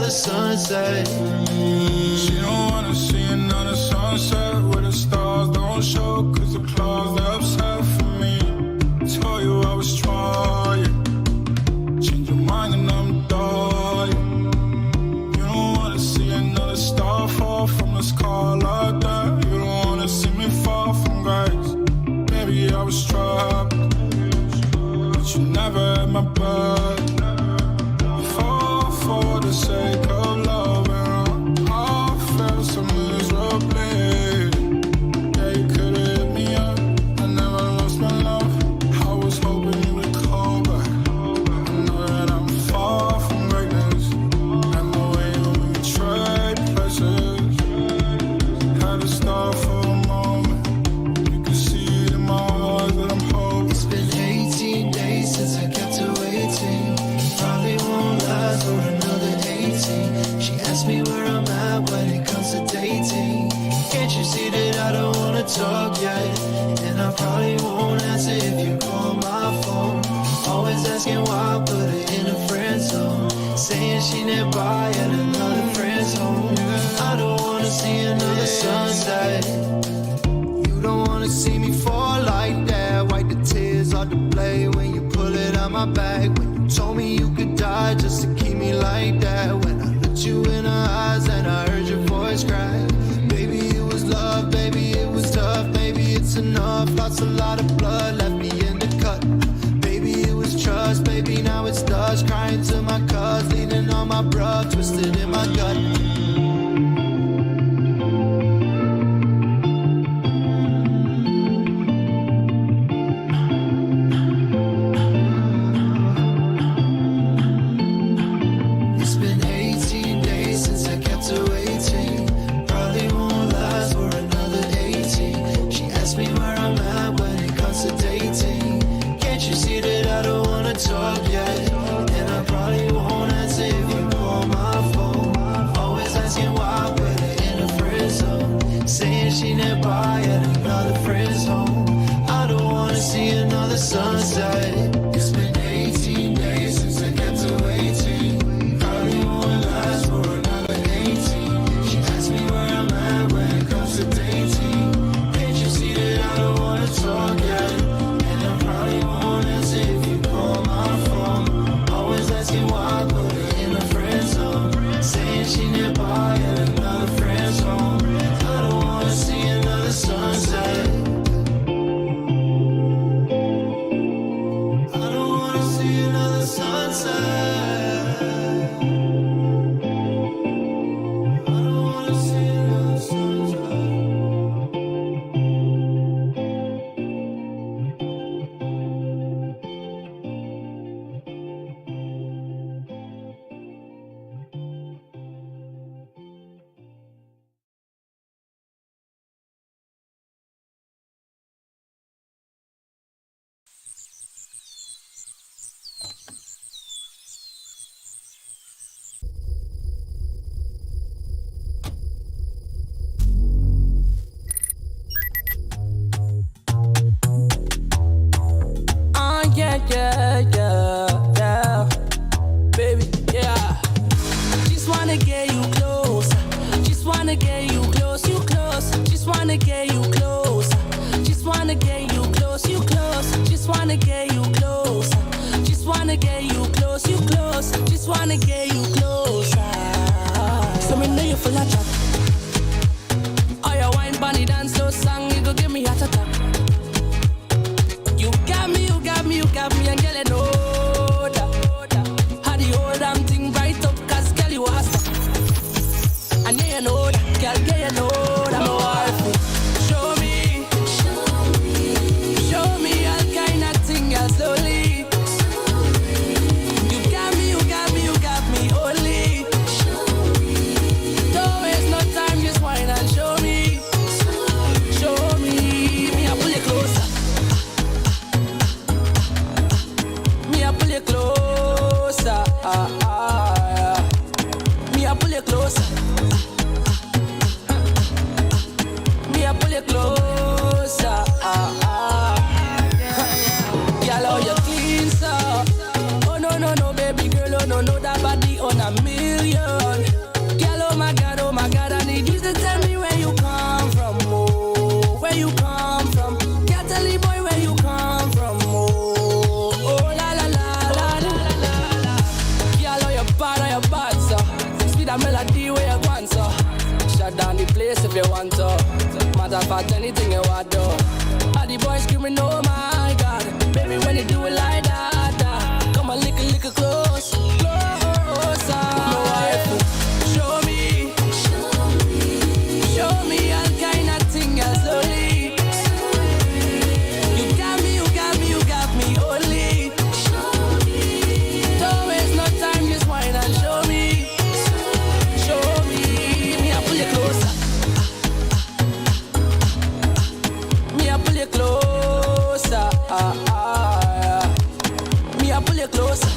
another sunset. She don't wanna see another sunset where the stars don't show, cause the clouds are upset for me. Told you I was trying, change your mind and I'm dying. You don't wanna see another star fall from the sky like that. You don't wanna see me fall from grace. Maybe I was trapped, but you never had my back. Fall for the sake of love, and I felt so miserably. Yeah, you could've hit me up, I never lost my love. I was hoping you would call back. I know that I'm far from greatness, and the way we trade places. Had to stop for a moment. You can see it in my eyes that I'm hoping. It's been 18 days since I kept her waiting. Probably won't last for another 18. She asked me where I'm at when it comes to dating. Can't you see that I don't wanna talk yet? And I probably won't answer if you call my phone. Always asking why I put her in a friend zone. Saying she nearby at another friend's home. I don't wanna see another sunset. You don't wanna see me fall like that. Wipe the tears off the blade when you pull it out my bag. When you told me you could die just to keep me like that. When I looked you in her eyes and I heard your voice cry. Baby, it was love, baby, it was tough. Baby, it's enough, lost a lot of blood, left me in the cut. Baby, it was trust, baby, now it's dust. Crying to my cuz, leaning on my bruh, twisted in my gut. It's been 18 days since I kept her waiting. Probably won't last for another 18. She asked me where I'm at when it comes to dating. Can't you see that I don't wanna talk yet? And I probably won't answer if you call my phone. Always asking why I put her in a friend zone. Saying she nearby at another friend's home. I don't wanna see another sunset. It's been 18 days since I kept her waiting. Probably won't last for another 18. She asked me where I'm at when it comes to dating. Can't you see that I don't wanna talk yet? And I probably won't answer if you call my phone. Always asking why I put her in a friend zone. Saying she nearby at another friend's home. I don't wanna see another sunset. I don't wanna see another sunset. I don't wanna see another sunset. Yeah. Baby, yeah. Just wanna get you close. Just wanna get you close, you close. Just wanna get you close. Just wanna get you close, you close. Just wanna get you close. Just wanna get you close, you close. Just wanna get you close. So me know you full of chat. Oh, your wine bunny dance slow song, you go give me heart attack. You got me, you got me, you got me, and girl, I know that. How the whole damn thing right up, cause girl, you are stuck. And yeah, you know that, girl, yeah, you know that I'm a wife. Show me all kind of thing, girl, slowly. You got me, you got me, you got me, only. Don't waste no time, just whine and show me. Show me, me, I pull you closer. Me, I pull you closer. Me, I pull you closer. Me, I pull you closer. Girl, how you clean, so. Oh, no, baby girl, oh, no, that body on a million. want to. Matter of fact, anything you want to. All the boys screaming, oh my God. Baby, when you do it like that, come on, lick it close, closer. My wife, show me all kind of thing, yeah, slowly. You got me only. Don't waste no time, just whine and show me. Me I pull you closer. Me I pull you closer. Me I pull you closer.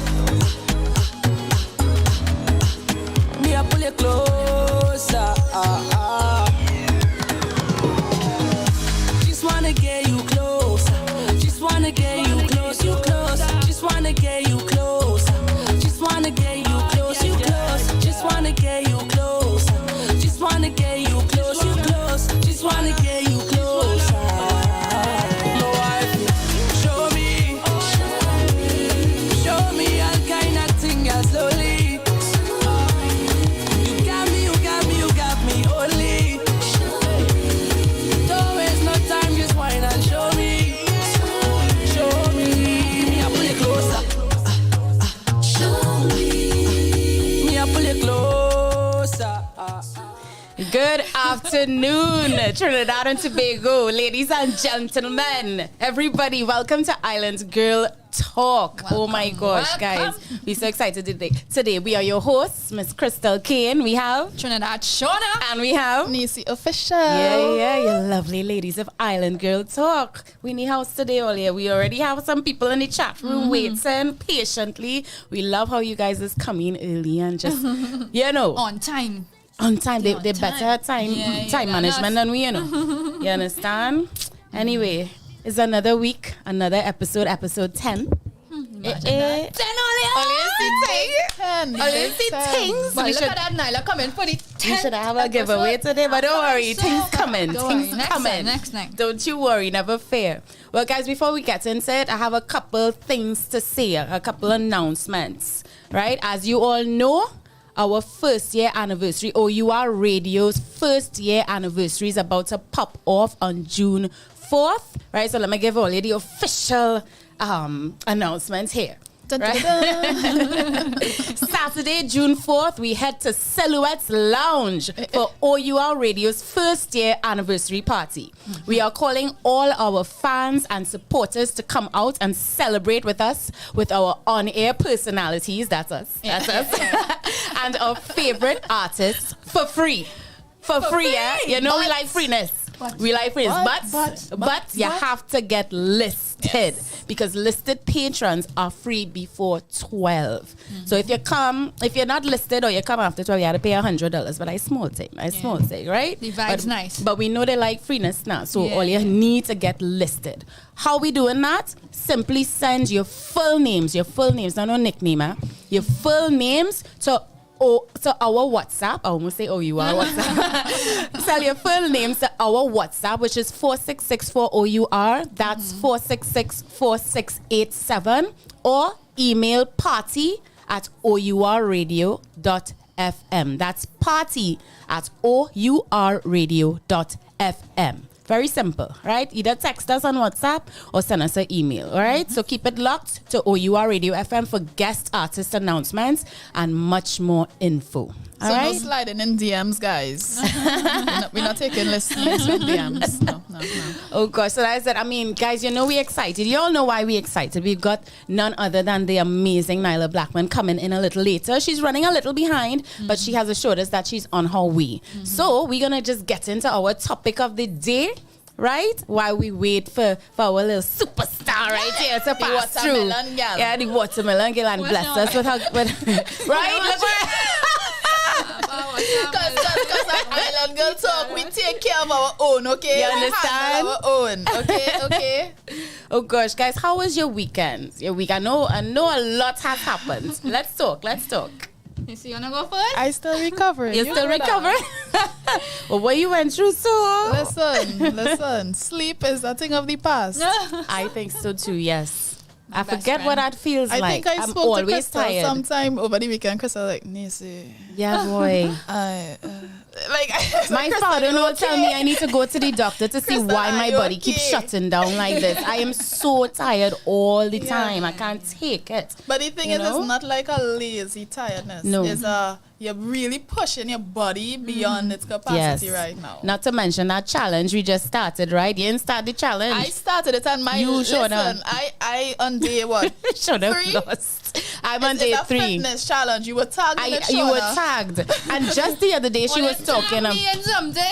Me I pull you closer. Just wanna get you closer. Just wanna get you close, you close. Just wanna get you closer. Just wanna get you close, you close. Just wanna get you closer. Just wanna get you close, you close. Just wanna get you closer. My wife, show me all kind of thing, yeah, slowly. You got me only. Don't waste no time, just whine and show me. Me I pull you closer. Me I pull you closer. Good afternoon, Trinidad and Tobago, ladies and gentlemen. Everybody, welcome to Island Girl Talk. Oh my gosh, guys. We're so excited today. Today, we are your hosts, Miss Krystal, Khayne. We have Trinidad, Shawna, and we have Neicy official. Yeah, you lovely ladies of Island Girl Talk. We need house today, all here. We already have some people in the chat room waiting patiently. We love how you guys is coming early and just, On time. on time. They better at time management than we, You understand? Anyway, it's another week, another episode 10. Imagine 10 Only things. But look at that, Nailah coming for the 10th. We should have a giveaway today, but don't worry, things coming. Things coming. Next. Don't you worry, never fear. Well, guys, before we get into it, I have a couple things to say, a couple announcements, right? As you all know, our first year anniversary, O.U.R Radio's first year anniversary is about to pop off on June 4th, right? So let me give all you the official announcements here. Right? Saturday, June 4th, we head to Silhouette's Lounge for O.U.R Radio's first year anniversary party. We are calling all our fans and supporters to come out and celebrate with us with our on-air personalities, that's us, and our favorite artists for free. For free, yeah? You know we like freeness. We like freeness, but you have to get listed because listed patrons are free before 12. So if you're not listed or you come after 12, you have to pay $100. But I small thing, right? The vibe's nice. But we know they like freeness now, so all you need to get listed. How we doing that? Simply send your full names, not no nickname, your full names to our WhatsApp. I almost say O.U.R WhatsApp. Send your full names to our WhatsApp, which is 4664 That's 4664687. Or email party@OURradio.fm. That's party@OURradio.fm. Very simple, right? Either text us on WhatsApp or send us an email, all right? So keep it locked to O.U.R Radio FM for guest artist announcements and much more info. All right? No sliding in DMs, guys. we're not taking listeners in DMs. No. Oh, gosh. So that's it. I mean, guys, we're excited. You all know why we're excited. We've got none other than the amazing Nailah Blackman coming in a little later. She's running a little behind, but she has assured us that she's on her way. So we're going to just get into our topic of the day. Right? While we wait for our little superstar right here to pass through. Girl. Yeah, the watermelon girl and bless us with her. Right? Because at Island Girl Talk, we take care of our own, okay? You understand? Our own, okay? Oh gosh, guys, how was your weekend? I know a lot has happened. Let's talk. You see, you wanna go first? I still recovering. You're still recovering? Well, what you went through, so? Listen. Sleep is a thing of the past. I think so too, yes. I forget what that feels I like. think I I'm spoke to always Krystal tired. sometime over the weekend. Krystal like, Neicy, Yeah, boy. My father will tell me I need to go to the doctor to see Krystal, why are my you body keeps okay? shutting down like this. I am so tired all the time. I can't take it. But the thing You is, know? it's not like a lazy tiredness. No. It's you're really pushing your body beyond its capacity right now. Not to mention that challenge we just started, right? You didn't start the challenge. I started it and my You listen, Shawna. I on day what? Should have 3? lost. I'm on day It's a 3. fitness challenge. You were tagged in it, You were Shawna. tagged. And just the other day she was talking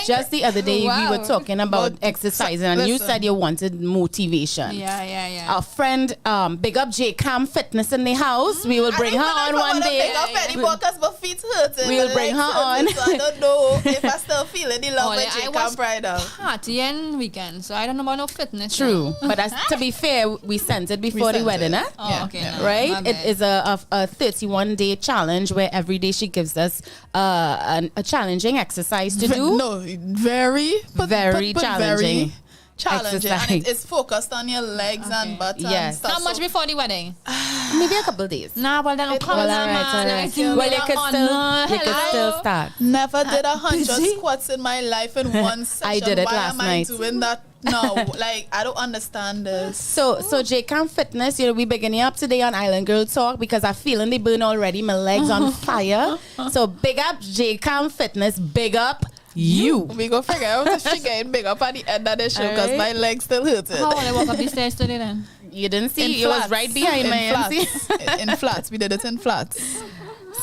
just the other day we were talking about exercising and you listen. said you wanted motivation. Yeah. Our friend, big up J Cam Fitness in the house. We will bring her on one day. My feet hurting. We will bring her on. So I don't know if I still feeling the love with I J was Cam Bridal. partying weekend, so I don't know about no fitness. True. But to be fair, we sent it before the sent wedding, it. eh? Oh, Yeah, okay. yeah. No, Right? my It bad. is a 31-day challenge where every day she gives us a challenging exercise to do. No, very Very challenging Very challenging. exercise. And it's focused on your legs and butt Yes. and stuff. How much So before the wedding? Maybe a couple days. Nah, well then I'll come Well, on, all right, all man. right. I think Well, we you are could on. still Hello. start. never did 100 busy? squats in my life in one session. I did it Why last am I night. doing that? No, like I don't understand this. So J-Cam Fitness, we beginning up today on Island Girl Talk because I'm feeling the burn already. My legs on fire. So big up J-Cam Fitness. Big up you. We go figure out if she getting big up at the end of the show because Alright. my legs still hurting. How will I walk up the stairs today then? You didn't see. In You was flats. right behind in my MC. flats. In flats. We did it in flats.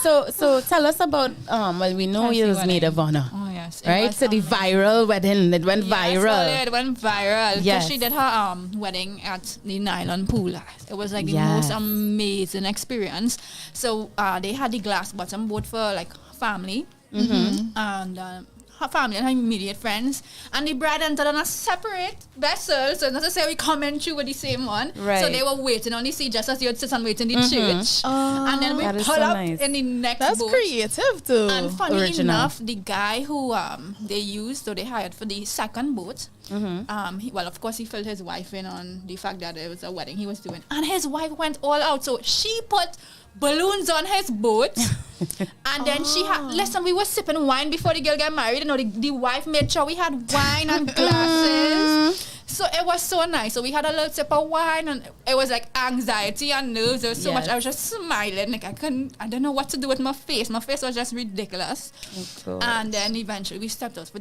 So tell us about we know Fancy you was wedding. maid of honor. Oh yes. It Right? was, So the viral wedding, it went Yes, viral. well, it went viral. Yes. Yes. She did her wedding at the Nylon pool. It was like the Yes. most amazing experience. So they had the glass bottom boat for like family and her family and her immediate friends. And the bride entered on a separate vessel. So not to say we come in through with the same one. Right. So they were waiting on the sea just as you would sit and wait in the church. And then we That is pull so up nice. in the next That's boat. creative too. And funny Original. enough, the guy who they used, or they hired for the second boat, well, of course, he filled his wife in on the fact that it was a wedding he was doing. And his wife went all out. So she put balloons on his boat. And then she had, listen, we were sipping wine before the girl got married. You know, the wife made sure we had wine and glasses. So it was so nice. So we had a little sip of wine, and it was like anxiety and nerves. There was so much. Yes. I was just smiling. Like I don't know what to do with my face. My face was just ridiculous. God. And then eventually we stepped off of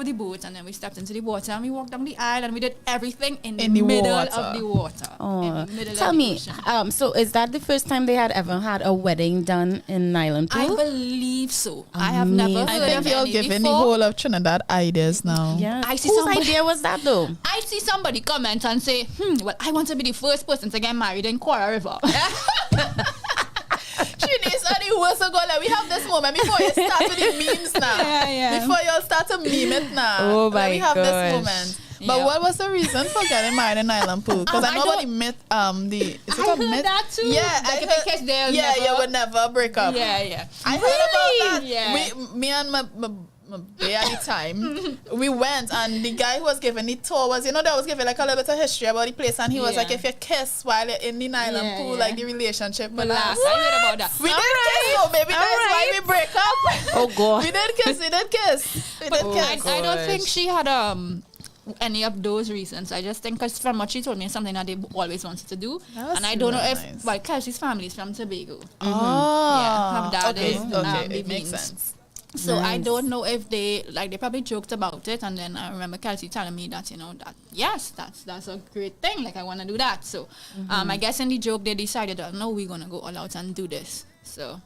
the boat, and then we stepped into the water, and we walked down the aisle, and we did everything in the middle water. of the water. Oh, In the middle tell of the me, ocean. so is that the first time they had ever had a wedding done in Nylon I Pool? believe so. I have never Amazing. heard I think of you're any giving the before. whole of Trinidad ideas now. Yeah. I see Whose somebody- idea was that though? I see somebody comment and say, well, I want to be the first person to get married in Quora River. Trinidad are the worst of God. Like, we have this moment before you start with the memes now. Yeah. Before you all start to meme it now. Oh Like, my we have gosh. this moment. But Yeah. what was the reason for getting married in Island Pool? Because I I know about the don't- myth. Is it I called heard myth? that too. Yeah, Like I if heard, in case they'll yeah, never- you would never break up. Yeah. I heard about that. Yeah. Me and my bae at the time, we went, and the guy who was giving the tour was, that was giving like a little bit of history about the place, and he was Yeah. like, if you kiss while you're in the Island Yeah, Pool, yeah. like the relationship will But last. last, I heard about that. We did kiss, so maybe that's why we break up. Oh God. We did kiss. We did kiss. I don't think she had any of those reasons. I just think because from what she told me, it's something that they always wanted to do. That's And I don't know really if, nice. well, Kelsey's family is from Tobago. Oh, Yeah, her dad okay, is, okay, the it makes Beans. sense. So I Nice. don't know if they probably joked about it, and then I remember Kelsey telling me that that yes, that's a great thing. Like I want to do that. So I guess in the joke they decided that no, we're gonna go all out and do this. So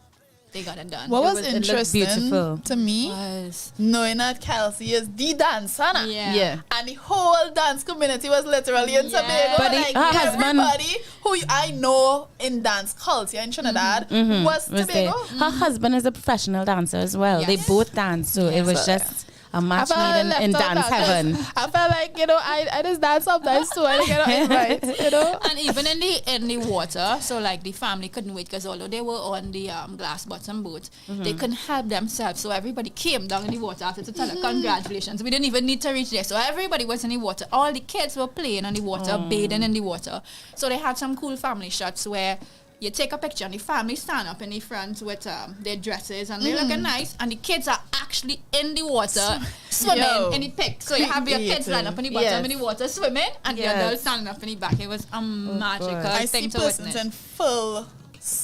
they got it done. What was it looked interesting beautiful. to me, Was knowing that Kelsey is the dancer, nah? Yeah. And the whole dance community was literally in Yeah. Tobago. But like her husband- everybody who I know in dance culture in Trinidad was Was there. Tobago. Her husband is a professional dancer as well. They Yes. both dance, so it was So, just a match made in dance heaven. I felt like, I just dance sometimes too. I get invite, And even in the water, so like the family couldn't wait because although they were on the glass bottom boat, they couldn't help themselves. So everybody came down in the water after to tell her congratulations. We didn't even need to reach there. So everybody was in the water. All the kids were playing in the water, bathing in the water. So they had some cool family shots where you take a picture and the family stand up in the front with their dresses and they're looking nice, and the kids are actually in the water swimming in the pic. So you have your kids line up in the bottom in the water swimming, and the adults standing up in the back. It was a magical thing to witness. In full,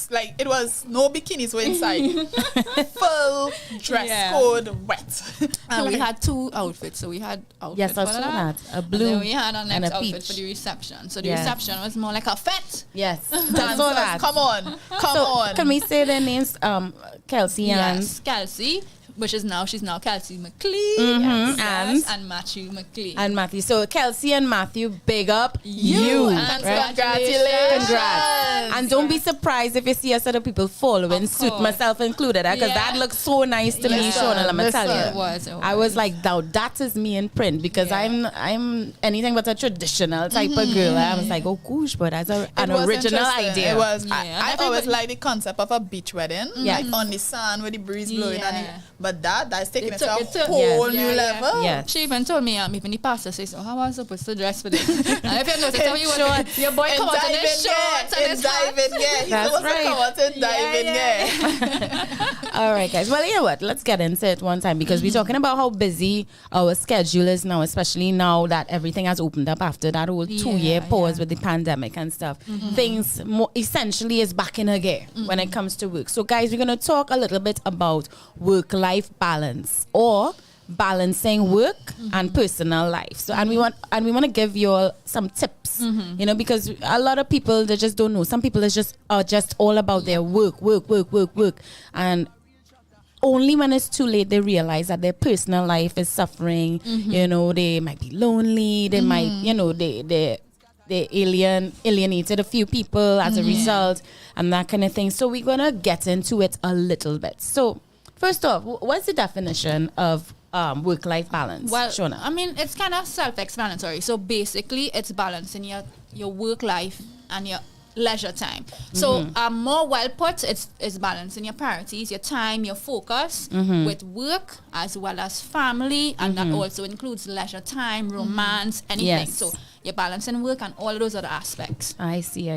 like it was no bikinis were inside, full dress code wet. And we had two outfits. So we had outfits Yes, I for saw that. that. A blue And then we had our next a outfit peach. for the reception. So the reception was more like a fete. Yes, I Dancers, saw that. come on. Can we say their names? Kelsey and Yes, Kelsey, she's now Kelsey McLean, and Matthew McLean. and Matthew. So Kelsey and Matthew, big up you. And right? Congratulations. Congrats. And don't be surprised if you see us other people following suit, course. myself included, because that looks so nice to me, Yeah. Shawna, let me tell Listen. you. It was. I was like, now that is me in print, because I'm anything but a traditional type of girl. I was like, oh gosh, but that's an It was original interesting. idea. It was. Yeah. I always like the concept of a beach wedding, Yes. like on the sand with the breeze blowing. Yeah. But that's taking it to a took- whole yes. new Yeah, level. Yes. She even told me, even the pastor says, so how was I supposed to dress for this? And if you notice how you was, your boy come out in his shorts and his diving, yeah. He's That's supposed right. to come out and diving, yeah. All right, guys. Well, you know what? Let's get into it one time, because we're talking about how busy our schedule is now, especially now that everything has opened up after that whole 2-year pause with the pandemic and stuff. Things more essentially is back in again when it comes to work. So, guys, we're going to talk a little bit about work-life balance, or balancing work and personal life. So, and we want to give you all some tips, because a lot of people, they just don't know. Some people are just all about their work, and only when it's too late they realize that their personal life is suffering. They might be lonely. They might, they alienated a few people as a result, and that kind of thing. So we're gonna get into it a little bit. So first off, what's the definition of work-life balance? well, Shawna? I mean, it's kind of self-explanatory. So basically, it's balancing your work life and your leisure time. So more well put, it's balancing your priorities, your time, your focus with work as well as family, and that also includes leisure time, romance, anything. Yes. So you're balancing work and all of those other aspects. I see.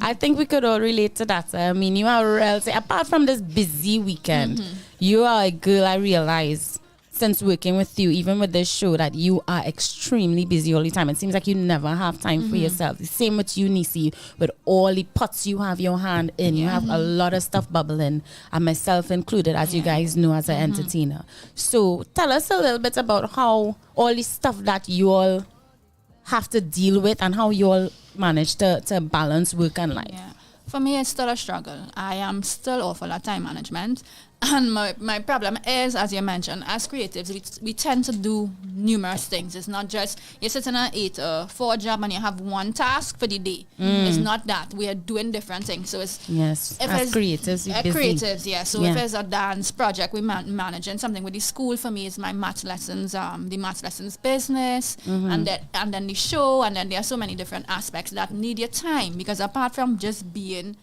I think we could all relate to that. I mean, you are relative. Apart from this busy weekend, you are a girl, I realize, since working with you, even with this show, that you are extremely busy all the time. It seems like you never have time for yourself. The same with you, Neicy, with all the pots you have your hand in. You have a lot of stuff bubbling, and myself included, as you guys know, as an entertainer. So tell us a little bit about how all the stuff that you all have to deal with and how you all manage to balance work and life. Yeah. For me, it's still a struggle. I am still awful at time management. And my problem is, as you mentioned, as creatives, we tend to do numerous things. It's not just you're sitting at 8 to 4 job and you have one task for the day. It's not that. We are doing different things. So it's Yes, if as it's- creatives, you're busy. creatives, yeah. So if it's a dance project, we managing something with the school. For me, it's my math lessons, the math lessons business, and then the show, and then there are so many different aspects that need your time, because apart from just being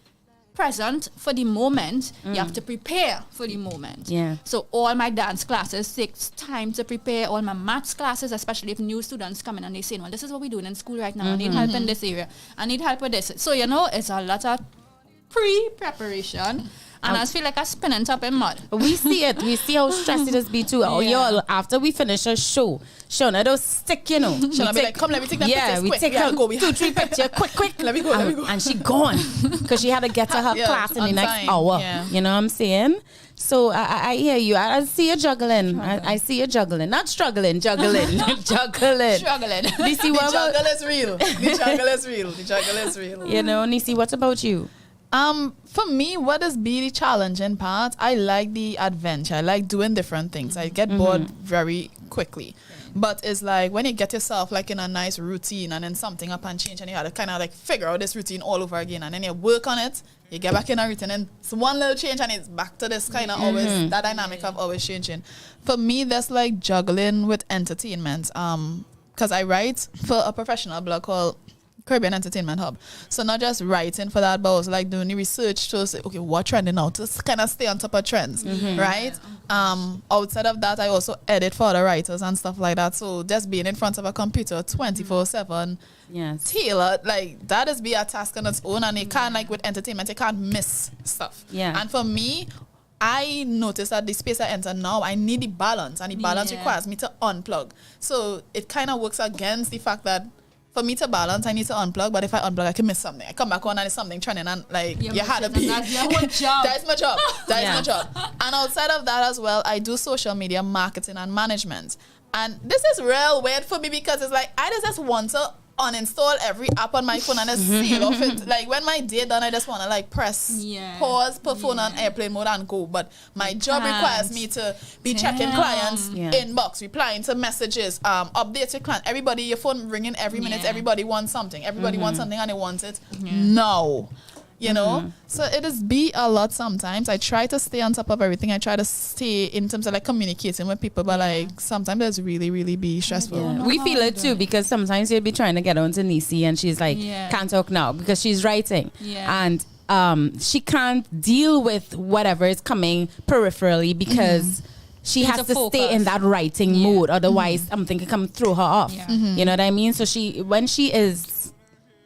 present for the moment, you have to prepare for the moment. Yeah. So all my dance classes takes time to prepare. All my maths classes, especially if new students come in and they say, well, this is what we're doing in school right now. I need help in this area. I need help with this. So, it's a lot of pre-preparation. And I feel like I'm spinning top in mud. We see it. We see how stressed it is be too. Oh, y'all, after we finish a show, Shawna, don't stick, Shall I be like, come, let me take that pictures we quick. take We her have to go. We 2-3 picture, quick. Let me go. And she gone because she had to get to her class in the on next time. hour. Yeah. You know what I'm saying? So I hear you. I see you juggling. I see you juggling. Not struggling, juggling. juggling. Struggling. Neicy, The what about, juggle is real. The juggle is real. The juggle is real. Neicy, what about you? For me, what is be the challenging part? I like the adventure. I like doing different things. I get bored very quickly. But it's like when you get yourself like in a nice routine and then something up and change and you have to kind of like figure out this routine all over again and then you work on it, You get back in a routine and it's one little change and it's back to this kind of always, that dynamic of always changing. For me, that's like juggling with entertainment. Because I write for a professional blog called Caribbean Entertainment Hub. So not just writing for that, but also like doing the research to say, okay, what trending now? To kind of stay on top of trends, right? Outside of that, I also edit for other writers and stuff like that. So just being in front of a computer 24/7, tailored, like that is be a task on its own. And you can't, like with entertainment, you can't miss stuff. Yeah. And for me, I noticed that the space I enter now, I need the balance, and the balance requires me to unplug. So it kind of works against the fact that for me to balance, I need to unplug, but if I unplug, I can miss something. I come back on and it's something trending and like, you had to be. That's your whole job. That's my job. That's my job. And outside of that as well, I do social media marketing and management. And this is real weird for me because it's like, I just want to uninstall every app on my phone and just seal off it. Like when my day done, I just want to like press pause, put phone on airplane mode and go. But my job requires me to be checking clients inbox, replying to messages, updates with client. Everybody, your phone ringing every minute. Everybody wants something. Everybody wants something and they want it now. You know, so it is be a lot sometimes. I try to stay on top of everything. I try to stay in terms of like communicating with people, but like sometimes it's really be stressful. We feel it too because sometimes you'll be trying to get on to Neicy and she's like, can't talk now because she's writing. And she can't deal with whatever is coming peripherally because she has to stay in that writing mode. Otherwise, something can come throw her off. You know what I mean? So when she is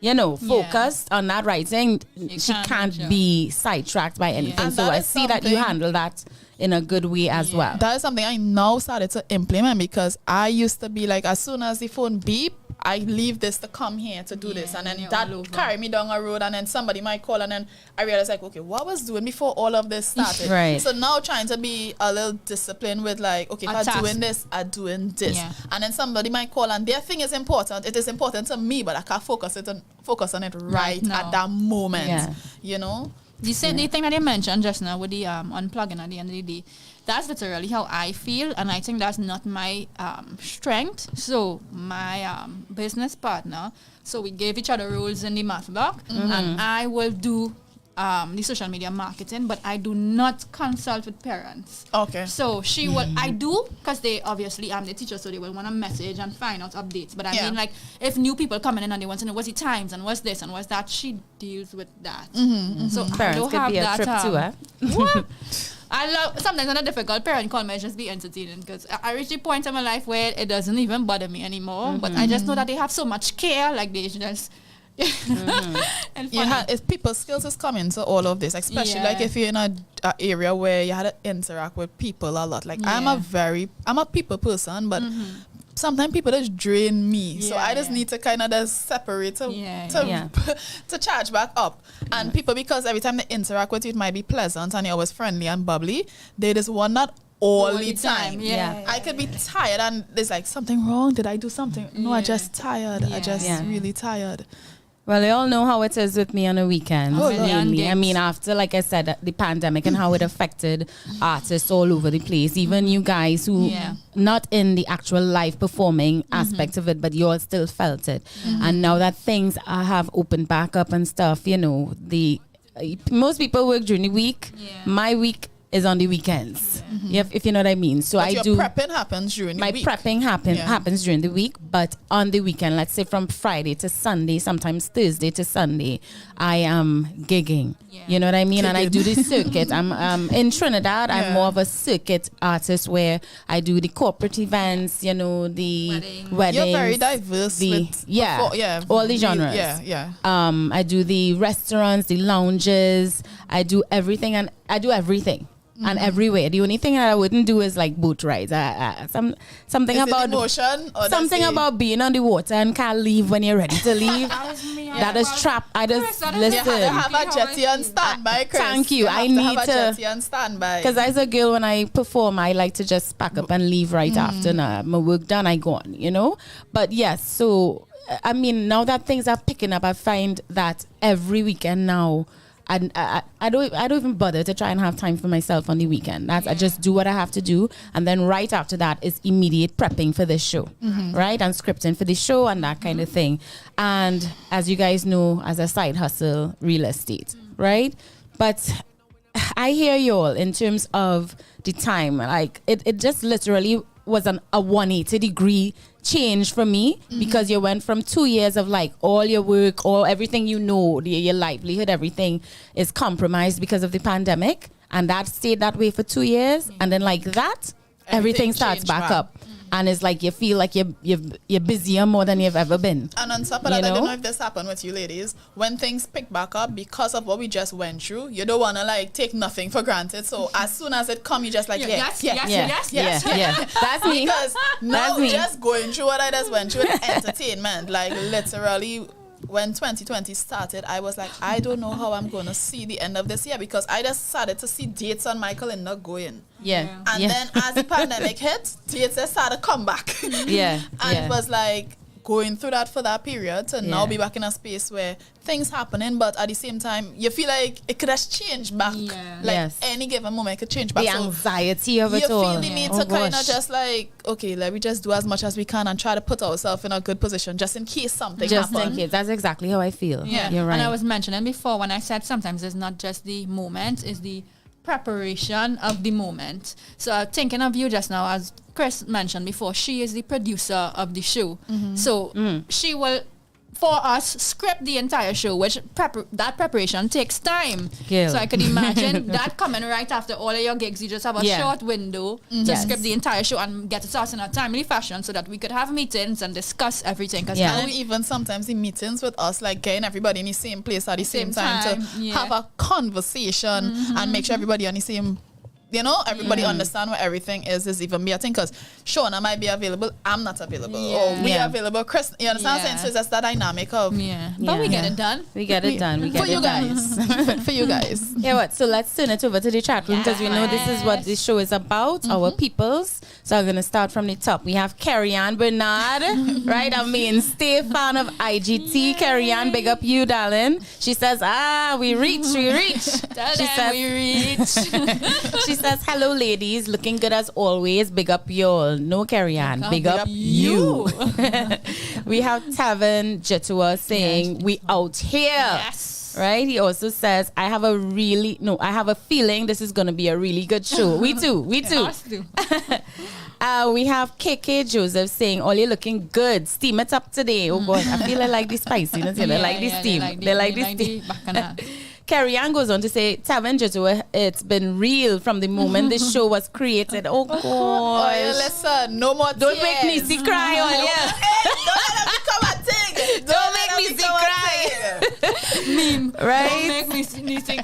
focused on that writing, she can't be sidetracked by anything. So I see that you handle that in a good way as well. That is something I now started to implement because I used to be like, as soon as the phone beep, I leave this to come here to do this, and then that carry me down a road, and then somebody might call, and then I realize like, okay, what was doing before all of this started? Right. So now trying to be a little disciplined with like, okay, if I'm doing this, I'm doing this, and then somebody might call, and their thing is important. It is important to me, but I can't focus on it right at that moment. You know. The thing that you mentioned just now with the unplugging at the end of the day, that's literally how I feel, and I think that's not my strength. So my business partner, so we gave each other roles in the math block, and I will do the social media marketing, but I do not consult with parents. Okay. So she will, I do, because they obviously the teacher, so they will want to message and find out updates. But I mean, like, if new people coming in and they want to know what's the times and what's this and what's that, she deals with that. So Parents I don't could have be a that. trip too, eh? What? I love, sometimes when a difficult parent call me, just be entertaining, because I reach a point in my life where it doesn't even bother me anymore. But I just know that they have so much care, like they just... and if people's skills is coming to all of this, especially like if you're in a area where you had to interact with people a lot. Like I'm a people person, but sometimes people just drain me. So I just need to kind of just separate to charge back up. And people, because every time they interact with you, it might be pleasant and you're always friendly and bubbly, they just want that all the time. I could be tired and there's like, something wrong? Did I do something? No, I just tired. I just really tired. Well, you all know how it is with me on the weekends. Mainly. I mean, after, like I said, the pandemic and how it affected artists all over the place, even you guys who not in the actual live performing aspect of it, but you all still felt it. And now that things have opened back up and stuff, you know, most people work during the week. My week is on the weekends, if you know what I mean. So but I your do prepping happens during the week. My prepping happens during the week, but on the weekend, let's say from Friday to Sunday, sometimes Thursday to Sunday, I am gigging. You know what I mean? And I do the circuit. I'm in Trinidad. I'm more of a circuit artist where I do the corporate events. You know, the weddings. You're very diverse. All the genres. I do the restaurants, the lounges. I do everything, and I do everything. And everywhere. The only thing that I wouldn't do is like boat rides. Something is about emotion, or something about being on the water and can't leave when you're ready to leave. That is trap. I just listen. You have a jetty on standby, Chris. Thank you. I need have a jetty on standby. Because as a girl, when I perform, I like to just pack up and leave right after. Now my work done, I go on. You know. But yes, so I mean, now that things are picking up, I find that every weekend now. And I don't even bother to try and have time for myself on the weekend. I just do what I have to do, and then right after that is immediate prepping for this show, right? And scripting for the show and that kind of thing. And as you guys know, as a side hustle, real estate, right? But I hear you all in terms of the time. Like it just literally was a 180 degree change for me because you went from 2 years of like all your work, all everything your livelihood, everything is compromised because of the pandemic, and that stayed that way for 2 years, and then like that everything starts back up. And it's like you feel like you're busier more than you've ever been. And on top of that, I don't know if this happened with you ladies. When things pick back up because of what we just went through, you don't want to like take nothing for granted. So as soon as it come, you just like yes. That's me. Because now That's me. just going through what I just went through with entertainment, like literally. When 2020 started, I was like, I don't know how I'm going to see the end of this year, because I just started to see dates on my calendar going. Yeah. And then as the pandemic hit, dates just started to come back. Yeah. And it was like going through that for that period to now be back in a space where things happening, but at the same time, you feel like it could have changed back. Yeah. Like any given moment, it could change back. The anxiety of it all. You feel the need to kind of just like, okay, let me just do as much as we can and try to put ourselves in a good position just in case something happens. Just in case. That's exactly how I feel. Yeah, You're right. And I was mentioning before when I said sometimes it's not just the moment, it's the preparation of the moment. So thinking of you just now, as Chris mentioned before, she is the producer of the show. So she will, for us, script the entire show, which that preparation takes time. Girl. So I could imagine that coming right after all of your gigs. You just have a short window to script the entire show and get it out in a timely fashion so that we could have meetings and discuss everything. Cause And even sometimes the meetings with us, like getting everybody in the same place at the same time to have a conversation and make sure everybody on the same, everybody understand what everything is even me. I think because Shawna might be available, I'm not available. Or we are available, Chris, you understand what I'm saying? So it's just that dynamic of... But we get it done. We get it done. We get for it you done. guys. For you guys. Yeah, what? So let's turn it over to the chat room because we know this is what this show is about, our peoples. So I'm going to start from the top. We have Carrie-Ann Bernard, right? I mean, stay fan of IGT. Carrie-Ann, big up you, darling. She says, we reach. Tell them we reach. She says, hello, ladies. Looking good as always. Big up y'all. No, Carrie-Ann. Big up you. We have Tavern Jetua saying, we out here. Yes. Right? He also says, I have a feeling this is going to be a really good show. We too. We have KK Joseph saying, all you're looking good. Steam it up today. Oh, God. I feel I like the spiciness. They like the steam. They like the steam. Carrie-Ann goes on to say, Tavern Jetua, it's been real from the moment this show was created. Oh, God. Oh, listen, no more Don't tears. make Neicy cry on here. Don't let me become a thing. Don't make Neicy cry. Meme. Right? Don't make me sneezing.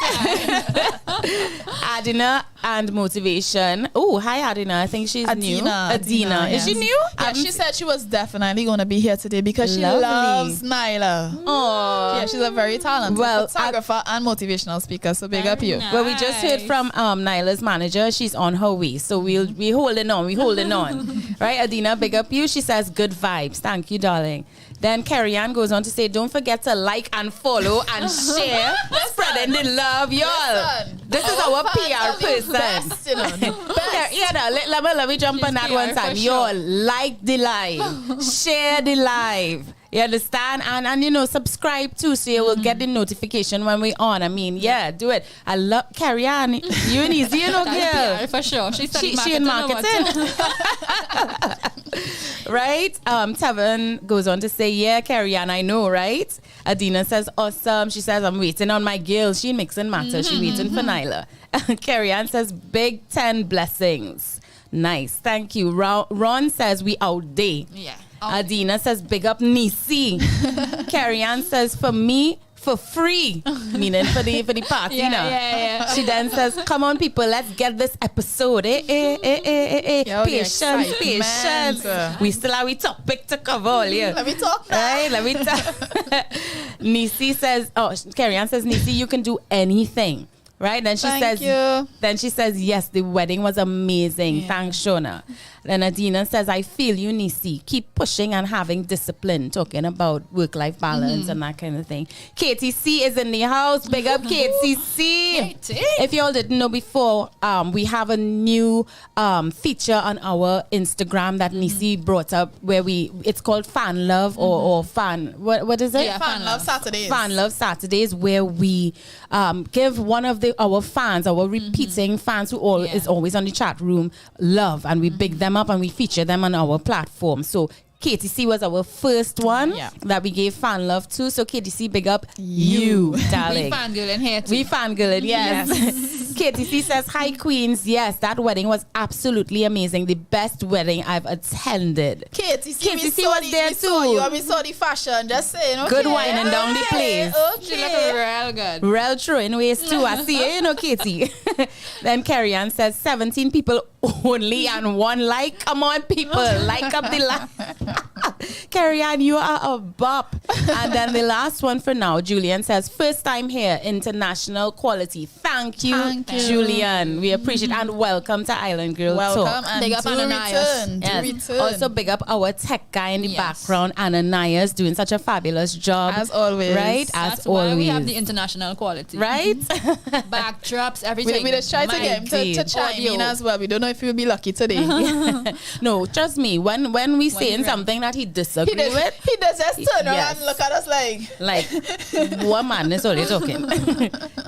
Adina and Motivation. Oh, hi, Adina. I think she's new. Adina. Is she new? Yeah, she said she was definitely going to be here today because she loves Nailah. Oh. Yeah, she's a very talented photographer and motivational speaker. So big up you. Nice. Well, we just heard from Nailah's manager. She's on her way. So we holding on. We holding on. Right, Adina, big up you. She says good vibes. Thank you, darling. Then Carrie-Ann goes on to say, don't forget to like and follow and share. Spreading the love, y'all. This is our PR person. Best, let me jump on that one time. Y'all, like the live. Share the live. You understand? And subscribe too so you will get the notification when we're on. I mean, do it. I love Carrie-Ann. You and Easy, girl. For sure. She in marketing. Right? Tavern goes on to say, yeah, Carrie-Ann, I know, right? Adina says, awesome. She says, I'm waiting on my girl. She mixing matters. She waiting for Nailah. Carrie-Ann says, Big 10 blessings. Nice. Thank you. Ron says, we out there. Yeah. Adina says, big up Neicy. Carrie-Ann says, for me, for free, meaning for the party now. Yeah. She then says, come on, people, let's get this episode. Yo, Patience. We still have a topic to cover. Let me talk now. Right, let me talk. Neicy says, Carrie-Ann says, Neicy, you can do anything. Right? Then she Thank says, you. then she says, yes, the wedding was amazing. Yeah. Thanks, Shawna. Then Adina says, I feel you, Neicy. Keep pushing and having discipline, talking about work-life balance and that kind of thing. Katie C is in the house. Big up Katie C. Katie. If you all didn't know before, we have a new feature on our Instagram that Neicy brought up where it's called Fan Love or Fan, what is it? Yeah, Fan Love Saturdays. Fan Love Saturdays, where we give one of our fans, our repeating fans who is always on the chat room, love, and we big them up and we feature them on our platform. So KTC was our first one that we gave fan love to. So KTC, big up you, darling. We fangirling here too. We fangirling, yes. KTC says, hi queens. Yes, that wedding was absolutely amazing. The best wedding I've attended. KTC was there we saw too. you and we saw the fashion. Just saying, okay. Good winding down the place. She look real good. Real true in ways too. I see it, you know, Katie. Then Carrie Ann says 17 people only and one like. Come on, people, like up the line. Carrie Ann, you are a bop. And then the last one for now, Julian says, first time here, international quality. Thank you, Julian. We appreciate and welcome to Island Girl Welcome Talk. and Big up do Ananias. return. Yes. Do return. Also big up our tech guy in the Yes. background, Ananias, doing such a fabulous job. As always. Right? That's As why always. we have the international quality. Right? Backdrops, everything. we just try to My get him to dear. chime in Audio. as well. We don't know if he'll be lucky today. No, trust me. When we saying you're something that he disagree He does, with, he does just turn around Yes. and look at us like what madness are you talking?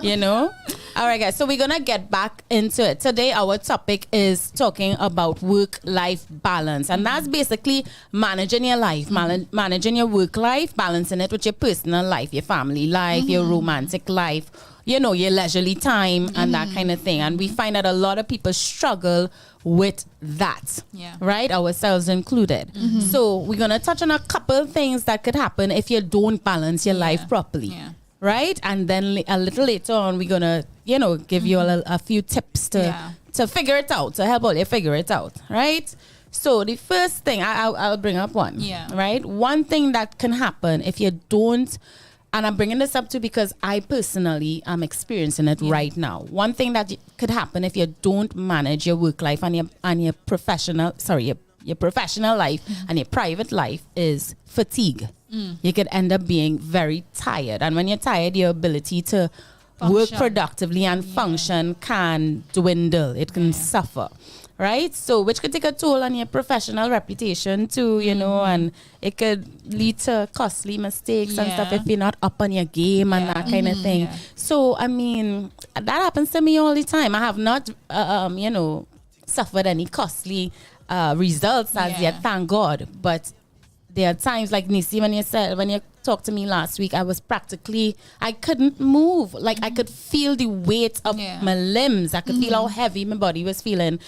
You know? All right, guys. So we're gonna get back into it. Today, our topic is talking about work-life balance, and that's basically managing your life, managing your work life, balancing it with your personal life, your family life, your romantic life, you know, your leisurely time, and that kind of thing. And we find that a lot of people struggle with that, right? Ourselves included. So we're gonna touch on a couple of things that could happen if you don't balance your life properly. Yeah. Right? And then a little later on, we're going to, you know, give you a few tips to figure it out, to help all you figure it out. Right? So the first thing, I'll bring up one. Yeah. Right? One thing that can happen if you don't, and I'm bringing this up too because I personally am experiencing it right now. One thing that could happen if you don't manage your work life and your professional life and your private life is fatigue. You could end up being very tired. And when you're tired, your ability to work productively and function can dwindle. It can suffer. Right? So, which could take a toll on your professional reputation too, you know, and it could lead to costly mistakes and stuff if you're not up on your game and that kind of thing. So, I mean, that happens to me all the time. I have not, you know, suffered any costly results as yet, thank God. But there are times like Neicy, when you talked to me last week, I couldn't move. Like I could feel the weight of my limbs. I could feel how heavy my body was feeling.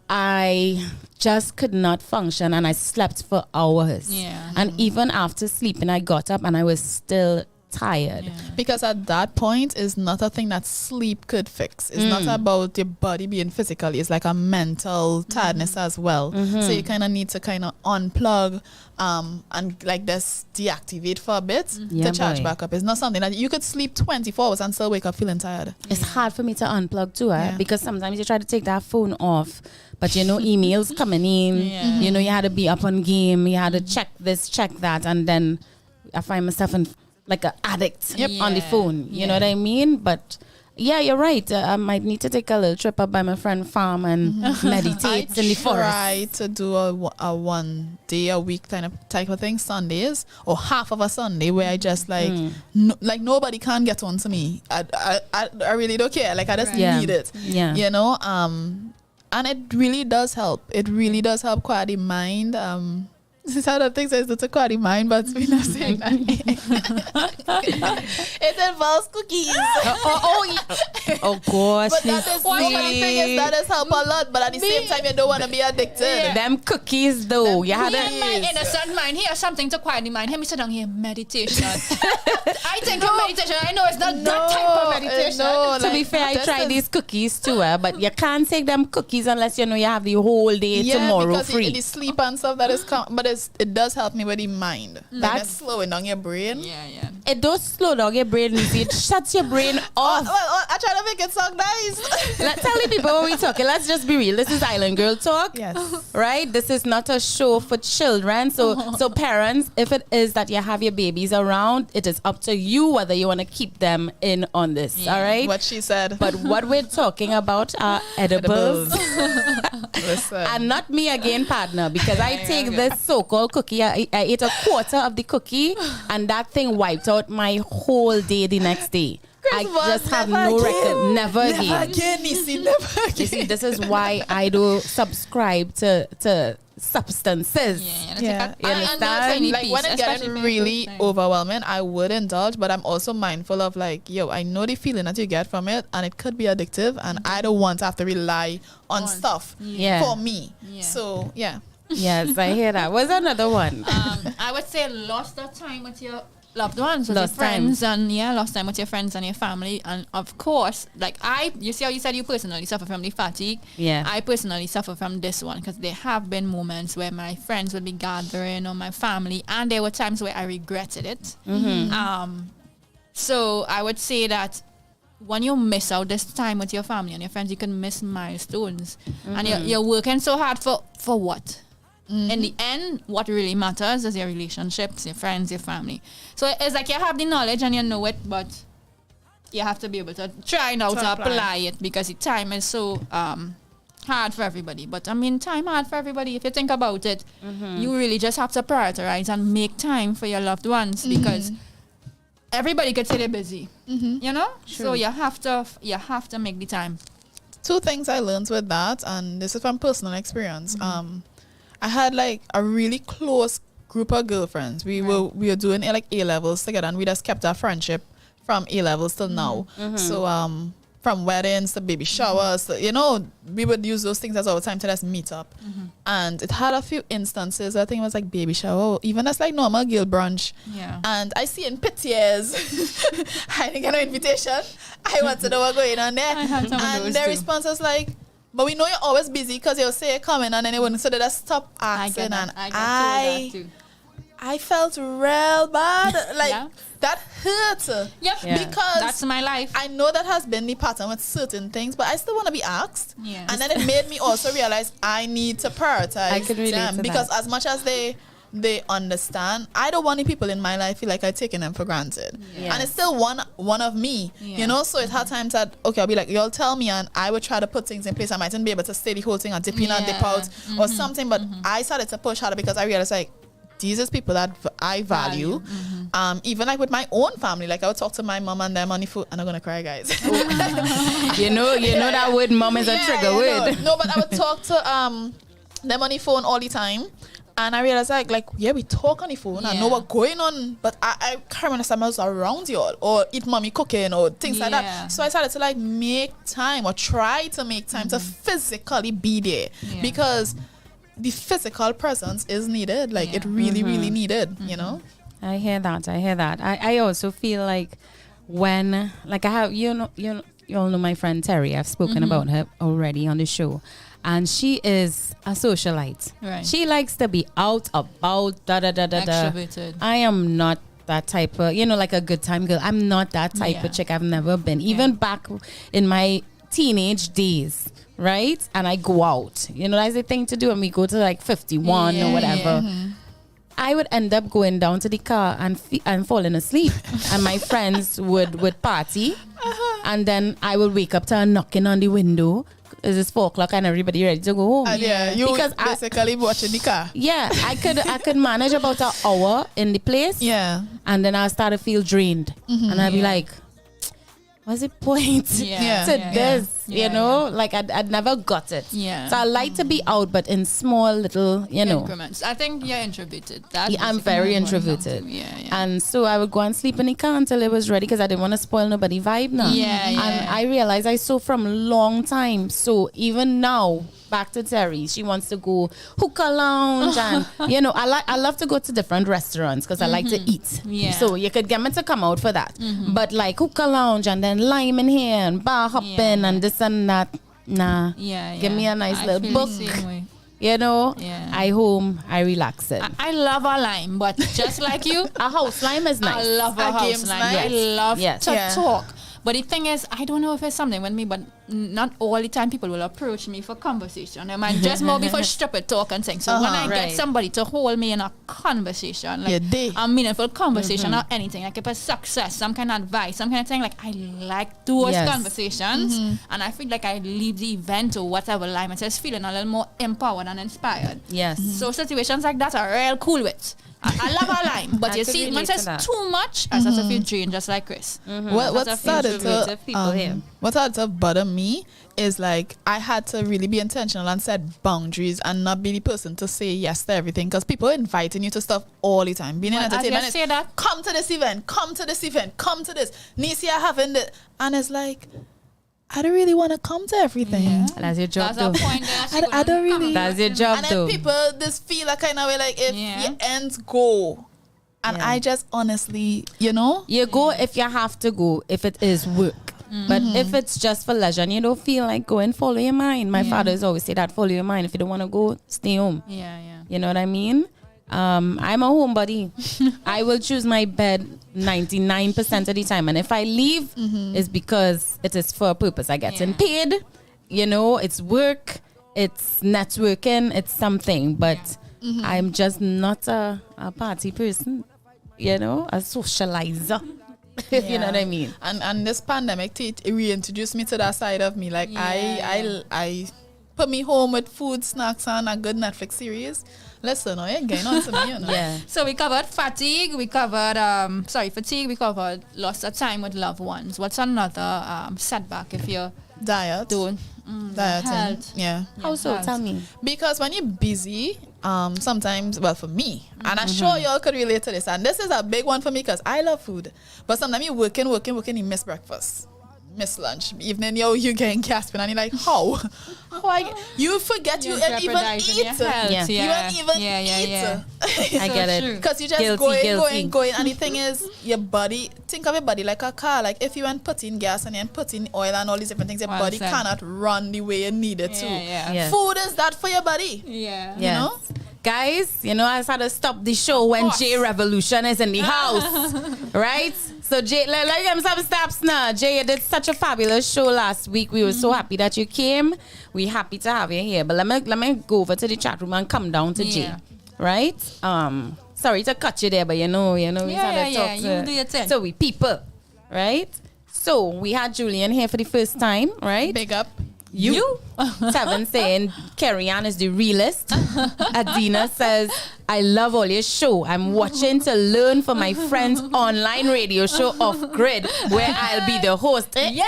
I just could not function and I slept for hours. And even after sleeping, I got up and I was still tired. because at that point it's not a thing that sleep could fix. It's not about your body being physical. It's like a mental tiredness as well. So you kind of need to kind of unplug and like just deactivate for a bit to charge back up. It's not something that you could sleep 24 hours and still wake up feeling tired. It's hard for me to unplug too, because sometimes you try to take that phone off, but you know, emails coming in, you know, you had to be up on game, you had to check this, check that, and then I find myself in like an addict on the phone. You know what I mean? But yeah, you're right. I might need to take a little trip up by my friend farm and meditate in the forest. I try to do a 1 day a week type of thing, Sundays or half of a Sunday, where I just like like nobody can get on to me. I really don't care. Like I just need it. You know. And it really does help. It really does help quiet the mind. This is how the thing says to quiet the mind, but we're not saying that. It involves cookies. Oh gosh. But that is one funny thing is that does help a lot, but at the same time you don't want to be addicted. Them cookies though. You had in my innocent mind, here's something to quiet the mind. Hear me sit down here, meditation. I think of meditation. I know it's not that type of meditation. To be fair, I tried these cookies too, but you can't take them cookies unless you know you have the whole day tomorrow because free. the sleep and stuff that is but it does help me with the mind. That's slowing down your brain. Yeah. It does slow down your brain. It shuts your brain off. Well, I try to make it sound nice. Tell the people when we talking. Let's just be real. This is Island Girl Talk. Yes. Right? This is not a show for children. So parents, if it is that you have your babies around, it is up to you whether you want to keep them in on this. Yeah. All right? What she said. But what we're talking about are edibles. Listen. And not me again, partner, because I take this so-called cookie. I ate a quarter of the cookie, and that thing wiped out my whole day the next day. I just have no record. Never again. Never again, Neicy. Never You again. see, this is why I do subscribe to substances. Yeah. You understand? Like when it gets really overwhelming, I would indulge, but I'm also mindful of like, I know the feeling that you get from it, and it could be addictive, and I don't want to have to rely on stuff for me. Yeah. So Yes, I hear that. What's another one? I would say lost that time with your loved ones, with Lost your friends, and lost time with your friends and your family. And of course, like you see how you said you personally suffer from the fatigue. Yeah. I personally suffer from this one because there have been moments where my friends would be gathering or my family, and there were times where I regretted it. So I would say that when you miss out this time with your family and your friends, you can miss milestones, and you're working so hard for what? In the end, what really matters is your relationships, your friends, your family. So it's like you have the knowledge and you know it, but you have to be able to try now to apply it, because the time is so hard for everybody. But I mean, time hard for everybody. If you think about it, you really just have to prioritize and make time for your loved ones, because everybody could say they're busy, you know. True. So you have to make the time. two things I learned with that, and this is from personal experience. I had like a really close group of girlfriends. We were doing like A levels together, and we just kept our friendship from A levels till now. So from weddings to baby showers, to, we would use those things as our time to just meet up. And it had a few instances. I think it was like baby shower, even as like normal girl brunch. Yeah. And I see in pictures, I didn't get no invitation. I want to know what's going on there. I had some of And those their too. response was like, but we know you're always busy, because you'll say you're coming, and then you wouldn't. So they just stop asking. And I get that too. I felt real bad. Like that hurt. Yep. Yeah. Because That's my life. I know that has been the pattern with certain things, but I still want to be asked. Yeah. And then it made me also realize I need to prioritize I could relate them, to because that. as much as they understand, I don't want the people in my life feel like I've taken them for granted. Yes. And it's still one of me, so it had times that, okay, I'll be like, y'all tell me, and I would try to put things in place. I mightn't be able to stay the whole thing or dip in and dip out or something, but I started to push harder, because I realized like, these are people that I value. Even like with my own family, like I would talk to my mom and them on the phone. I'm not gonna cry, guys. You know that word mom is a trigger word. No, but I would talk to them on the phone all the time. And I realized we talk on the phone. I know what's going on, but I can't remember time I was around y'all or eat mommy cooking or things like that. So I started to like make time or try to make time to physically be there, because the physical presence is needed. Like it really, really needed, I hear that. I also feel like when, like I have, you all know my friend Terry. I've spoken about her already on the show. And she is a socialite. Right. She likes to be out about, Extroverted. I am not that type of, like a good time girl. I'm not that type of chick. I've never been. Even back in my teenage days, right? And I go out. That's the thing to do. And we go to like 51 or whatever. I would end up going down to the car and falling asleep. And my friends would party. And then I would wake up to a knocking on the window. It's 4:00 and everybody ready to go home. You because basically watching the car. Yeah, I could manage about an hour in the place. Yeah. And then I start to feel drained. And I'd be like, what's the point to this? Like I'd never got it. Yeah. So I like to be out, but in small little, increments. I think you're introverted. I'm very introverted. And so I would go and sleep in the car until it was ready, because I didn't want to spoil nobody's vibe now. And I realized I saw from a long time. So even now, back to Terry, she wants to go hookah lounge, and I love to go to different restaurants because I like to eat. So you could get me to come out for that. But like hookah lounge and then lime in here and bar hopping and this and that, nah. Give me a nice little book. You know, Yeah. I home, I relax it. I love a lime, but just like you, A house lime is nice. I love a house game's lime. nice. I love Yes. to Yeah. talk. But the thing is, I don't know if it's something with me, but not all the time people will approach me for conversation. They might just more be for stupid talk and things. So when I Right. get somebody to hold me in a conversation, Yeah, like they. a meaningful conversation or anything, like if it's success, some kind of advice, some kind of thing, like I like those Yes. conversations. And I feel like I leave the event or whatever line, just feeling a little more empowered and inspired. Yes. So situations like that are real cool with. I love a line, but I you could see, relate once to it's that. too much, I start to feel drained, just like Chris. What That's a started introverted people here. what started to bother me is like I had to really be intentional and set boundaries and not be the person to say yes to everything, because people are inviting you to stuff all the time. Being in Well, as you entertainment, say that- come to this event, come to this event, come to this. Neicy, I having it, and it's like I don't really want to come to everything. That's your job, That's though. a point that I don't really. That's your job, And then though. people just feel like kind of way like if Yeah. your ends go, and Yeah. I just honestly, you know. You go if you have to go, if it is work. But if it's just for leisure and you don't feel like going, follow your mind. My father's always say that, follow your mind. If you don't want to go, stay home. Yeah, yeah. You know what I mean? I'm a homebody. I will choose my bed 99% of the time. And if I leave, it's because it is for a purpose. I get Yeah. paid, you know, it's work, it's networking, it's something. But I'm just not a party person, you know, a socializer. If you know what I mean. And this pandemic it reintroduced me to that side of me. Like I put me home with food, snacks, and a good Netflix series. Listen, oh, you're getting on to me, you know. Yeah. So we covered fatigue, we covered fatigue, we covered loss of time with loved ones. What's another setback if you Diet. don't Dieting. health. Yeah. How so? health. Tell me. Because when you're busy, sometimes, well, for me, and I'm sure y'all could relate to this, and this is a big one for me because I love food. But sometimes you're working, you miss breakfast, miss lunch, evening, you getting gasping, and you're like, how? You forget you You're ain't even jeopardizing eat. your health. Yeah. You Yeah. ain't even Yeah, yeah, eat. yeah. I So get it. true. Because you just Guilty. going. And the thing is, your body, think of your body like a car. Like if you ain't put in gas and you ain't put in oil and all these different things, your Well body said. cannot run the way you need it to. Yeah. Yes. Food is that for your body. Yeah. Yes. know? Guys, you know, I just had to stop the show when course. J Revolution is in the house. Right? So Jay, let him some steps now. Jay, you did such a fabulous show last week. We were so happy that you came. We're happy to have you here. But let me go over to the chat room and come down to Jay. Yeah. Right? Sorry to cut you there, but you know, we had to Yeah. talk You do your thing. So we people, right? So we had Julian here for the first time, right? Big up. You. Seven saying Carrie Ann is the realist. Adina says, I love all your show. I'm watching to learn for my friend's online radio show Off Grid, where I'll be the host. Yeah.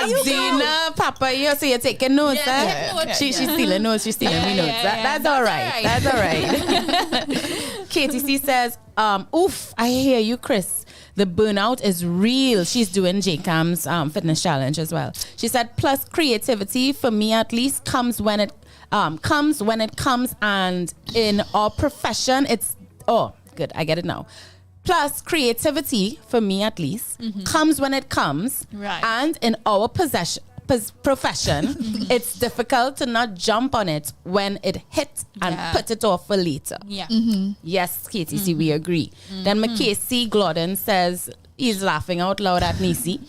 Adina, Papa, you so you're taking notes, huh? She's stealing notes. She's stealing me notes. That's all right. That's all right. KTC says, oof, I hear you, Chris. The burnout is real. She's doing JCAM's fitness challenge as well. She said, plus creativity for me at least comes when it comes, and in our profession, it's good. I get it now. Plus creativity for me at least comes when it comes, Right. and in our profession, it's difficult to not jump on it when it hits and Yeah. put it off for later. Yeah. Yes, KTC, we agree. Then McCasey Glodden says, he's laughing out loud at Neicy.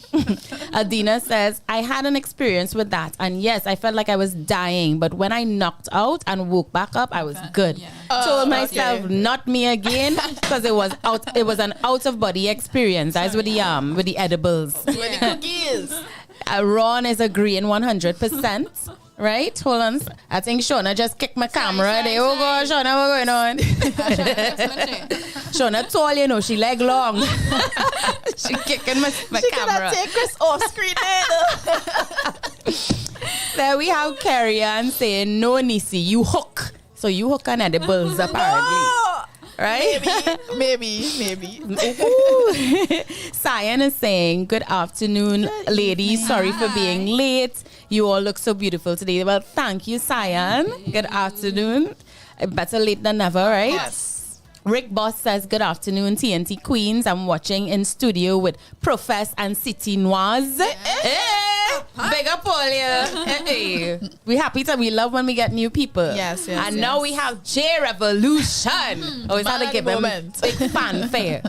Adina says, I had an experience with that. And yes, I felt like I was dying. But when I knocked out and woke back up, I was good. Yeah. Told myself, okay. not me again, because it was an out of body experience. As with the edibles. With the cookies. Ron is agreeing 100%. Right? Hold on. I think Shawna just kicked my camera. sorry, There you go, sorry. Shawna, what's going on? Shawna tall, you know, she leg long. She kicking my She camera. cannot take Chris off screen either. There we have Carrie Ann saying, no, Neicy, you hook. So you hook on edibles, apparently. Right? Maybe. Cyan is saying, good afternoon, ladies. Sorry for being late. You all look so beautiful today. Well, thank you, Cyan. Good afternoon. Better late than never, right? Yes. Rick Boss says, good afternoon, TNT Queens. I'm watching in studio with Profess and City Noirs. Big up all you. Hey, we love when we get new people. Yes, And now we have J Revolution. Oh, it's how to give him big fanfare.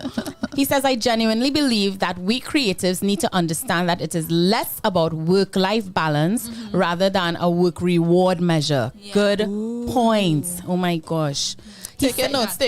He says, I genuinely believe that we creatives need to understand that it is less about work-life balance rather than a work reward measure. Yeah. Good points. Oh my gosh. Taking notes.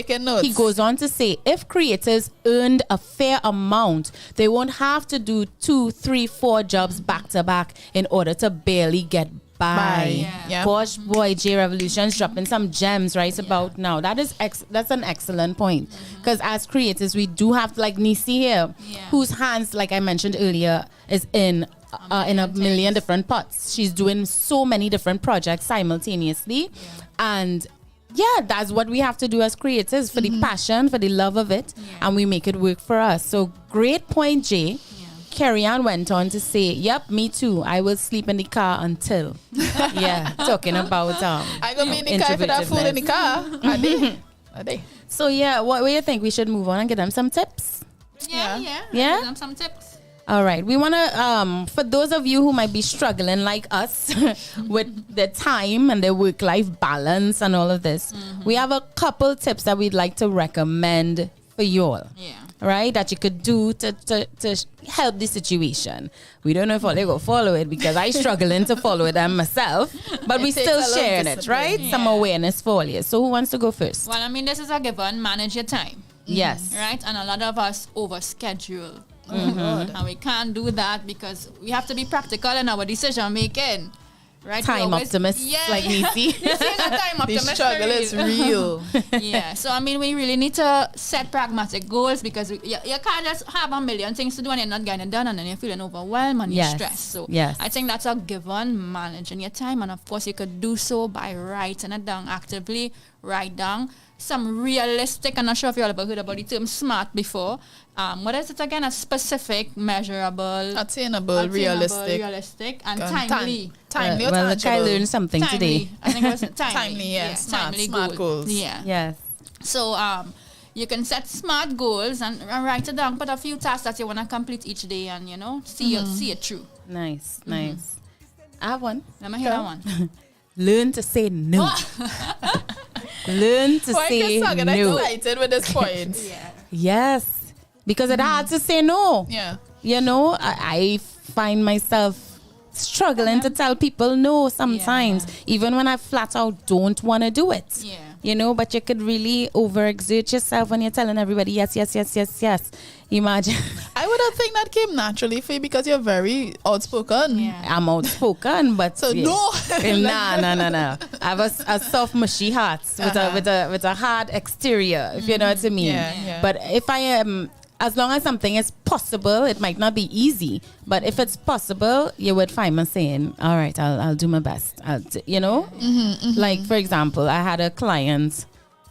He goes on to say, if creators earned a fair amount, they won't have to do 2, 3, 4 jobs back to back in order to barely get by. Yeah. Gosh, boy, J Revolution's dropping some gems right about now. That's an excellent point. Because as creators, we do have, like Neicy here, whose hands, like I mentioned earlier, is in a million different pots. She's doing so many different projects simultaneously. And yeah, that's what we have to do as creators, for the passion, for the love of it, and we make it work for us. So great point, Jay. Carrie Ann went on to say, yep, me too. I will sleep in the car until. Talking about I gonna be in the car for that food in the car. Are they? So yeah, what do you think? We should move on and get them some tips? Yeah. Yeah? Give them some tips. All right. We want to, for those of you who might be struggling like us with their time and their work-life balance and all of this, we have a couple tips that we'd like to recommend for you all. Yeah. Right? That you could do to help the situation. We don't know if all you go follow it because I struggling to follow them myself, but we still sharing it, right? Yeah. Some awareness for you. So who wants to go first? Well, I mean, this is a given. Manage your time. Yes. Right? And a lot of us overschedule. And we can't do that because we have to be practical in our decision making. Right? Time optimists like Neicy. Time The optimist. struggle is real. Yeah, so I mean, we really need to set pragmatic goals because you can't just have a million things to do and you're not getting it done and then you're feeling overwhelmed and you're stressed. So I think that's a given, managing your time. And of course, you could do so by writing it down actively. Write down some realistic, I'm not sure if you all ever heard about the term SMART before. What is it again? A specific, measurable, attainable, realistic, and timely. Timely or well, tangible. I learned something today. I think it was timely. Timely, yeah. Smart goals. Yeah. Yes. So you can set SMART goals and write it down. Put a few tasks that you want to complete each day, and see it through. Nice. I have one. Let me hear that one. Learn to say no. Learn to say I'm no. excited with this point. Yes, because it's hard to say no. Yeah. I find myself struggling to tell people no sometimes, even when I flat out don't want to do it. Yeah. But you could really overexert yourself when you're telling everybody yes. Imagine. I would have think that came naturally for you because you're very outspoken. Yeah. I'm outspoken, but So no. no. I have a soft, mushy heart with a hard exterior, if you know what I mean. Yeah. But if I am, as long as something is possible, it might not be easy, but if it's possible, you would find me saying, all right, I'll do my best. Like, for example, I had a client,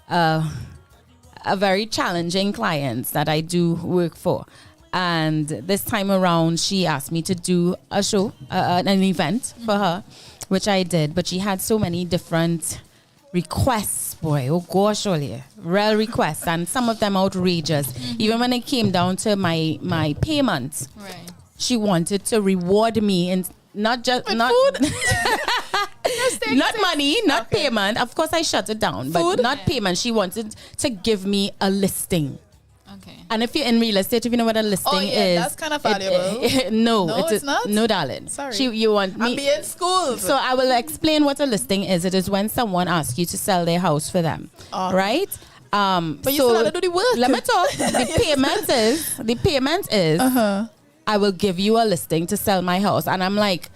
a very challenging client that I do work for. And this time around, she asked me to do a show, an event for her, which I did. But she had so many different requests, boy. Oh gosh, Olia. Real requests. And some of them outrageous. Even when it came down to my payment, Right. she wanted to reward me and not food. Not money, not payment. Of course, I shut it down, but not payment. She wanted to give me a listing. Okay. And if you're in real estate, if you know what a listing is, that's kind of valuable. No, it's not. No, darling. Sorry. You want me? I'm being schooled. So I will explain what a listing is. It is when someone asks you to sell their house for them, right? But you still have to do the work. Let me talk. The payment is. I will give you a listing to sell my house, and I'm like,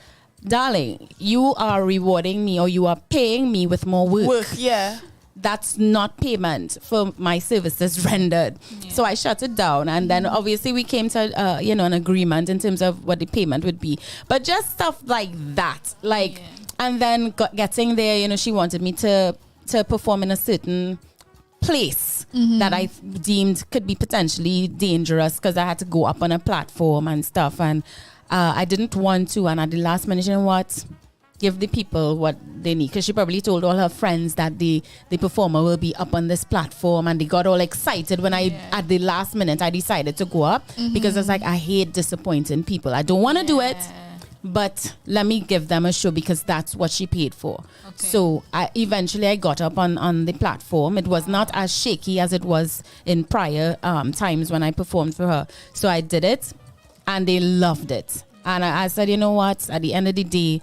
darling, you are rewarding me or you are paying me with more work. That's not payment for my services rendered. So I shut it down, and then obviously we came to an agreement in terms of what the payment would be. But just stuff like that, and then getting there, she wanted me to perform in a certain place that I deemed could be potentially dangerous because I had to go up on a platform and stuff, and I didn't want to. And at the last minute, you know what? Give the people what they need, because she probably told all her friends that the performer will be up on this platform, and they got all excited when at the last minute I decided to go up because it's like, I hate disappointing people. I don't want to do it. but let me give them a show because that's what she paid for. Okay. So eventually I got up on the platform. It was not as shaky as it was in prior times when I performed for her. So I did it and they loved it. And I said, you know what? At the end of the day,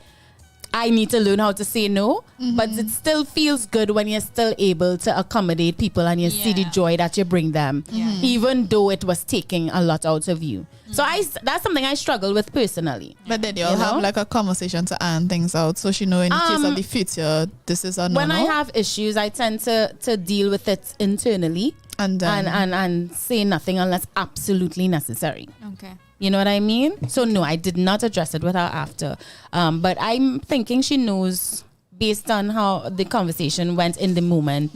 I need to learn how to say no, but it still feels good when you're still able to accommodate people and you see the joy that you bring them, even though it was taking a lot out of you. So that's something I struggle with personally. But then you'll have like a conversation to iron things out, so she know in case of the future, this is a no-no. When I have issues, I tend to deal with it internally and say nothing unless absolutely necessary. Okay. You know what I mean? So no, I did not address it with her after. But I'm thinking she knows based on how the conversation went in the moment,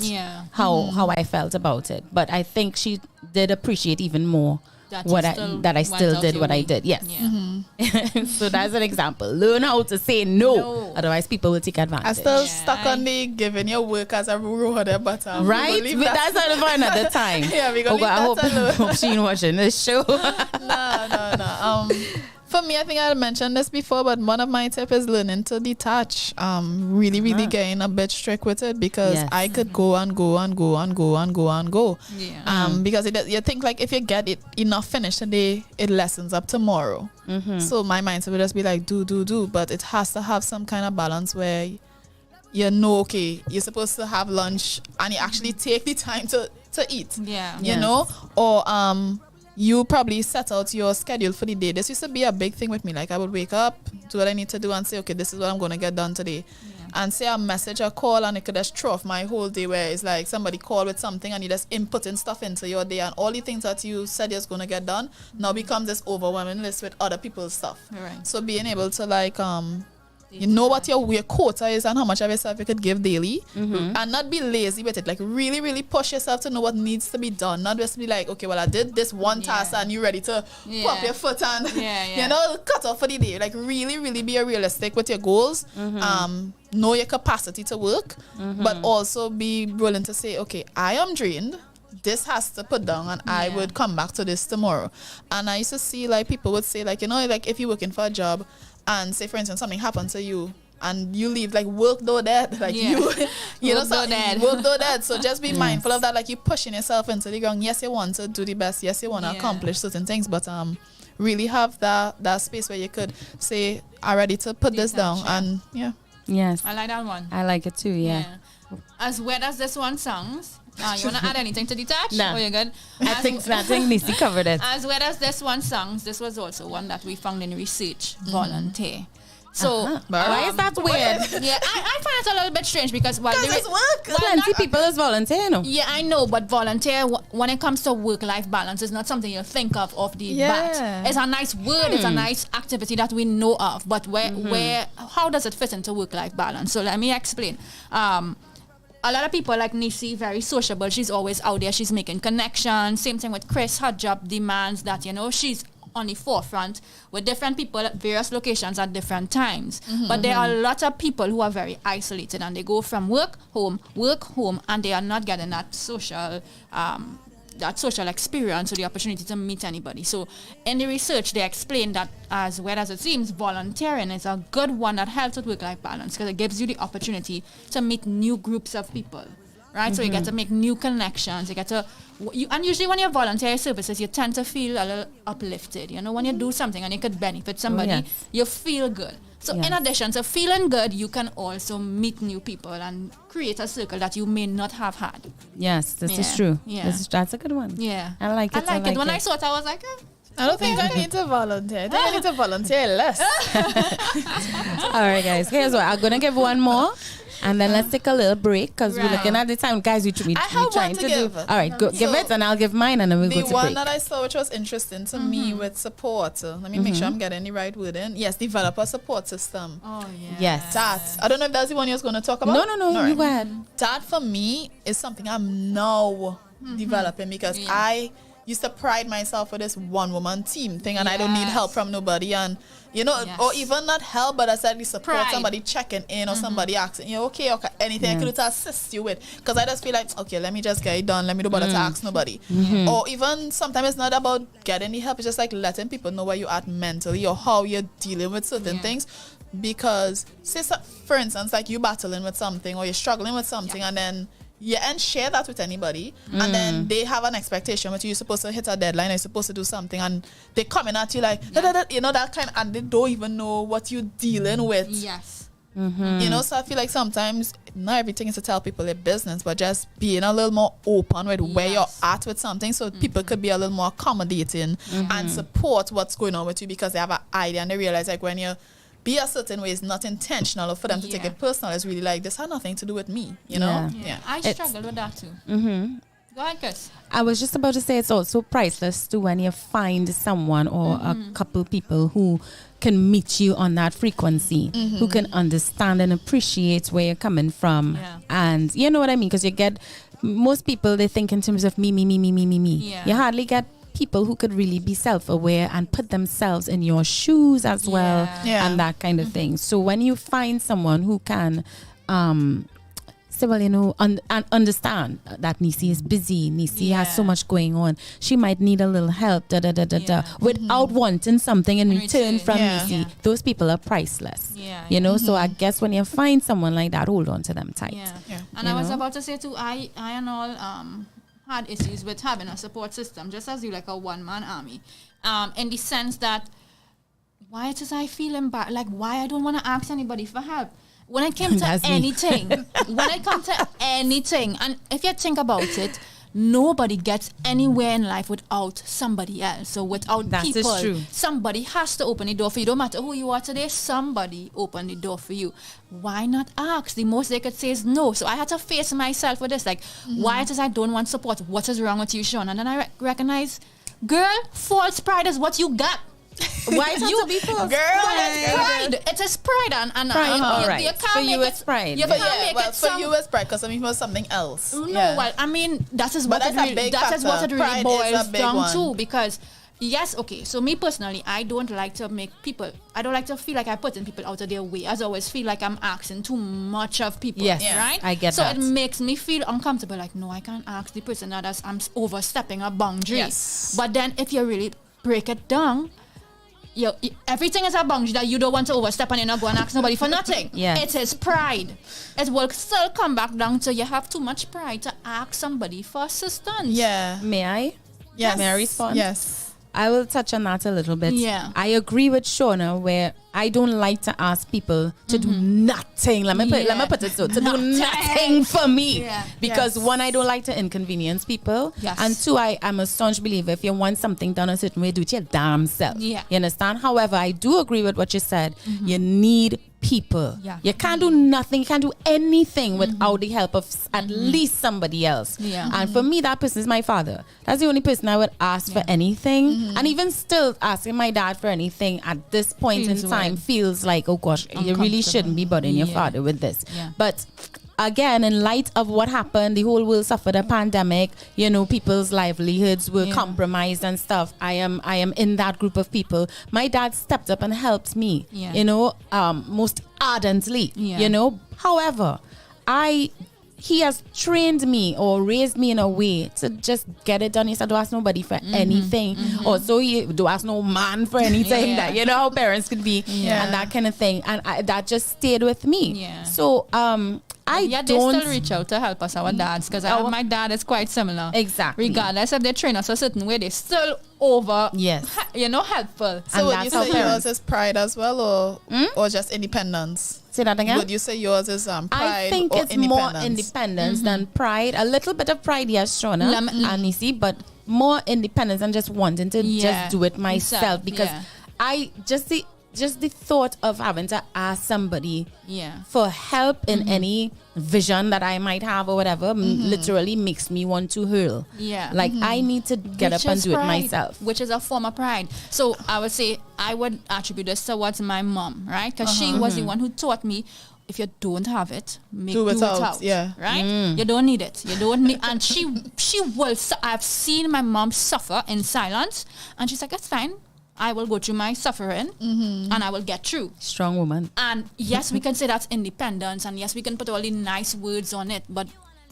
how I felt about it. But I think she did appreciate even more that I still did what I did. Yes. Yeah. So that's an example. Learn how to say no. Otherwise people will take advantage. I still stuck on the giving your work as a rule there, but right? That's for another time. Yeah, we gonna I hope she ain't watching this show. No. For me, I think I mentioned this before, but one of my tips is learning to detach. Really getting a bit strict with it because I could go and go. Yeah. Because you think like if you get it enough finished today, it lessens up tomorrow. So my mindset would just be like do, but it has to have some kind of balance where you know, okay, you're supposed to have lunch and you actually take the time to eat. Yeah. You know, or you probably set out your schedule for the day. This used to be a big thing with me. Like I would wake up, do what I need to do and say, okay, this is what I'm going to get done today. And say a message or call and it could just throw off my whole day where it's like somebody called with something and you just inputting stuff into your day and all the things that you said you're going to get done now becomes this overwhelming list with other people's stuff. Right. So being able to like, you know what your quota is and how much of yourself you could give daily and not be lazy with it. Like really push yourself to know what needs to be done. Not just be like, okay, well I did this one task and you're ready to pop your foot and you know, cut off for the day. Like really be realistic with your goals. Know your capacity to work, but also be willing to say, okay, I am drained. This has to put down and I would come back to this tomorrow. And I used to see like people would say like, you know, like if you're working for a job and say for instance something happened to you and you leave like work though that like you know something work though that, so just be mindful of that. Like you pushing yourself into the ground. Yes, you want to do the best, yes you want to accomplish certain things, but really have that space where you could say I'm ready to put this down. And yes, I like that one. I like it too. As weird as this one sounds, you want to add anything to detach? No. Oh, you're good? I think Neicy covered it. As weird as this one sounds, this was also one that we found in research, volunteer. So, why is that weird? I find it a little bit strange because it's work. Plenty people is volunteer, no? Yeah, I know, but volunteer, when it comes to work-life balance, is not something you think of the bat. It's a nice word, it's a nice activity that we know of, but how does it fit into work-life balance? So let me explain. A lot of people like Neicy, very sociable. She's always out there. She's making connections. Same thing with Chris. Her job demands that, you know, she's on the forefront with different people at various locations at different times. But there are a lot of people who are very isolated and they go from work, home, and they are not getting that social experience or the opportunity to meet anybody. So in the research, they explain that as well as it seems, volunteering is a good one that helps with work-life balance because it gives you the opportunity to meet new groups of people, right? So you get to make new connections. And usually when you volunteer services, you tend to feel a little uplifted. You know, when you do something and you could benefit somebody, you feel good. So in addition to feeling good, you can also meet new people and create a circle that you may not have had. Yes, this is true. Yeah. That's a good one. Yeah. I like it. I like it. When I saw it, I was like, I don't think I need to volunteer. I think I need to volunteer less. All right, guys. Here's what. I'm going to give one more. And then let's take a little break because we're looking at the time. Guys, we're trying to do. All right, give it and I'll give mine and then we'll go to break. The one that I saw which was interesting to me with support. Let me make sure I'm getting the right word in. Yes, developer support system. Oh, yeah. Yes. That. I don't know if that's the one you was going to talk about. No. You go ahead. That for me is something I'm now developing because I used to pride myself with this one-woman team thing and I don't need help from nobody. And You know, Yes. or even not help, but as at least support Pride. somebody checking in or somebody asking you, okay, anything I could do to assist you with. Because I just feel like, okay, let me just get it done. Let me do bother to ask nobody. Or even sometimes it's not about getting the help. It's just like letting people know where you're at mentally or how you're dealing with certain things. Because, say, for instance, like you battling with something or you're struggling with something and then you ain't share that with anybody and then they have an expectation that you're supposed to hit a deadline, you're supposed to do something and they coming at you like, you know, that kind, and they don't even know what you're dealing with. Yes. You know, so I feel like sometimes not everything is to tell people their business, but just being a little more open with where you're at with something so people could be a little more accommodating and support what's going on with you because they have an idea and they realize like when you be a certain way is not intentional or for them to take it personal. It's really like, this had nothing to do with me, you know? Yeah. I struggle with that too. Go ahead, Chris. I was just about to say it's also priceless too when you find someone or a couple people who can meet you on that frequency, who can understand and appreciate where you're coming from. Yeah. And you know what I mean? Because you get, most people, they think in terms of me. Yeah. You hardly get people who could really be self-aware and put themselves in your shoes as well and that kind of thing. So when you find someone who can say, well, you know, and understand that Neicy is busy, Neicy has so much going on, she might need a little help, without wanting something in return from Neicy, those people are priceless. You know, so I guess when you find someone like that, hold on to them tight. And I was about to say too, I and all had issues with having a support system, just as you like a one-man army, in the sense that why does I feel embarrassed? Like why I don't want to ask anybody for help when it came to anything. And if you think about it, nobody gets anywhere in life without somebody else. So without people, somebody has to open the door for you. Don't matter who you are today, somebody open the door for you. Why not ask? The most they could say is no. So I had to face myself with this. Like, why does I don't want support? What is wrong with you, Shawna? And then I recognize, girl, false pride is what you got. Why does it be false? Girl, pride. It is pride and pride. All right. You can't For you, make it's pride. You can't make it for you it's pride because some people something else. No, well, I mean that is what it really boils down to. Because yes, okay. So me personally, I don't like to feel like I put in people out of their way. I always feel like I'm asking too much of people. Yes, right. I get that. So it makes me feel uncomfortable. Like no, I can't ask the person that I'm overstepping a boundary. Yes. But then if you really break it down, everything is a boundary that you don't want to overstep and you're not going to ask nobody for nothing. It is pride. It will still come back down to you have too much pride to ask somebody for assistance. May I? Yes. May I respond? Yes. I will touch on that a little bit. I agree with Shawna where I don't like to ask people to do nothing. Let me put it so. To do nothing for me. Because one, I don't like to inconvenience people. And two, I'm a staunch believer if you want something done a certain way, do it your damn self. You understand? However, I do agree with what you said. You need people. You can't do nothing. You can't do anything without the help of at least somebody else. And for me, that person is my father. That's the only person I would ask for anything. And even still asking my dad for anything at this point in time feels like, oh gosh, you really shouldn't be bothering your father with this. But again, in light of what happened, the whole world suffered a pandemic, you know, people's livelihoods were compromised and stuff. I am in that group of people. My dad stepped up and helped me, you know, most ardently, you know. However, he has trained me or raised me in a way to just get it done. He said, don't ask nobody for anything. Or so you don't ask no man for anything. That, you know how parents could be and that kind of thing. And that just stayed with me. So, they still reach out to help us, our dads, because my dad is quite similar. Exactly. Regardless if they train us a certain way, they're still helpful. So would you say yours is pride as well or just independence? Say that again? Would you say yours is pride I think or it's independence? more independence than pride. A little bit of pride, yes, Shawna and Neicy, but more independence and just wanting to just do it myself. Because I just the thought of having to ask somebody for help in any vision that I might have or whatever literally makes me want to hurl. Like I need to get up and do it myself. Which is a form of pride. So I would say I would attribute this towards my mom, right? Because she was the one who taught me, if you don't have it, do it out. Right? You don't need it. You don't need. And she will. I've seen my mom suffer in silence, and she's like, "That's fine. I will go through my suffering and I will get through. Strong woman. And yes, we can say that's independence, and yes, we can put all the nice words on it, but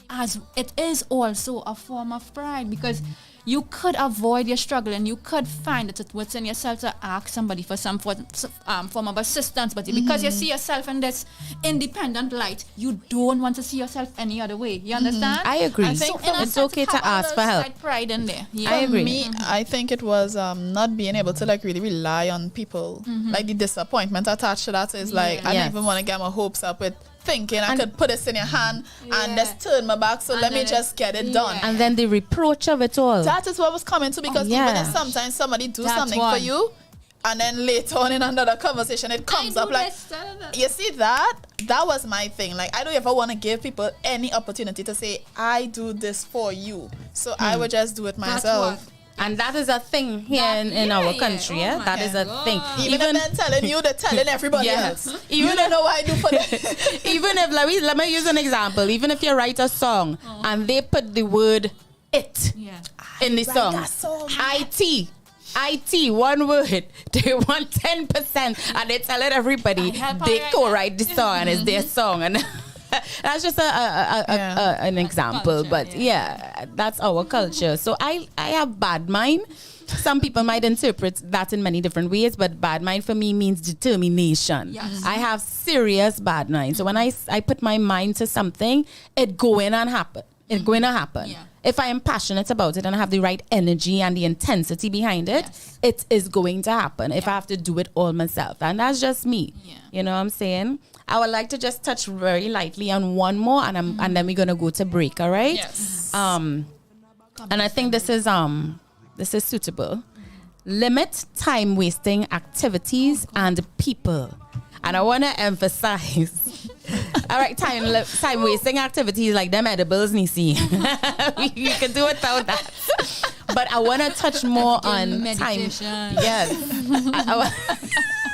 as it is also a form of pride, because you could avoid your struggle and you could find it within yourself to ask somebody for some form of assistance, but because you see yourself in this independent light, you don't want to see yourself any other way. You understand? I agree. I think it's okay to ask for help. Pride in there. Yeah. I agree. For me, I think it was not being able to like really rely on people. Like the disappointment attached to that is like I Yes. don't even want to get my hopes up with thinking I could put this in your hand and just turn my back, so let me just get it done. And then the reproach of it all. That is what was coming to, because even if sometimes somebody do That's something one. for you and then later on in another conversation it comes up like, you see that was my thing. Like I don't ever want to give people any opportunity to say I do this for you, so I would just do it myself. And that is a thing here in our country. Oh Yeah, my that is a God. thing. Even if they're telling you, they're telling everybody Yes. else. Even You don't know what I do for them. even if let me use an example. Even if you write a song and they put the word "it" in the song, that song. IT, one word, they want 10%, and they tell it everybody they co-write the song and it's their song, and that's just an example. Culture, But yeah, that's our culture. So I have bad mind. Some people might interpret that in many different ways, but bad mind for me means determination. Yes. I have serious bad mind. So when I put my mind to something, it going and happen. It's going to happen. Yeah. If I am passionate about it and I have the right energy and the intensity behind it, it is going to happen if I have to do it all myself. And that's just me. Yeah. You know what I'm saying? I would like to just touch very lightly on one more, and then we're going to go to break, all right? Yes. And I think this is suitable. Limit time wasting activities and people. And I want to emphasize, all right, time wasting activities like them edibles, Neicy. You can do without that. But I want to touch more on meditation. time. Yes.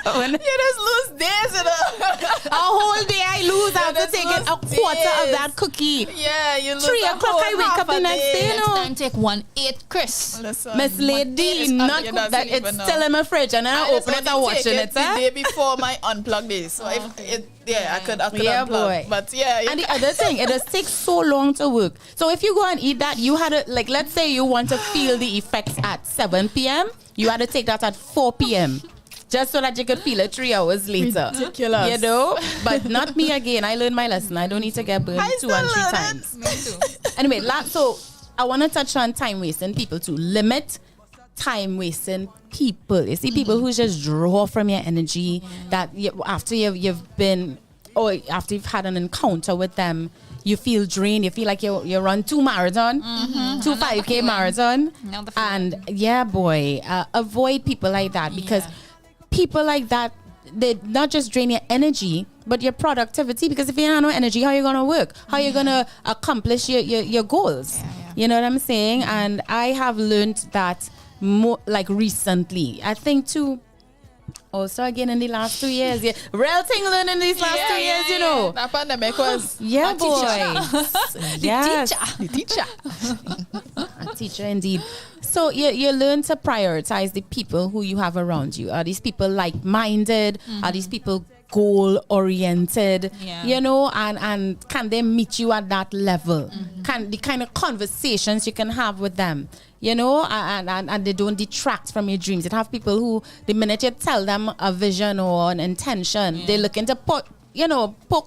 You just lose days in A whole day I lose after taking a quarter of that cookie. Yeah, you lose 3 a o'clock whole I wake half up the a next day, Next no. time take 1/8, Chris. Listen, Miss Lady, it's not you that doesn't it's even know. still in my fridge and I open it and watching it. the day before my unplug day. So I could Yeah, unplug. boy. But yeah, you And the other thing, it just takes so long to work. So if you go and eat that, you had to, like, let's say you want to feel the effects at 7 p.m., you had to take that at 4 p.m. just so that you could feel it 3 hours later. Ridiculous. You know? But not me again. I learned my lesson. I don't need to get burned 2 and 3 times. Me too. Anyway, so I want to touch on time wasting people too. Limit time wasting people. You see, people who just draw from your energy that after you've been, or after you've had an encounter with them, you feel drained. You feel like you run 2 marathon, 2 5K marathon. And yeah, boy, avoid people like that, because people like that, they not just drain your energy, but your productivity. Because if you have no energy, how are you going to work? How are you going to accomplish your goals? You know what I'm saying? And I have learned that more like recently. I think too. Also, again, in the last 2 years, real thing learning these last 2 years, you know. That pandemic was Yeah, boy. Yes. the teacher. A teacher indeed. So you learn to prioritize the people who you have around you. Are these people like-minded? Are these people goal-oriented? You know, and can they meet you at that level? Can the kind of conversations you can have with them, you know, and they don't detract from your dreams. You have people who, the minute you tell them a vision or an intention, they're looking to poke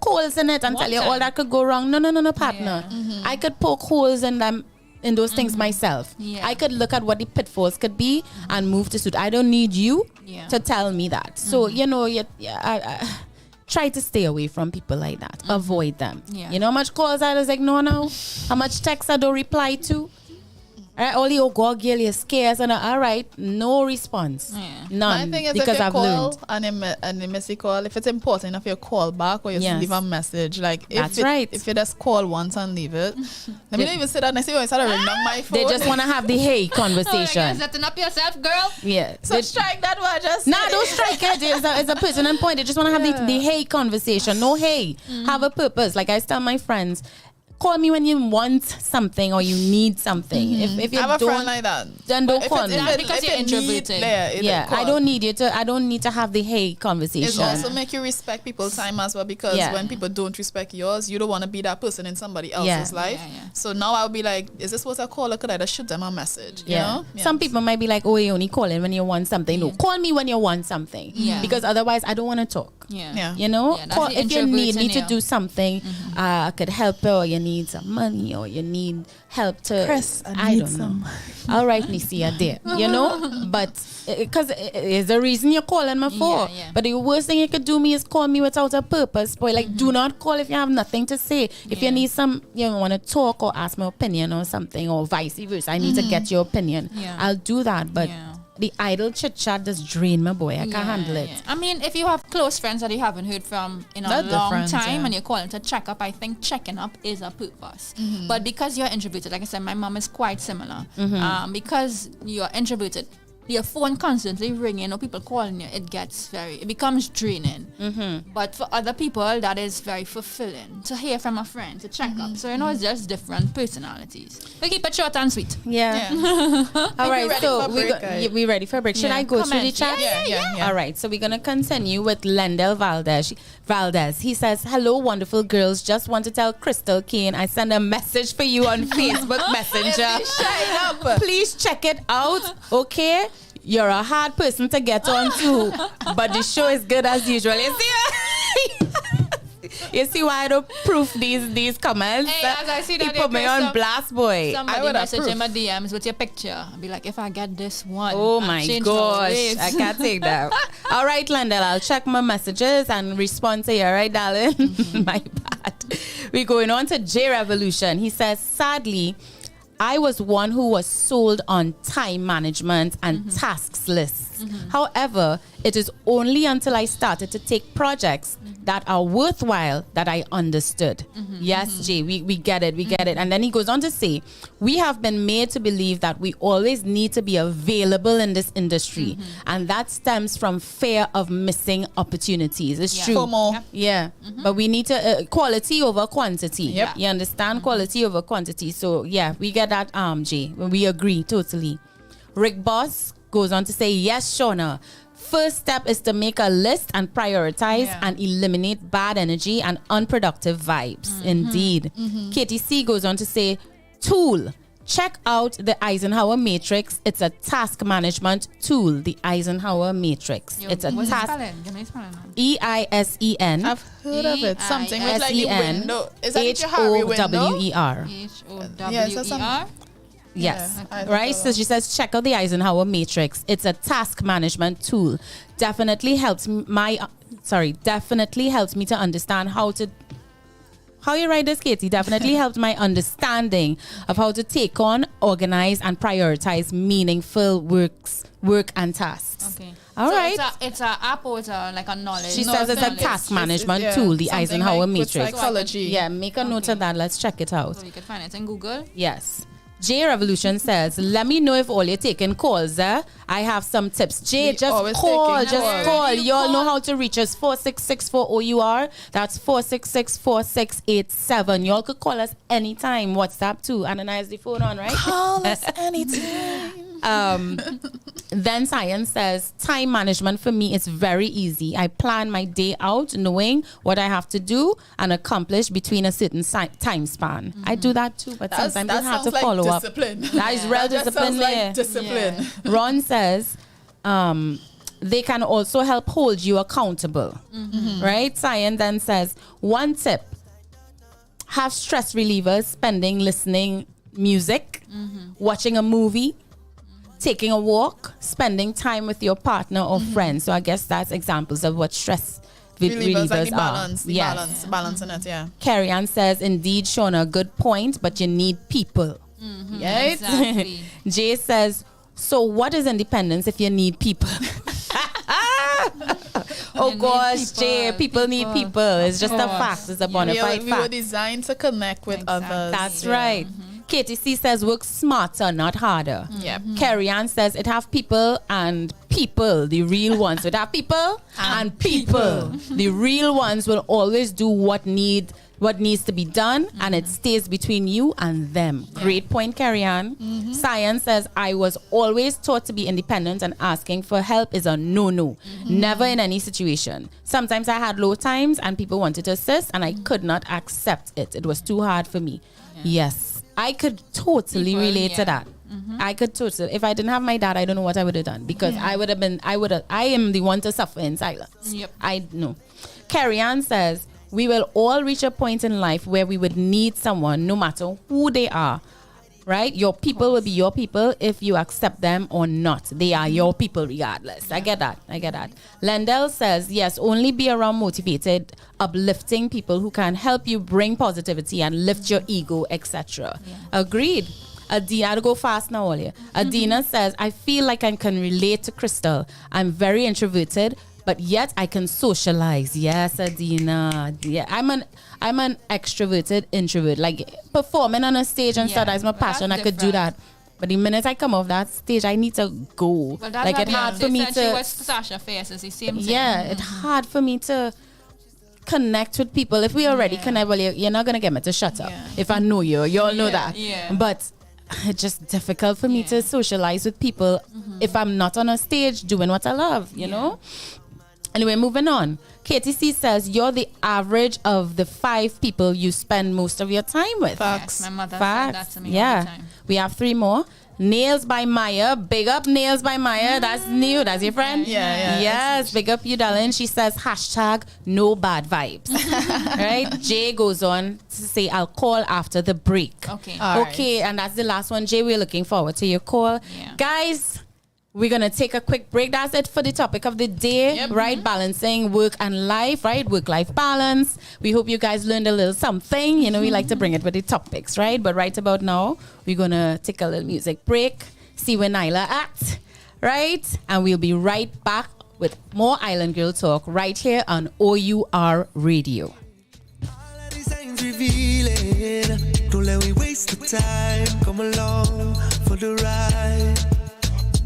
holes in it and tell you all that could go wrong. No, partner. I could poke holes in them, in those things myself. I could look at what the pitfalls could be and move to suit. I don't need you to tell me that. So, you know, try to stay away from people like that. Avoid them. You know how much calls I just ignore now? How much texts I don't reply to? All you go girl, you're scarce, and all right, no response, none. My thing is, because if you I've call learned. and you miss a call, if it's important enough, you call back or you leave a message. Like That's right. If you just call once and leave it, let me don't even say that. Next thing I start to ring down my phone. They just want to have the hey conversation. Setting up yourself, girl. Yeah. so strike that one. Just Nah, don't strike it. It's a pertinent point. They just want to have the hey conversation. No hey. Have a purpose. Like I tell my friends, Call me when you want something or you need something. If you I have a don't, friend like that. then don't If call it- me. if it- Because if you're it need introverted. there, it Yeah, call. I don't need to have the hey conversation. It's also make you respect people's time as well, because Yeah. when people don't respect yours, you don't want to be that person in somebody else's Yeah. life. Yeah. So now I'll be like, is this what I call? Or could I just shoot them a message? You Yeah. know? Yeah. Some people might be like, oh, you only calling when you want something. No, call me when you want something. Yeah. Because otherwise I don't want to talk. Yeah. Yeah. You know, Yeah, that's call, the if you introverts need in me to you. do something, I could help you, or you need some money, or you need help to. Chris, I need don't some. know. All right, Neicy, you're there. You know, but because it's the reason you're calling me for. Yeah. But the worst thing you could do me is call me without a purpose. Boy, like do not call if you have nothing to say. If you need some, you want to talk or ask my opinion or something, or vice versa. I need to get your opinion. Yeah. I'll do that, but. Yeah. The idle chit chat just drain my boy. I can't handle it. Yeah. I mean, if you have close friends that you haven't heard from in a That's long different, time yeah. and you're calling to check up, I think checking up is a purpose. But because you're introverted, like I said, my mom is quite similar. Because you're introverted, your phone constantly ringing or people calling you, it becomes draining. But for other people, that is very fulfilling to hear from a friend, to check up. So, it's just different personalities. We keep it short and sweet. Yeah. Yeah. All right, ready so for a break, guys. we ready for a break. Should Yeah. I go through the Comment. chat? Yeah. All right, so we're going to continue with Lendell Valdez. He says, hello, wonderful girls. Just want to tell Krystal Khayne I send a message for you on Facebook Messenger. Shine up. Please check it out, okay? You're a hard person to get on to, but the show is good as usual. You see? You see why I don't proof these comments? Hey, as I see that he put me on blast, boy. Somebody I would message approve. in my DMs with your picture. I'll be like, if I get this one, Oh I'll my change my gosh, ways. I can't take that. All right, Lendell, I'll check my messages and respond to you, all right, darling? My bad. We're going on to J Revolution. He says, sadly, I was one who was sold on time management and tasks lists. However, it is only until I started to take projects that are worthwhile that I understood. Yes, Jay, we get it, we get it. And then he goes on to say, we have been made to believe that we always need to be available in this industry. And that stems from fear of missing opportunities. It's Yeah. true. FOMO. Yeah, but we need to quality over quantity. Yep. You understand? Quality over quantity. So yeah, we get that, Jay. We agree totally. Rick Boss goes on to say, yes, Shawna. First step is to make a list and prioritize and eliminate bad energy and unproductive vibes. Indeed. Katie C goes on to say, tool. Check out the Eisenhower Matrix. It's a task management tool, the Eisenhower Matrix. It's a What's the task. spelling? Give me the spelling. EISEN. I've heard of it. Something with like the SEN window. Is that the Harry window? HOWER. HOWER. Yes. Yeah, I Right. thought So she says, check out the Eisenhower Matrix. It's a task management tool. Definitely helps me to understand how you write this, Katie. Definitely helped my understanding of how to take on, organize, and prioritize meaningful work and tasks. Okay. All So right. It's a app or it's a, like a knowledge. She No, says it's a knowledge. task It's- management yeah, tool, the something Eisenhower like with Matrix. psychology. Yeah, make a note of that. Let's check it out. So you can find it in Google. Yes. J Revolution says, let me know if all you're taking calls, I have some tips. Jay, We just always call, taking just calls. call. You Y'all know call. how to reach us, 4664 O.U.R. That's 466-4687. Y'all could call us anytime. WhatsApp too. Anna is the phone on, right? Call us anytime. Then Science says, time management for me is very easy. I plan my day out knowing what I have to do and accomplish between a certain time span. I do that too, but sometimes you have to sounds follow like up. discipline. That is real That just discipline sounds there. like discipline. Ron says, they can also help hold you accountable. Right? Science then says, one tip, have stress relievers, listening music, watching a movie, taking a walk, spending time with your partner or friend. So I guess that's examples of what stress relievers Like the are. balance, Yes. balance in it, yeah. Carrie Ann says, indeed, Shawna, good point, but you need people. Right? Exactly. Jay says, so what is independence if you need people? Oh need gosh, people, Jay, people need people. It's just a course. fact. It's a bona fide We were fact. designed to connect with Exactly. others. That's Yeah. right. Katie C says, work smarter, not harder. Yeah. Carrie Ann says, it have people and people, the real ones. So it have people and people. The real ones will always do what need what needs to be done, and it stays between you and them. Great point, Carrie Ann. Science says, I was always taught to be independent, and asking for help is a no-no. Never in any situation. Sometimes I had low times and people wanted to assist, and I could not accept it. It was too hard for me. Yes, I could totally relate to that. I could totally. If I didn't have my dad, I don't know what I would have done, because I am the one to suffer in silence. I know. Carrie Ann says, we will all reach a point in life where we would need someone, no matter who they are, right? Your people will be your people if you accept them or not. They are your people regardless. I get that. Lendell says, yes, only be around motivated, uplifting people who can help you bring positivity and lift your ego, etc. Agreed. Adina, I'll go fast now, Olia. Adina says, I feel like I can relate to Krystal. I'm very introverted, but yet I can socialize. Yes, Adina. Yeah, I'm an extroverted introvert. Like performing on a stage and stuff, that's my passion. I could do that. But the minute I come off that stage, I need to go. Well, like it's hard for me to. Was Sasha Face is the same thing. Yeah, it's hard for me to connect with people. If we already connect, well, you're not gonna get me to shut up. If I know you, you all know that. Yeah. But it's just difficult for me to socialize with people if I'm not on a stage doing what I love, you know? Anyway, moving on. KTC says, you're the average of the 5 people you spend most of your time with. Facts. Yes, my mother Facts. said that to me all the time. We have 3 more. Nails by Maya. Big up Nails by Maya. That's new. That's your friend? Yeah. Yes, big up you, darling. She says, hashtag no bad vibes. Right? Jay goes on to say, I'll call after the break. Okay. Okay, and that's the last one. Jay, we're looking forward to your call. Yeah. Guys, we're going to take a quick break. That's it for the topic of the day, right? Balancing work and life, right? Work-life balance. We hope you guys learned a little something. You know, we like to bring it with the topics, right? But right about now, we're going to take a little music break, see where Nailah at, right? And we'll be right back with more Island Girl Talk right here on O.U.R. Radio. All of these signs revealing. Don't let me waste the time. Come along for the ride.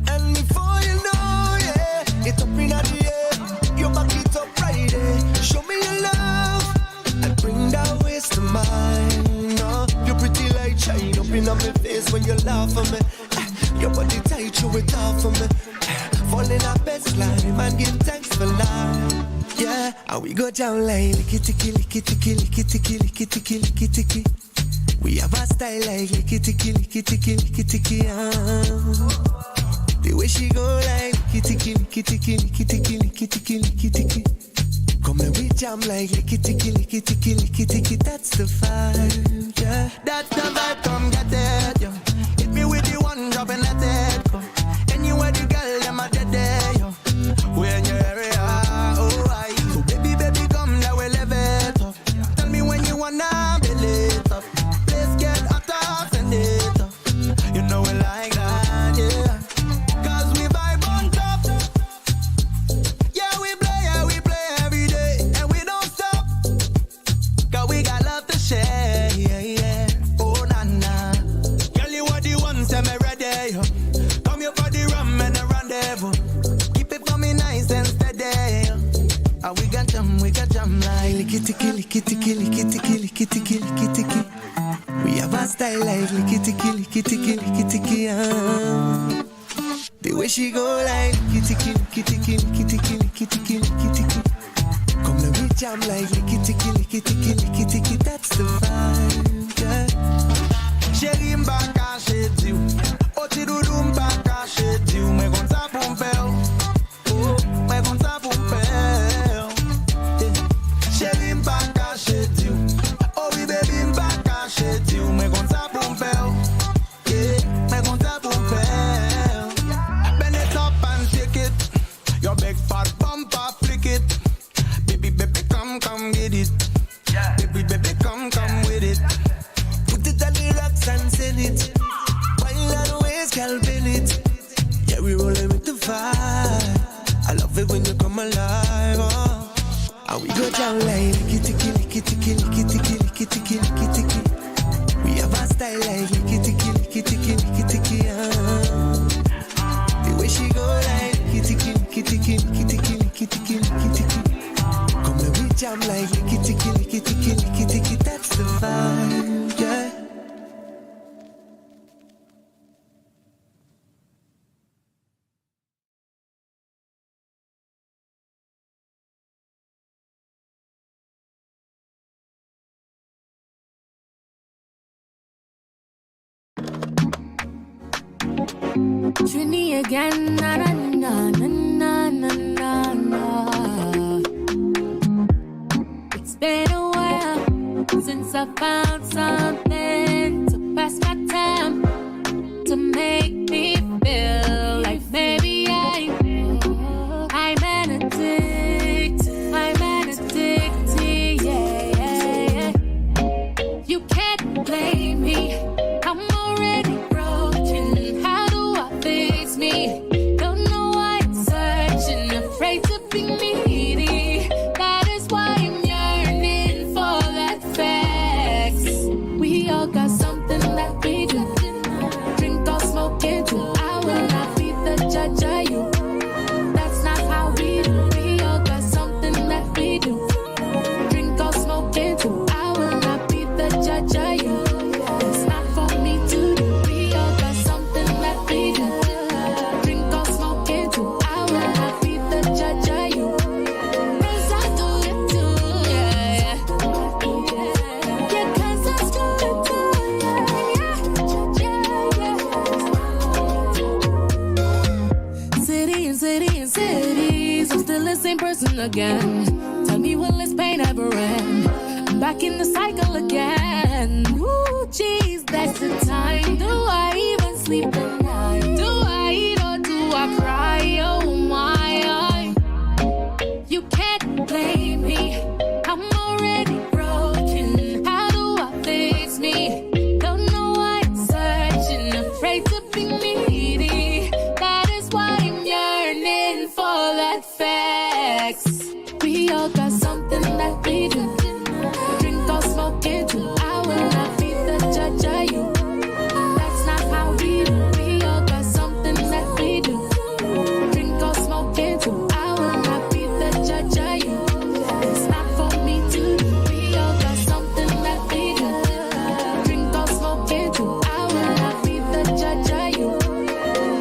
And before you know, it's up in the air. You back it up right there. Show me your love and bring that waste to mine. Oh, you're pretty like shine up in my face when you laugh at me. Your body tight, you it off for me. Fall in our best line and give thanks for life. Yeah, and we go down like licky-ticky, licky-ticky, licky-ticky, licky-ticky, licky-ticky. We have a style like licky-ticky, licky-ticky, licky-ticky, the way she go like licky-ticky, licky-ticky, licky-ticky, licky-ticky, licky-ticky. Come and we jam like licky-ticky, licky-ticky, licky-ticky. That's the vibe, yeah. That's the vibe, come get it, yo. Hit me with the one drop and let it go. Anywhere the girl, them a dead there, yo. We're in your area, oh, I. So baby, come, now we live it up. Tell me when you wanna build it up. Let's get hotter, send it up. You know we like that, yeah. Licky-ticky, licky-ticky, licky-ticky, licky-ticky, licky-ticky. We have a style like licky-ticky, licky-ticky, licky-ticky, the way she go like licky-ticky, licky-ticky, licky-ticky, licky-ticky, licky-ticky. Come let me jam like licky-ticky, licky-ticky, licky-ticky. That's the vibe, yeah. Chérie m'baka chez Dieu, oti doudou m'baka chez Dieu. Me konta pou m'pel, me konta pou m'pel. Chérie m'baka chez Dieu, oh oui baby m'baka chez Dieu. Me konta pou m'pel, me konta pou m'pel. Bend it up and take it, your big fat bumper flick it. Baby, come get it. Baby, come with it. Put it on the rocks and send it. Wild and ways, girl, bend it. Yeah, we rollin' with the fire. I love it when you come alive, oh. And we go down like licky-ticky, licky-ticky, licky-ticky, licky-ticky, licky-ticky. We have a style like licky-ticky, licky-ticky, licky-ticky, the way she go like licky-ticky, licky-ticky, licky-ticky, licky-ticky, licky-ticky. Come let me jam like licky-ticky, licky-ticky, licky-ticky. survive, yeah. Trini again, na na na na na na na. It's been a while since I found something to pass my time, to make me feel like maybe I'm an addict, yeah, yeah, yeah. You can't blame me, I'm already broken. How do I fix me? Don't know why I'm searching, afraid to be needy. That is why I'm yearning for that fix. We all got something that we do. Drink or smoke it too. I will not be the judge of you. That's not how we do. We all got something that we do. Drink or smoke it too. I will not be the judge of you. It's not for me to do. We all got something that we do. Drink or smoke it too. I will not be the judge of you. 'Cause I do it too, yeah, yeah. Yeah, 'cause I do it too, yeah, yeah. City and cities, I'm still the same person again. Tell me, will this pain ever end? I'm back in the cycle again. Ooh, jeez, that's the time. Do I even sleep at night? Do I eat or do I cry? Oh my, you can't blame me. I'm already broken. How do I fix me? Don't know why I'm searching, afraid to be needy. That is why I'm yearning for that fix. We all got something that we do. Drink or smoke it too. I will not be the judge of you. That's not how we do. We all got something that we do. Drink or smoke it too. I will not be the judge of you. It's not for me to do. We all got something that we do. Drink or smoke it too. I will not be the judge of you.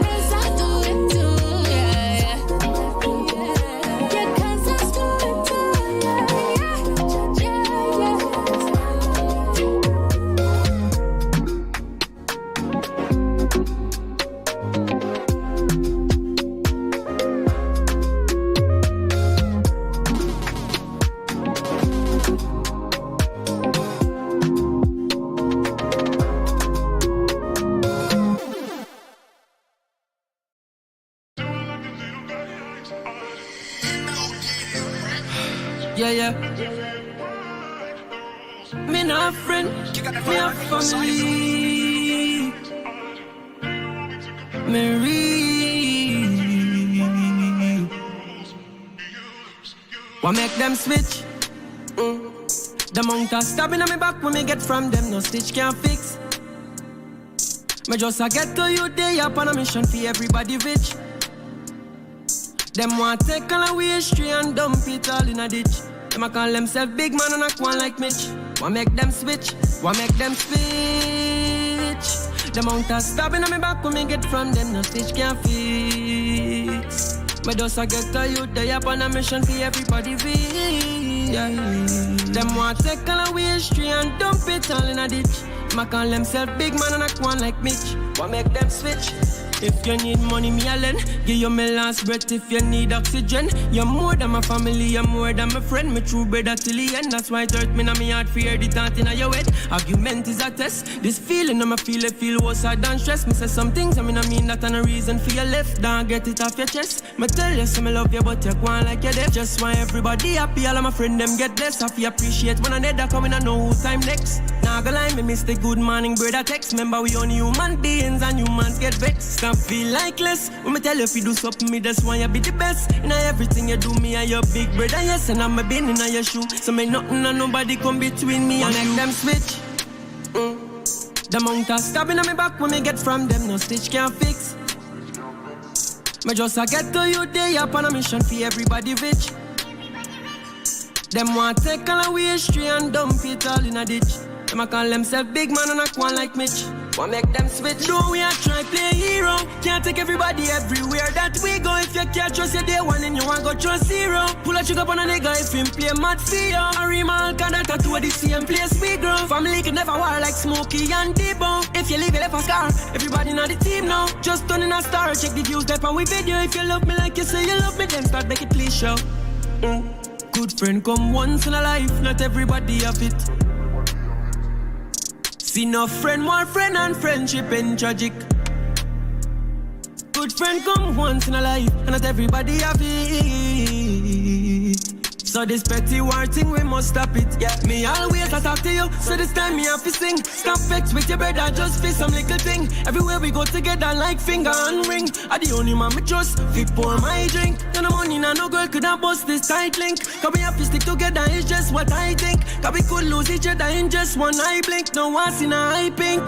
'Cause I do it too, yeah, yeah. Yeah, 'cause I do it too, yeah, yeah, yeah. Yeah, yeah. Me not friend, me a family. Me real. What make them switch? The amount of stabbing on me back when me get from them, no stitch can't fix. Me just a get to you day up on a mission for everybody rich. Them want take all away history and dump it all in a ditch. Them a call themselves big man and a one like Mitch. What make them switch? What make them switch? The amount of stabbing on me back when me get from them, no stitch can't fix. Me just a get to you day up on a mission for everybody rich. Yeah. Them want take all away history and dump it all in a ditch. Them a call themselves big man and a one like Mitch. What make them switch? If you need money, me a lend. Give you my last breath if you need oxygen. You're more than my family, you're more than my friend. My true brother till the end. That's why it hurt me, now me heart fear the thought in your head. Argument is a test. This feeling, I'ma feel worse than stress. Me say some things, I mean that and a reason for your left. Don't get it off your chest. Me tell you, some love you, but you go on like you're dead. Just why everybody happy, all of my friends, them get blessed. I feel appreciate when I need that coming, I know who time next. Now go lie, me miss the good morning brother text. Remember we only human beings and humans get vexed. Can't feel like less. When me tell you if you do something, me just want you be the best. In everything you do, me and your big brother, yes. And I'm a been in your shoe. So me nothing and nobody come between me and make them switch. The amount of stabbing on me back when me get from them, no stitch can't fix. Me just a get to you day up on a mission for everybody rich. Them want take all away history and dump it all in a ditch. Them a call themselves big man and a one like Mitch. What make them switch? Though we are try play hero. Can't take everybody everywhere that we go. If you can't trust your day one and you want go trust zero. Pull a trigger on a nigga if him play mad for you. A remark and that tattoo the same place we grow. Family can never war like Smokey and Debo. If you leave it left a scar, everybody know the team now. Just turning a star, check the views type and we video. If you love me like you say you love me, then start make it please show. Good friend come once in a life, not everybody have it. See no friend, more friend and friendship ain't tragic. Good friend come once in a life, and not everybody have it. So this petty war thing, we must stop it, yeah. Me always I talk to you, so this time me have to sing. Stop vex with your brother, just for some little thing. Everywhere we go together like finger and ring. I the only man me trust, fit pour my drink. No money, no girl could have bust this tight link. Cause we have to stick together, it's just what I think. Cause we could lose each other in just one eye blink. No one's in a eye pink.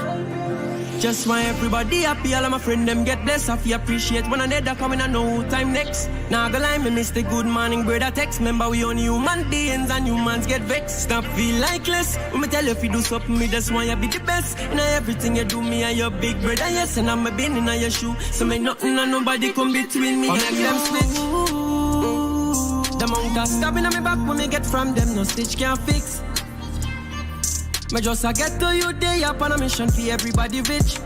Just want everybody happy, all of my friends them get blessed. I feel appreciate when another coming, I know who time next. Now go lie, me miss the good morning brother text. Remember we only human beings and humans get vexed. Stop feel like less. When me tell you if you do something, me just want you be the best. In everything you do, me and your big brother, yes. And I'm a bin in your shoe, so make nothing and nobody come between me and them switch. The amount of stabbing on me back when me get from them, no stitch can't fix. Me just a get to you day up on a mission for everybody rich.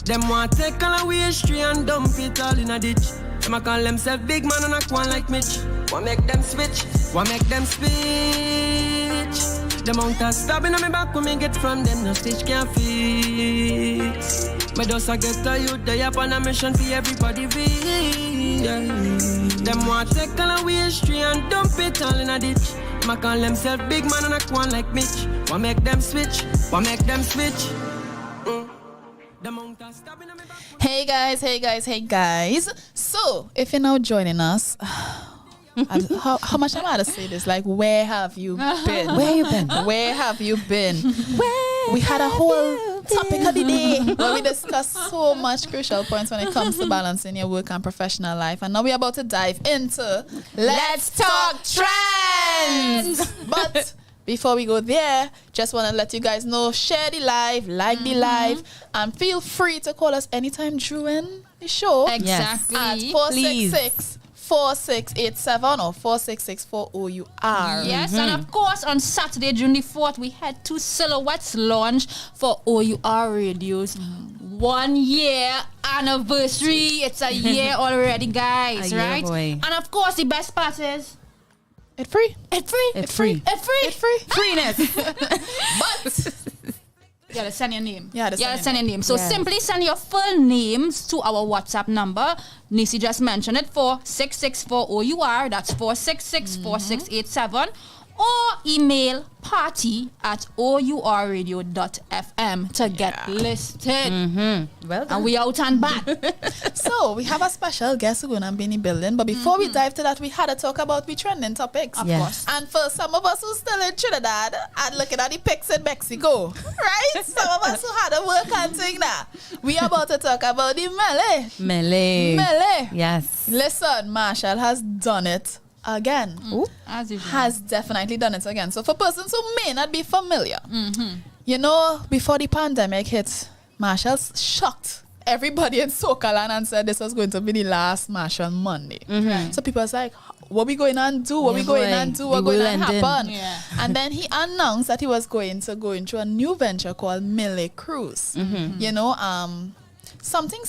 Them want take all away history and dump it all in a ditch. Them a call themselves big man and a one like Mitch. What make them switch? What make them switch? The amount of stabbing on me back when me get from them, no stitch can't fix. Me just a get to you day up on a mission for everybody rich. Yeah. Them want take all away history and dump it all in a ditch. I call themselves big man and a one like Mitch. What make them switch? What make them switch? Hey guys. So, if you're now joining us, how much am I to say this? Like, where have you been? Where have you been? We had a whole topic of the day where we discussed so much crucial points when it comes to balancing your work and professional life. And now we're about to dive into Let's Talk Trends. But before we go there, just want to let you guys know, share the live, like the live, and feel free to call us anytime during the show. Exactly. At 466-4687 or 466-4-O-U-R. Yes, and of course, on Saturday, June the 4th, we had 2 silhouettes launch for O.U.R. Radio's 1 year anniversary. It's a year already, guys, right? Boy. And of course, the best part is, It's free. it's free. It's free. It's free. It's free. Freeness. But You gotta send your name. Yeah, send your name. So Yes. simply send your full names to our WhatsApp number. Neicy just mentioned it, 466-4-O-U-R. That's 466-4687. Or email party@OURradio.fm to get listed. Well done. And we out and back. so we have a special guest who's gonna be in the building. But before we dive to that, we had to talk about the trending topics. Of Yes. course. And for some of us who's still in Trinidad and looking at the pics in Mexico, right? Some of us who had a work hunting now. We are about to talk about the melee. Melee. Yes. Listen, Marshall has done it again. As usual. Has definitely done it again. So for persons who may not be familiar, you know, before the pandemic hit, Marshall shocked everybody in SoCaland and said this was going to be the last Marshall Monday. So people was like, what we going on do? What we going on do? What going to happen? Yeah. And then he announced that he was going to go into a new venture called Melee Cruise. You know, something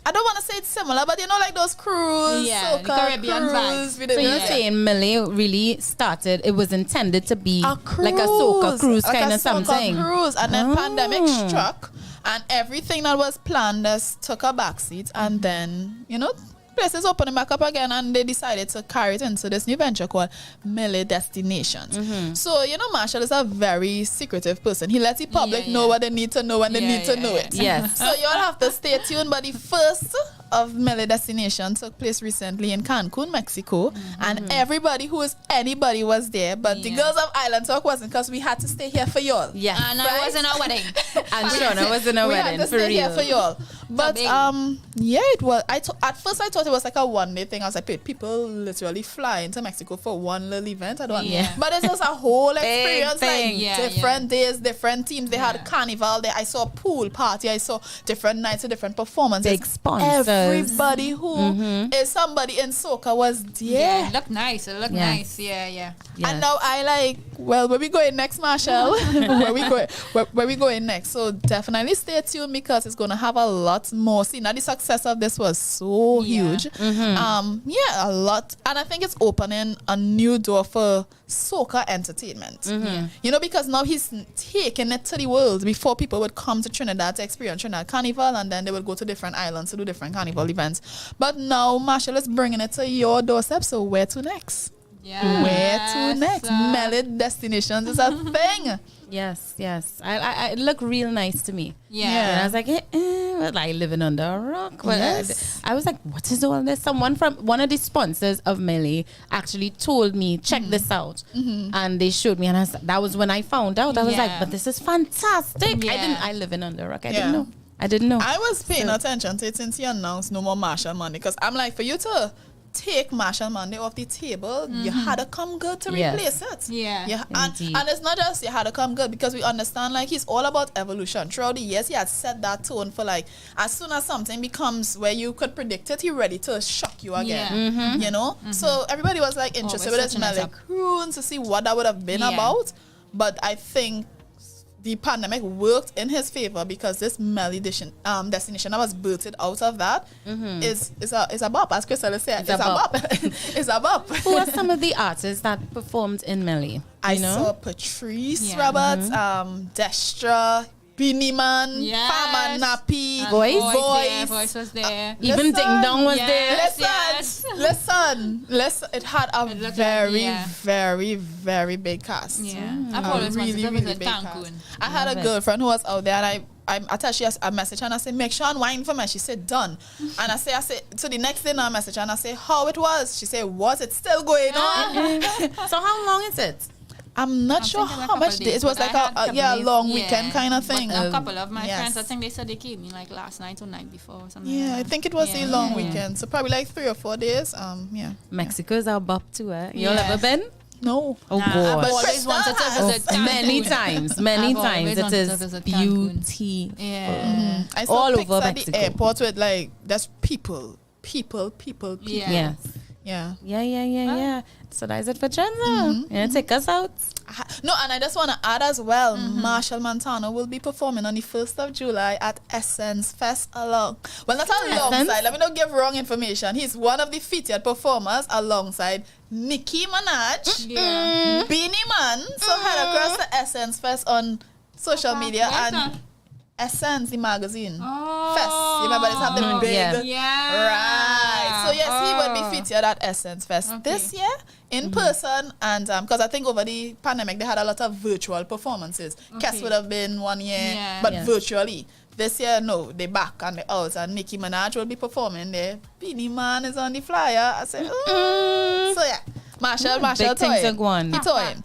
I don't want to say it's similar, but you know, like those cruise, Yeah, the Caribbean vibes. So you're saying Melee really started, it was intended to be a cruise, like a soca cruise like kind a of soca something. cruise, and then pandemic struck, and everything that was planned just took a backseat, and then, you know, places opening back up again, and they decided to carry it into this new venture called Melee Destinations. So, you know, Marshall is a very secretive person. He lets the public know what they need to know when they need to know it. Yes. So you all have to stay tuned. But the first of Melee Destination took place recently in Cancun, Mexico, and anybody was there, but the girls of Island Talk wasn't, because we had to stay here for y'all. Yeah. And I was in a wedding. And Shawna was in a We wedding, had to for stay here real. for y'all. But big. yeah, it was. At first I thought it was like a one-day thing. I was like, wait, people literally fly into Mexico for one little event. I don't. Yeah. But it's just a whole experience, like different days, different teams. They had carnival there. I saw a pool party. I saw different nights with different performances. Big sponsors. Everybody who is somebody in soca was there. Yeah, it looked nice. It looked nice. Yeah. And now I like, well, where we going next, Marshall? where we going next? So definitely stay tuned because it's going to have a lot more. See, now the success of this was so huge. A lot. And I think it's opening a new door for soca entertainment. You know, because now he's taking it to the world. Before, people would come to Trinidad to experience Trinidad Carnival, and then they would go to different islands to do different carnival events. But now Marshall is bringing it to your doorstep. So where to next? Where to next? Melody Destinations is a thing. Yes. I it looked real nice to me. Yeah. And I was like, like living under a rock. But I was like, what is all this? Someone from one of the sponsors of Melly actually told me, check this out. And they showed me, and that was when I found out. I was like, but this is fantastic. I live in under a rock. I didn't know. I was paying attention to it since he announced no more Marshall Monday, because I'm like, for you to take Marshall Monday off the table, you had to come good to replace it. And it's not just you had to come good, because we understand like he's all about evolution. Throughout the years, he had set that tone for like, as soon as something becomes where you could predict it, he's ready to shock you again. You know? So everybody was like interested with this Melly croon to see what that would have been about. But I think the pandemic worked in his favor, because this Melly destination that was birthed out of that is a bop, as Krystal said. It's a bop. It's a bop. Who are some of the artists that performed in Melly? I saw Patrice Roberts, Destra, Beanie Man, Farmer Nappy, Voice was there. Even Ding Dong was there. Listen. It had a very, very big cast. A really big cast. I had a girlfriend who was out there, and I tell she a message, and I said, make sure and wine for me. She said, done. And I say, so the next day now I message, and I say, how it was? She said, was it still going on? So how long is it? I'm not sure how much days. It was like a long weekend kind of thing. But a couple of my friends, I think they said they came in like last night or night before or something. I think it was a long weekend. So probably like 3 or 4 days. Mexico's our bop too, eh? You all ever been? No. Oh, God. I've always wanted to visit Cancun. Many times. It is beautiful. I saw all pics over at Mexico. the airport with like, there's people. Yes. Yeah. So that's it for Chenza. Take us out. No, and I just want to add as well, Marshall Montano will be performing on the 1st of July at Essence Fest not alongside, let me not give wrong information. He's one of the featured performers alongside Nicki Minaj, Beanie Man. So head across the Essence Fest on social media and Essence, the magazine. Fest. You remember this have the big right. So yes, he will be featured at Essence Fest this year in person, and because I think over the pandemic they had a lot of virtual performances. Kes would have been 1 year, but virtually. This year, no, they back and they out, and Nicki Minaj will be performing there. Beanie Man is on the flyer. I said, so yeah, Marshall toying. He toying.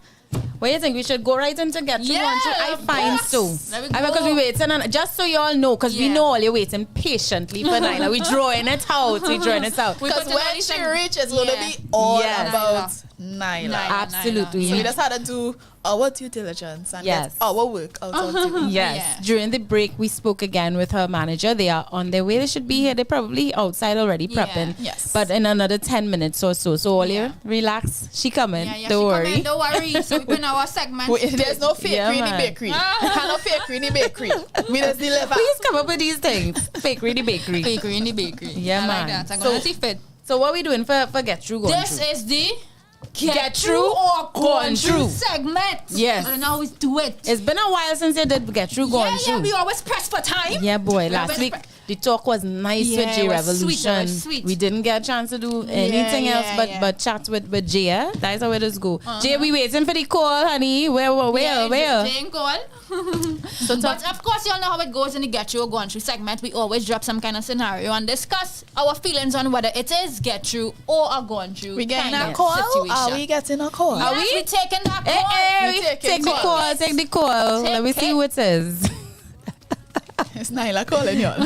What do you think? We should go right into Get Through One Two? I find so. Because we waiting, and just so you all know, because we know all you're waiting patiently for Nailah. We're drawing it out. Because when she reaches, it's going to be all about Nailah. Absolutely. So we just had to do our due diligence and get our work out of it. Yes. During the break, we spoke again with her manager. They are on their way. They should be here. They're probably outside already prepping. Yes. But in another 10 minutes or so. So all you relax. She coming. Don't worry. Don't worry. So we put our segment. There's no fakery in the bakery. No fakery in the bakery. We just deliver. Please come up with these things. Fakery in the bakery. Fakery in the bakery. Yeah, man. Like that. I'm going to see fit. So what are we doing for Get Through Going This Through? is the Get Through or Going Through segment. Yes. And I always do it. It's been a while since you did Get Through Going Through. Yeah, we always press for time. Yeah, boy. Last week, the talk was nice with J Revolution. Sweet. We didn't get a chance to do anything else but chat with Jay. That's how it is go. Jay, we waiting for the call, honey. Where? Jay call. But of course, you all know how it goes in the Get Through or Going Through segment. We always drop some kind of scenario and discuss our feelings on whether it is Get Through or a Going Through. We getting a call? Situation. Are we getting a call? Are we taking that call? Hey, take the call. Take the call. Let me see who it is. It's Nailah calling y'all.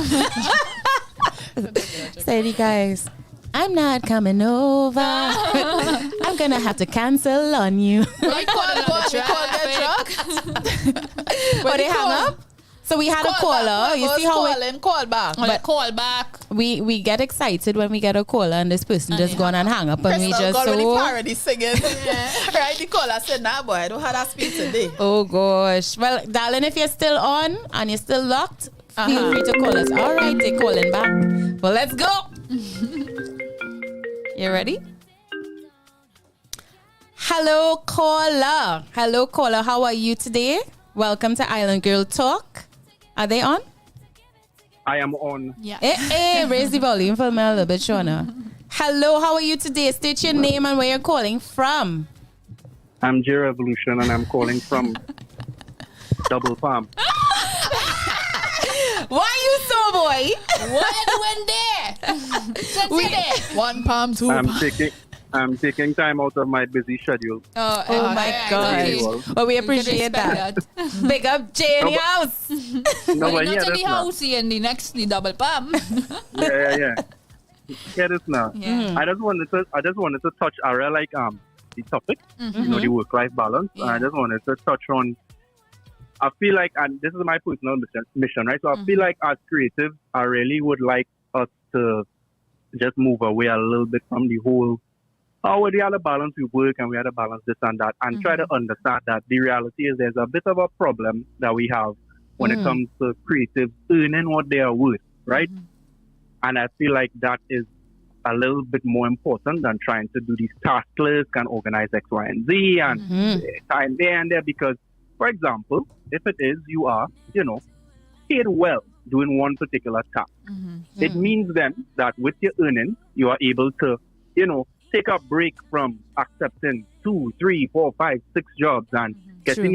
Say, guys, I'm not coming over. I'm gonna have to cancel on you. We call that truck. But they hang up. So we had a caller. You see how call back. But call back. we get excited when we get a caller and this person just gone and hang up and we Krystal just got really so. parody singing. Right, the caller said, nah, boy, I don't have that speed today. Oh gosh. Well, darling, if you're still on and you're still locked, feel free to call us. All right, they're calling back. Well, let's go. You ready? Hello, caller. Hello, caller. How are you today? Welcome to Island Girl Talk. Are they on? I am on. Yeah. Hey, raise the volume for me a little bit, Shawna. Hello, how are you today? State your name and where you're calling from. I'm J Revolution and I'm calling from Double Palm. Why you so boy? What are you doing there? Sensitive. One palm, two palm. I'm taking time out of my busy schedule. Oh my okay. gosh. Well, we appreciate that. Big up Jay in the house. No, Well, but not yeah, in the that's not. house here in the next, the double palm. Yeah. Yeah, this now. Yeah. I just wanted to touch area like the topic, you know, the work-life balance. Yeah. I just wanted to touch on. I feel like, and this is my personal mission, right? So I feel like as creatives, I really would like us to just move away a little bit from the whole. Oh, we had a balance we work and we had a balance this and that, and try to understand that the reality is there's a bit of a problem that we have when it comes to creatives earning what they are worth, right? And I feel like that is a little bit more important than trying to do these task lists and organize X, Y, and Z and time there and there. Because, for example, if it is you are, you know, paid well doing one particular task, it means then that with your earnings, you are able to, you know, take a break from accepting 2, 3, 4, 5, 6 jobs and getting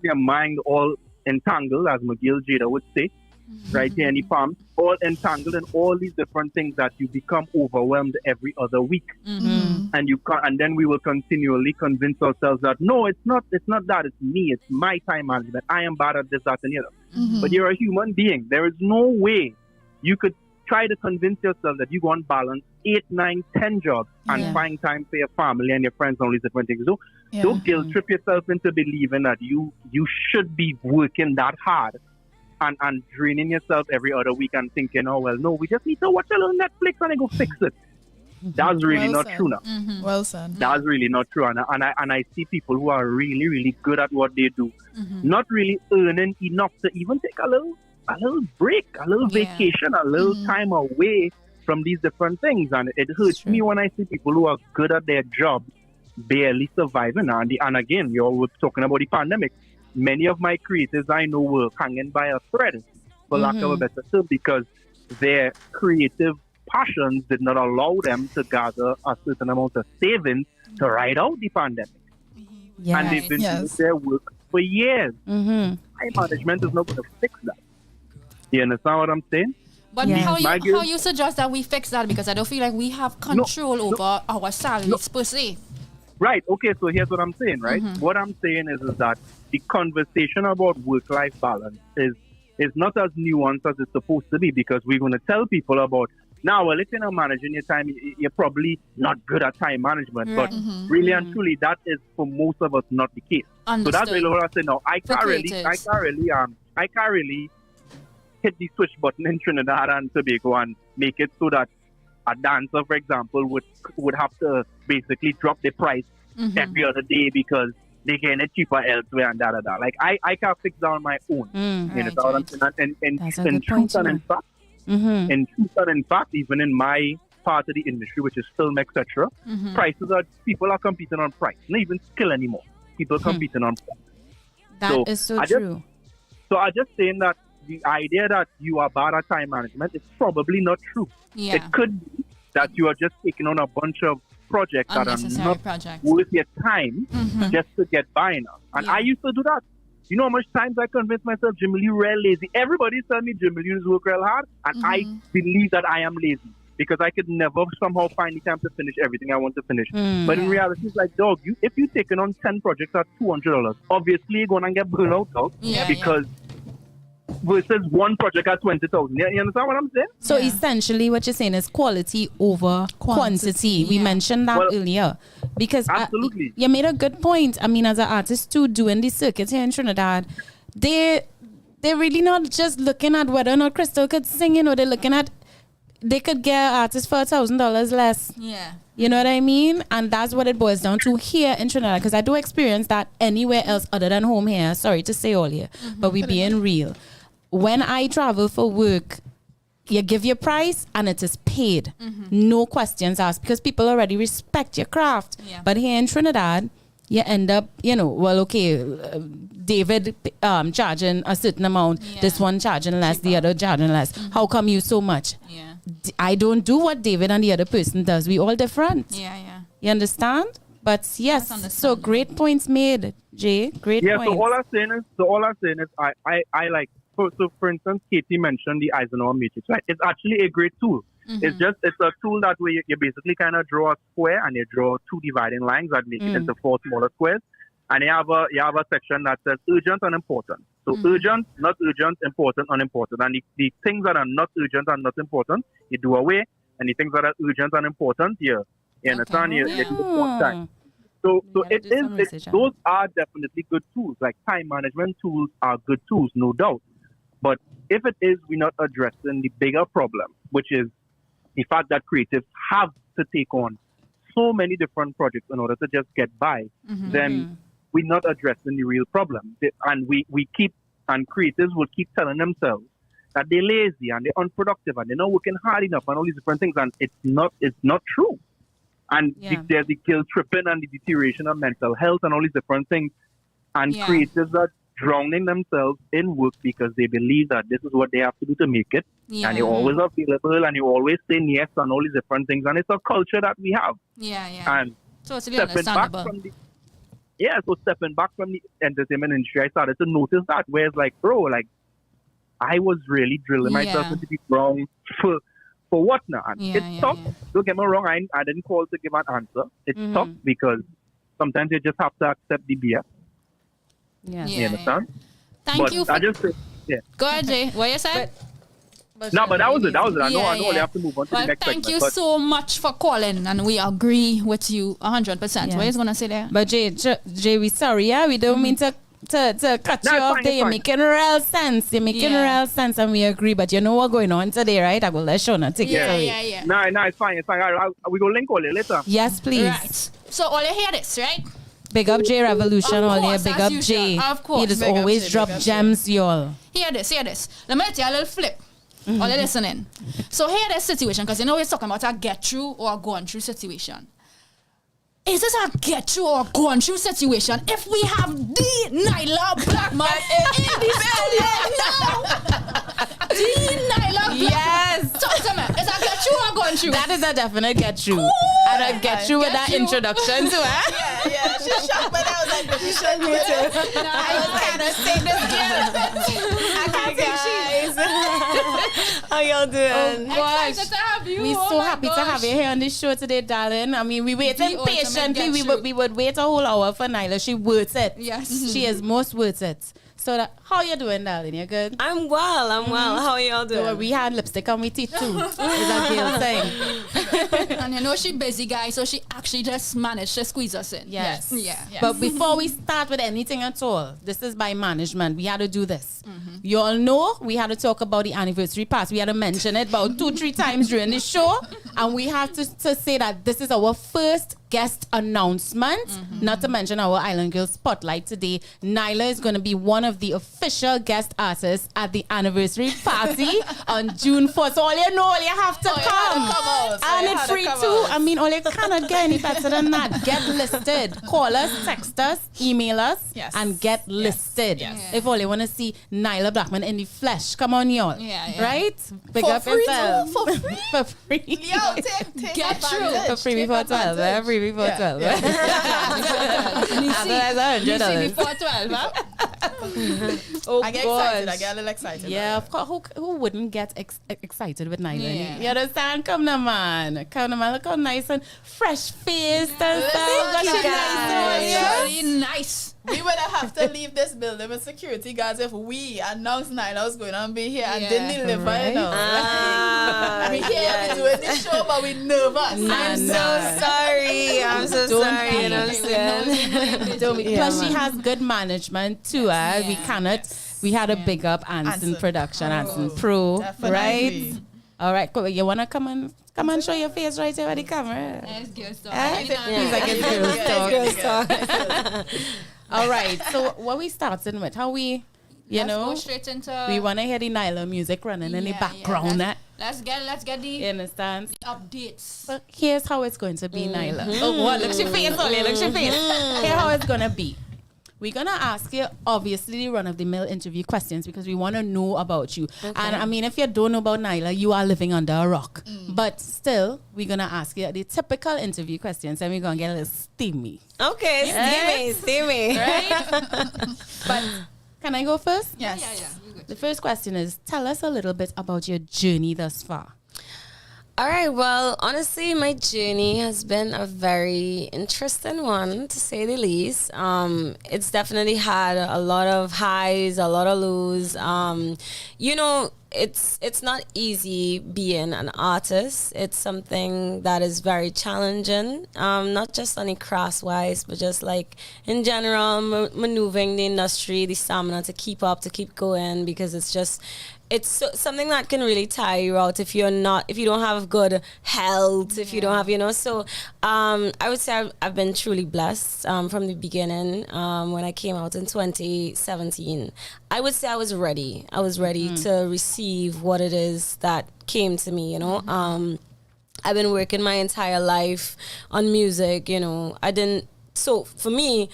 your mind all entangled, as McGill Jada would say, right here in the farm, all entangled in all these different things that you become overwhelmed every other week. And you can't, and then we will continually convince ourselves that no, it's not that, it's me, it's my time management. I am bad at this, that, and the other. But you're a human being. There is no way you could try to convince yourself that you want balance 8, 9, 10 jobs and find time for your family and your friends and all these different things. So don't guilt trip yourself into believing that you should be working that hard and draining yourself every other week and thinking, oh, well, no, we just need to watch a little Netflix and then go fix it. That's really not true now. Well said. That's really not true. And I see people who are really, really good at what they do, not really earning enough to even take a little break, a little vacation, a little time away from these different things. And it hurts me when I see people who are good at their job barely surviving. And again, we're talking about the pandemic. Many of my creatives I know were hanging by a thread, for lack of a better term, because their creative passions did not allow them to gather a certain amount of savings to ride out the pandemic. And they've been doing their work for years. Time management is not going to fix that. You understand what I'm saying? But how you suggest that we fix that? Because I don't feel like we have control over our salaries per se. Right. Okay. So here's what I'm saying, right? What I'm saying is that the conversation about work-life balance is not as nuanced as it's supposed to be, because we're going to tell people about, now, well, if you're not managing your time, you're probably not good at time management. But really and truly, that is for most of us not the case. Understood. So that's really what I say now. I can't really hit the switch button in Trinidad and Tobago and make it so that a dancer, for example, would have to basically drop the price every other day because they get it cheaper elsewhere and da. Like I can't fix that on my own. You know what I'm saying? In truth and in fact, even in my part of the industry, which is film, etc., people are competing on price, not even skill anymore. People competing on price. That is so true. So I'm just saying that the idea that you are bad at time management is probably not true. Yeah. It could be that you are just taking on a bunch of projects that are not worth your time just to get by now. And I used to do that. You know how much times I convinced myself, Jimmy, you're real lazy. Everybody's telling me, Jimmy, you work real hard. And I believe that I am lazy because I could never somehow find the time to finish everything I want to finish. But in reality, it's like, dog, if you're taking on 10 projects at $200, obviously you're going to get burned out because versus one project at 20,000. You understand what I'm saying? So essentially, what you're saying is quality over quantity. We mentioned that earlier because absolutely, you made a good point. I mean, as an artist too, doing the circuit here in Trinidad, they're really not just looking at whether or not Krystal could sing. You know, they're looking at they could get an artist for $1,000 less. Yeah. You know what I mean? And that's what it boils down to here in Trinidad. Because I do experience that anywhere else other than home here. Sorry to say all here, but we being real. When I travel for work, you give your price and it is paid. No questions asked because people already respect your craft. Yeah. But here in Trinidad, you end up, David charging a certain amount, this one charging less, the other charging less. How come you so much? Yeah. I don't do what David and the other person does. We all different. Yeah. You understand? But yes, so great points made, Jay. Great points. So all I'm saying is I like, so for instance, Katie mentioned the Eisenhower matrix, right? It's actually a great tool. It's a tool that where you basically kind of draw a square and you draw two dividing lines that make it into four smaller squares. And you have a section that says urgent and important. So urgent, not urgent, important, unimportant. And the things that are not urgent and not important, you do away. And the things that are urgent and important, you understand, you do the one time. So those are definitely good tools. Like time management tools are good tools, no doubt. But if it is, we're not addressing the bigger problem, which is the fact that creatives have to take on so many different projects in order to just get by, then we're not addressing the real problem. And creatives will keep telling themselves that they're lazy and they're unproductive and they're not working hard enough and all these different things. And it's not true. And there's the guilt tripping and the deterioration of mental health and all these different things. And creatives are drowning themselves in work because they believe that this is what they have to do to make it. And you're always available and you always say yes and all these different things. And it's a culture that we have. And totally stepping back from stepping back from the entertainment industry, I started to notice that where it's like, bro, like I was really drilling myself into the ground for what now? And it's tough. Don't get me wrong, I didn't call to give an answer. It's tough because sometimes you just have to accept the BS. You understand? Thank you. I just Go ahead, Jay. What you said? But that was it. I know we have to move on to the next thank segment. you so much for calling, and we agree with you 100%. What are you going to say there? But Jay, we sorry, we don't mean to cut you off there. You're making real sense. You're making real sense, and we agree. But you know what's going on today, right? I will let Shawna take it away. Yeah. No, it's fine. We go link all later. Yes, please. Right. So all you hear this, right? Big up J Revolution all here. Big up J. Of course. He just always drop gems, y'all. Hear this. Let me tell you a little flip. All you listening. So hear this situation, because you know we're talking about a get through or a going through situation. Is this a get through or going through situation if we have the Nailah Blackman in the studio now? The Nailah Blackman. Yes. Talk to me. Is that get through or going through? That is a definite get through. And a get through with that introduction to her. Yeah. She's shocked, but I was like, you should me too. No, I was kind of saying this again. Hi guys. How y'all doing? Excited to have you. We're so happy to have you here on this show today, darling. I mean, we waited patiently. We would wait a whole hour for Nailah. She worth it. Yes. She is most worth it. So how you doing, darling? You good? I'm well. How are y'all doing? So we had lipstick on my teeth too. It's a real thing. And you know she busy, guys, so she actually just managed to squeeze us in. Yes. Yeah. But before we start with anything at all, this is by management. We had to do this. You all know we had to talk about the anniversary pass. We had to mention it about 2-3 times during the show. And we have to say that this is our first guest announcement, not to mention our Island Girl Spotlight today. Nailah is going to be one of the official guest artists at the anniversary party on June 4th. So all you have to come. And it's free too. I mean, all you cannot get any better than that. Get listed. Call us, text us, email us, and get listed. If all you want to see Nailah Blackman in the flesh, come on, y'all. Right? Big For up free yourself. too? For free? For free. Yo, take Get advantage. For free before 12. Free before 12. You see $100. before 12, huh? Oh, I get gosh. excited. I get a little excited. Yeah, of course. Who wouldn't get excited with Nailah? You understand? Come now, man. Come now, man. Look how nice and fresh faced and stuff. Thank you, Got your guys. nice Really nice. We would have to leave this building with security guards if we announced Nailah was going to be here and didn't deliver. Right. You know? We here, we doing this show, but we nervous. I'm so sorry. I'm so sorry. be. You know, Don't be- Plus, she has good management too. We cannot. We had a big up Anson Production, Anson Pro, Definitely. right? All right, cool. You wanna come and show your face right here with the camera? Yes, girls talk. He's like, it's girls talk. All right. So what we starting with? How we, Let's go straight into. we wanna hear the Nailah music running in the background. Let's get the You understand? updates. So here's how it's going to be, Nailah. Oh, what? Look your face, Ollie. Look your face. Here's how it's gonna be. We're gonna ask you obviously the run-of-the-mill interview questions because we want to know about you. And I mean, if you don't know about Nailah, you are living under a rock. But still, we're gonna ask you the typical interview questions, and we're gonna get a little steamy. Okay, steamy. But can I go first? Yes. Yeah. We're good. The first question is: tell us a little bit about your journey thus far. All right, well, honestly, my journey has been a very interesting one, to say the least. It's definitely had a lot of highs, a lot of lows. You know, it's not easy being an artist. It's something that is very challenging, not just only craft-wise, but just like in general, maneuvering the industry, the stamina to keep up, to keep going, because it's something that can really tire you out if you don't have good health, if you don't have, so I would say I've been truly blessed from the beginning. When I came out in 2017, I would say I was ready. I was ready to receive what it is that came to me, I've been working my entire life on music, so for me,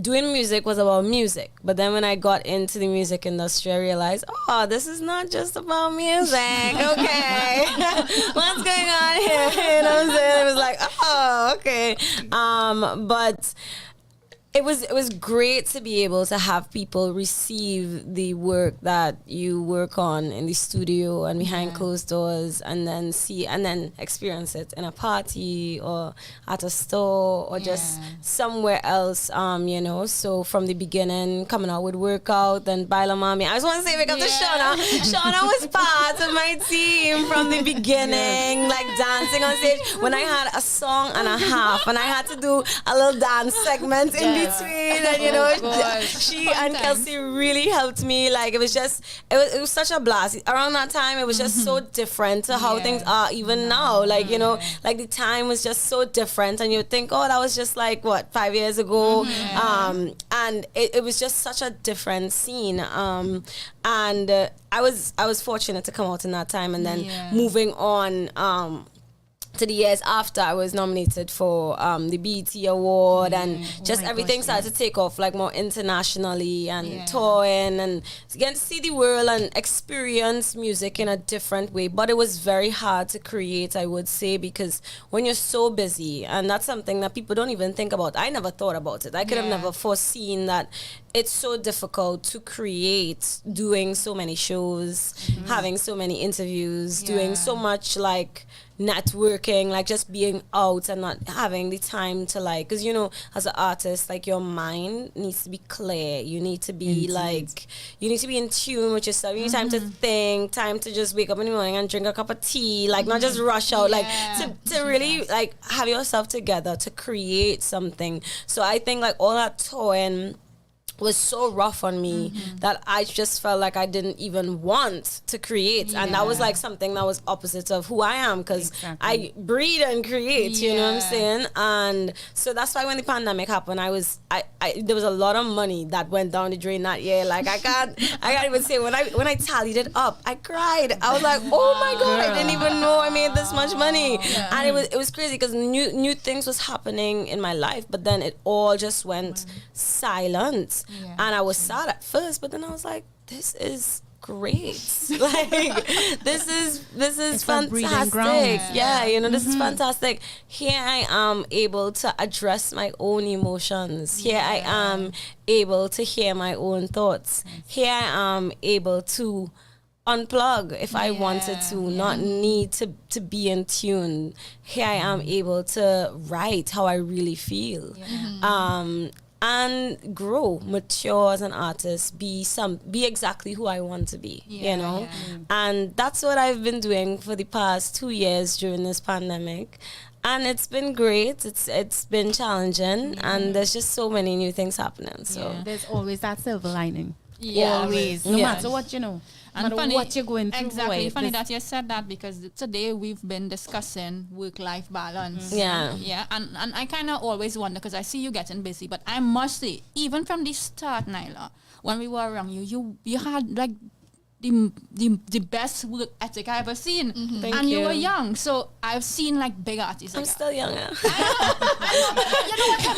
doing music was about music, but then when I got into the music industry, I realized, this is not just about music. Okay, what's going on here? You know what I'm saying? It was like, okay, but it was great to be able to have people receive the work that you work on in the studio and behind closed doors, and then experience it in a party or at a store or just somewhere else. So from the beginning, coming out with Workout, then Baila Mami. I just want to say big up to Shawna. Shawna was part of my team from the beginning, like dancing on stage when I had a song and a half, and I had to do a little dance segment in between, and she and Kelsey really helped me. Like it was it was such a blast. Around that time, it was just so different to how things are even now. Like like the time was just so different, and you would think, that was just like what 5 years ago, and it was just such a different scene. And I was fortunate to come out in that time, and then moving on. To the years after, I was nominated for the BET Award, and just everything started to take off like more internationally, and touring and getting to see the world and experience music in a different way. But it was very hard to create, I would say, because when you're so busy, and that's something that people don't even think about. I never thought about it. I could have never foreseen that it's so difficult to create, doing so many shows, having so many interviews, doing so much like networking, like just being out and not having the time to like, because as an artist, like your mind needs to be clear. You need to be you need to be in tune with yourself. You need time to think, time to just wake up in the morning and drink a cup of tea, like not just rush out, like to really like have yourself together to create something. So I think like all that touring was so rough on me that I just felt like I didn't even want to create, and that was like something that was opposite of who I am, because I breathe and create, you know what I'm saying? And so that's why when the pandemic happened, I there was a lot of money that went down the drain that year. Like I can't even say, when I tallied it up, I cried. I was like, oh my god, I didn't even know I made this much money. And it was crazy because new things was happening in my life, but then it all just went silent. And I was sad at first, but then I was like, this is great. Like this is a breeding fantastic. ground. Yeah, you know, this is fantastic. Here I am able to address my own emotions. Here I am able to hear my own thoughts. Here I am able to unplug if I wanted to, not need to be in tune. Here I am able to write how I really feel. And grow, mature as an artist, be exactly who I want to be, you know? And that's what I've been doing for the past 2 years during this pandemic. And it's been great. It's been challenging, and there's just so many new things happening. So there's always that silver lining. Yeah. Always. No matter what, you know. And No matter what you're going through. Exactly. Funny that you said that, because today we've been discussing work-life balance. Yeah. And I kind of always wonder, because I see you getting busy, but I must say, even from the start, Nailah, when we were around you had like the best work ethic I ever seen. And you were young, so I've seen like big artists. I'm like still younger.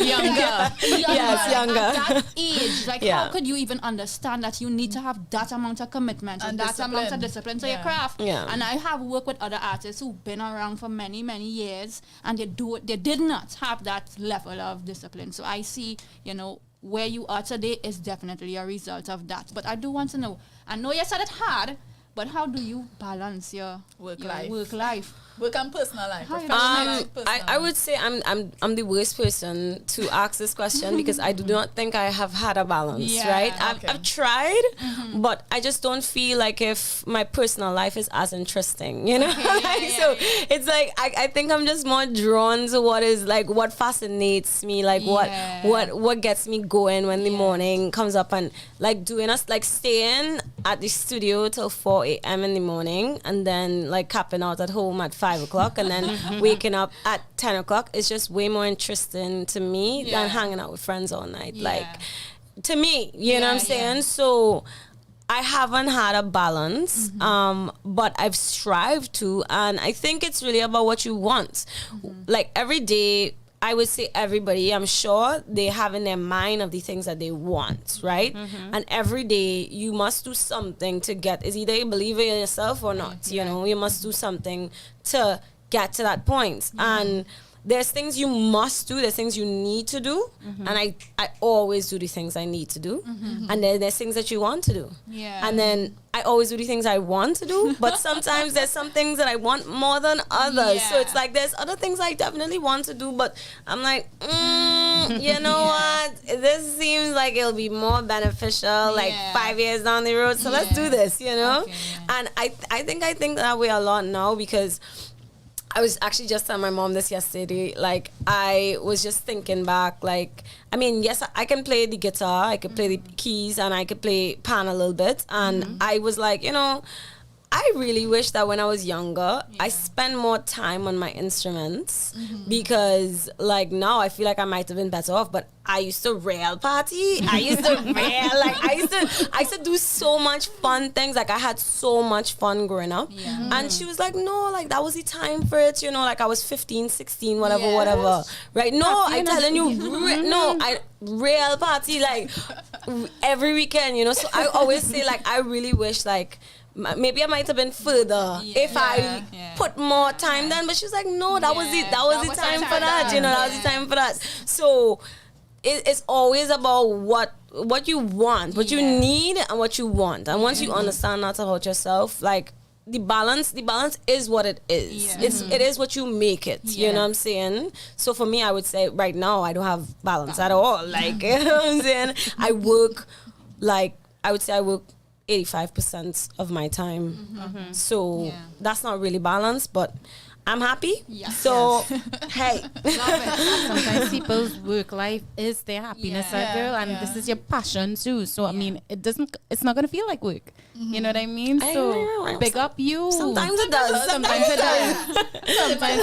younger. Yes, younger. At that age, like how could you even understand that you need to have that amount of commitment and that amount of discipline to your craft? And I have worked with other artists who've been around for many, many years, and they did not have that level of discipline. So I see, you know, where you are today is definitely a result of that. But I do want to know, I know you said it hard, but how do you balance your work life? Work and personal life. I would say I'm the worst person to ask this question, because I do not think I have had a balance, right? I've tried, but I just don't feel like if my personal life is as interesting, you know? It's like I think I'm just more drawn to what is like what fascinates me, like what gets me going when the morning comes up, and like doing us like staying at the studio till 4 a.m. in the morning, and then like capping out at home at 5 o'clock, and then waking up at 10 o'clock is just way more interesting to me than hanging out with friends all night. Like, to me, you know what I'm saying? So I haven't had a balance, but I've strived to, and I think it's really about what you want. Like every day, I would say everybody, I'm sure they have in their mind of the things that they want, right? And every day you must do something to get, is either you believe in yourself or not, you know, you must do something to get to that point. And there's things you must do, there's things you need to do, and I always do the things I need to do, and then there's things that you want to do, and then I always do the things I want to do, but sometimes there's some things that I want more than others, so it's like there's other things I definitely want to do, but I'm like, you know what, this seems like it'll be more beneficial like 5 years down the road, so let's do this, you know. And I think that way a lot now, because I was actually just telling my mom this yesterday. Like, I was just thinking back. Like, I mean, yes, I can play the guitar, I could play the keys, and I could play pan a little bit. And I was like, you know, I really wish that when I was younger, I spent more time on my instruments, because like now I feel like I might have been better off, but I used to rail party. I used to do so much fun things. Like I had so much fun growing up. And she was like, no, like that was the time for it. You know, like I was 15, 16, whatever. Right? No, I'm telling you, I rail party like every weekend, you know? So I always say like, I really wish like, maybe I might have been further if I put more time then, but she's like, no, that was it. That was the time for that. You know, that was the time for that. So it's always about what you want, what you need, and what you want. And once you understand that about yourself, like the balance is what it is. It is what you make it. You know what I'm saying? So for me, I would say right now I don't have balance at all. Like, you know what I'm saying? I work 85% of my time. So that's not really balanced, but I'm happy. So hey. Sometimes people's work life is their happiness, girl, and this is your passion too. So I mean, it's not gonna feel like work. You know what I mean? So big up you. Sometimes it does. Sometimes it does. Sometimes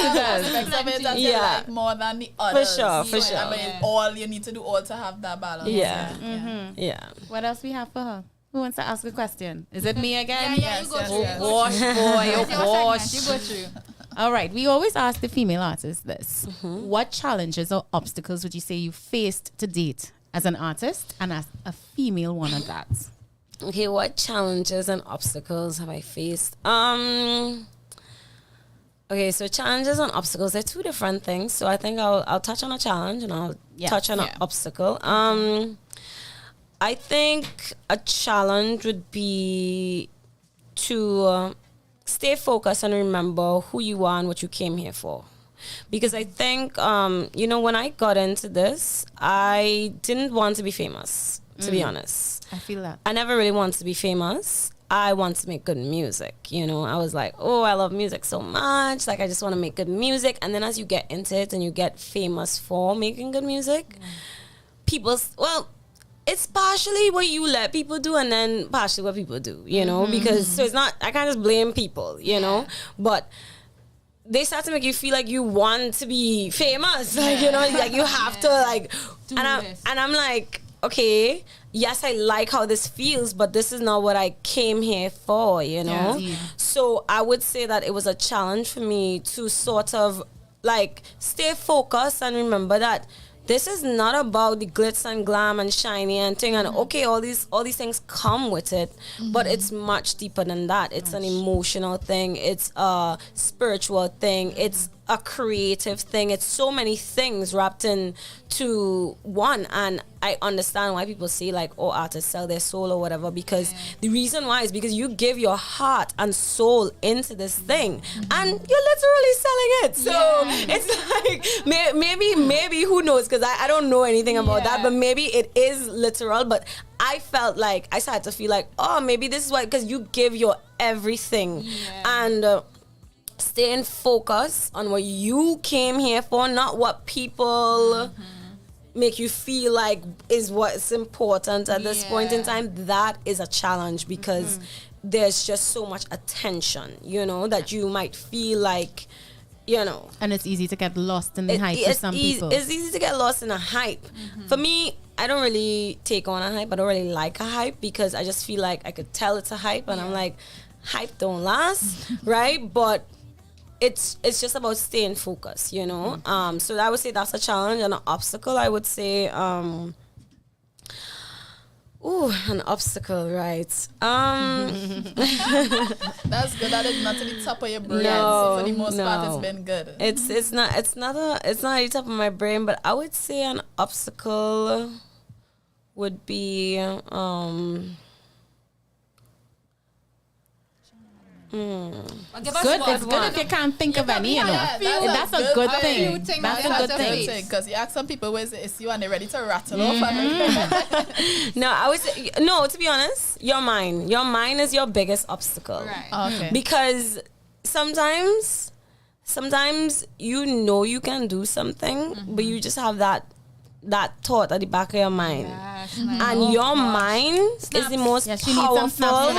it does. Like more than the others. For sure. I mean, all you need to do all to have that balance. Yeah. What else we have for her? Who wants to ask a question? Is it me again? Yeah, you go through. Gosh, boy, oh gosh. You go through. All right, we always ask the female artists this. What challenges or obstacles would you say you faced to date as an artist and as a female one of that? Okay, what challenges and obstacles have I faced? Okay, so challenges and obstacles are two different things. So I think I'll touch on a challenge and I'll touch on an obstacle. I think a challenge would be to stay focused and remember who you are and what you came here for. Because I think, when I got into this, I didn't want to be famous, to be honest. I feel that. I never really wanted to be famous. I want to make good music, I was like, oh, I love music so much. Like, I just want to make good music. And then as you get into it and you get famous for making good music, it's partially what you let people do and then partially what people do, because so it's not, I can't just blame people, but they start to make you feel like you want to be famous, like, like you have to like, and I'm like, okay, yes, I like how this feels, but this is not what I came here for, So I would say that it was a challenge for me to sort of like stay focused and remember that this is not about the glitz and glam and shiny and thing, and okay, all these things come with it, but it's much deeper than that. It's an emotional thing, it's a spiritual thing, it's a creative thing. It's so many things wrapped into one, and I understand why people say like, oh, artists sell their soul or whatever, because the reason why is because you give your heart and soul into this thing, and you're literally selling it. So it's like maybe who knows, because I don't know anything about that, but maybe it is literal. But I felt like I started to feel like, oh, maybe this is why, because you give your everything, and staying focused on what you came here for, not what people make you feel like is what's important at this point in time. That is a challenge, because there's just so much attention, that you might feel like, And it's easy to get lost in the hype for some people. It's easy to get lost in a hype. For me, I don't really take on a hype. I don't really like a hype, because I just feel like I could tell it's a hype, and I'm like, hype don't last, right? But it's just about staying focused, so I would say that's a challenge. And an obstacle, I would say, an obstacle, right? That's good. That is not to the top of your brain. No, so for the most part, it's been good. It's not at the top of my brain, but I would say an obstacle would be It's good if you can't think of any, that's a good thing. That's a good thing. Because you ask some people where it's you and they're ready to rattle off. No, I would say, to be honest, your mind is your biggest obstacle. Right. Okay. Because sometimes you can do something, but you just have that thought at the back of your mind. And your mind is the most powerful.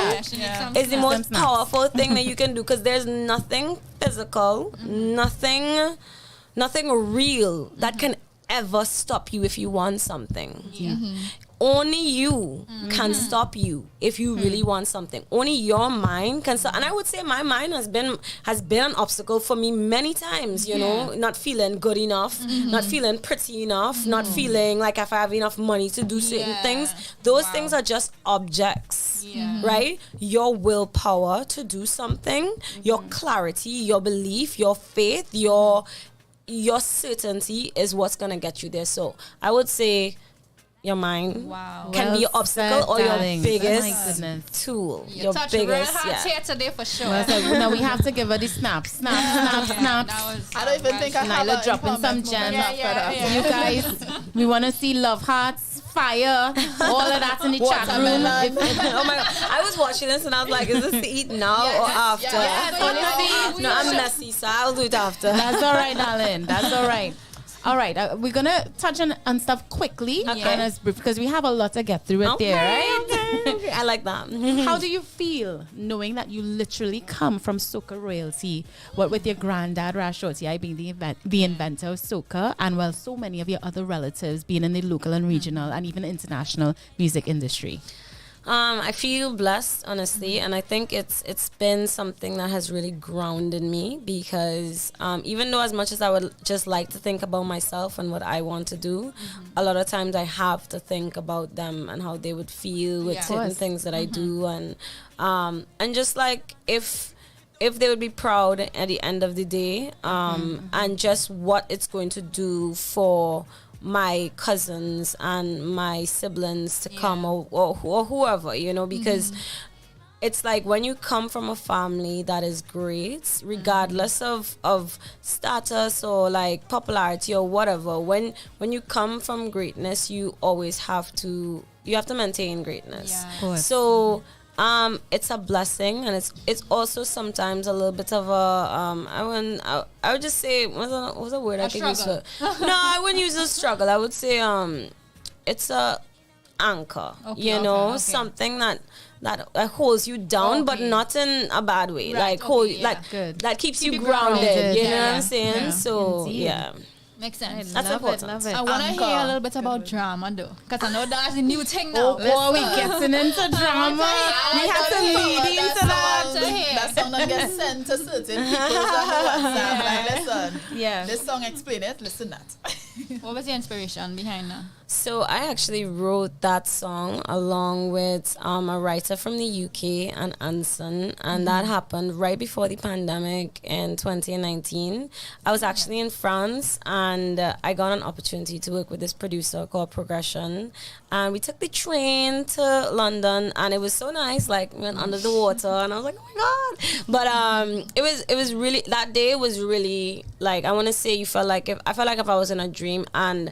Is the most powerful thing that you can do, because there's nothing physical, nothing real that can ever stop you if you want something. Only you can stop you if you really want something. Only your mind can stop. And I would say my mind has been an obstacle for me many times, not feeling good enough, not feeling pretty enough, not feeling like if I have enough money to do certain things. Those things are just objects, right? Your willpower to do something, your clarity, your belief, your faith, your certainty is what's going to get you there. So I would say your mind can be your obstacle or your biggest tool. Your biggest, here today for sure. Now we have to give her the snaps. I don't even think I have Nailah dropping some gems. You guys, we want to see love hearts, fire, all of that in the chat room. Oh my God. I was watching this and I was like, is this to eat now or after? No, I'm messy, so I'll do it after. That's all right, darling. That's all right. All right, we're going to touch on stuff quickly and as brief, because we have a lot to get through there, right? Okay. I like that. How do you feel knowing that you literally come from soca royalty? What with your granddad, Rashoti, being the inventor of soca, and so many of your other relatives being in the local and regional and even international music industry? I feel blessed, honestly, and I think it's been something that has really grounded me because even though as much as I would just like to think about myself and what I want to do, a lot of times I have to think about them and how they would feel with certain things that I do, and just like if they would be proud at the end of the day, and just what it's going to do for my cousins and my siblings to come or whoever, you know, because it's like when you come from a family that is great, regardless of status or like popularity or whatever, when you come from greatness, you always have to maintain greatness. So it's a blessing, and it's also sometimes a little bit of a I would just say what's a word I could use for no, I wouldn't use a struggle. I would say it's a anchor, something that holds you down, but not in a bad way, that keeps you grounded, you know what I'm saying? So makes sense. That's important. I want to hear a little bit about drama though, because I know that's a new thing now. We getting into drama. We have to lead into that. That song that gets sent to certain people on WhatsApp. Like, listen, this song explain it. Listen that. What was the inspiration behind that? So I actually wrote that song along with a writer from the UK, an Anson, and that happened right before the pandemic in 2019. I was actually in France, and I got an opportunity to work with this producer called Progression, and we took the train to London, and it was so nice. Like, we went under the water, and I was like, oh my god! But it was really, that day was really, like, I want to say I felt like if I was in a dream. And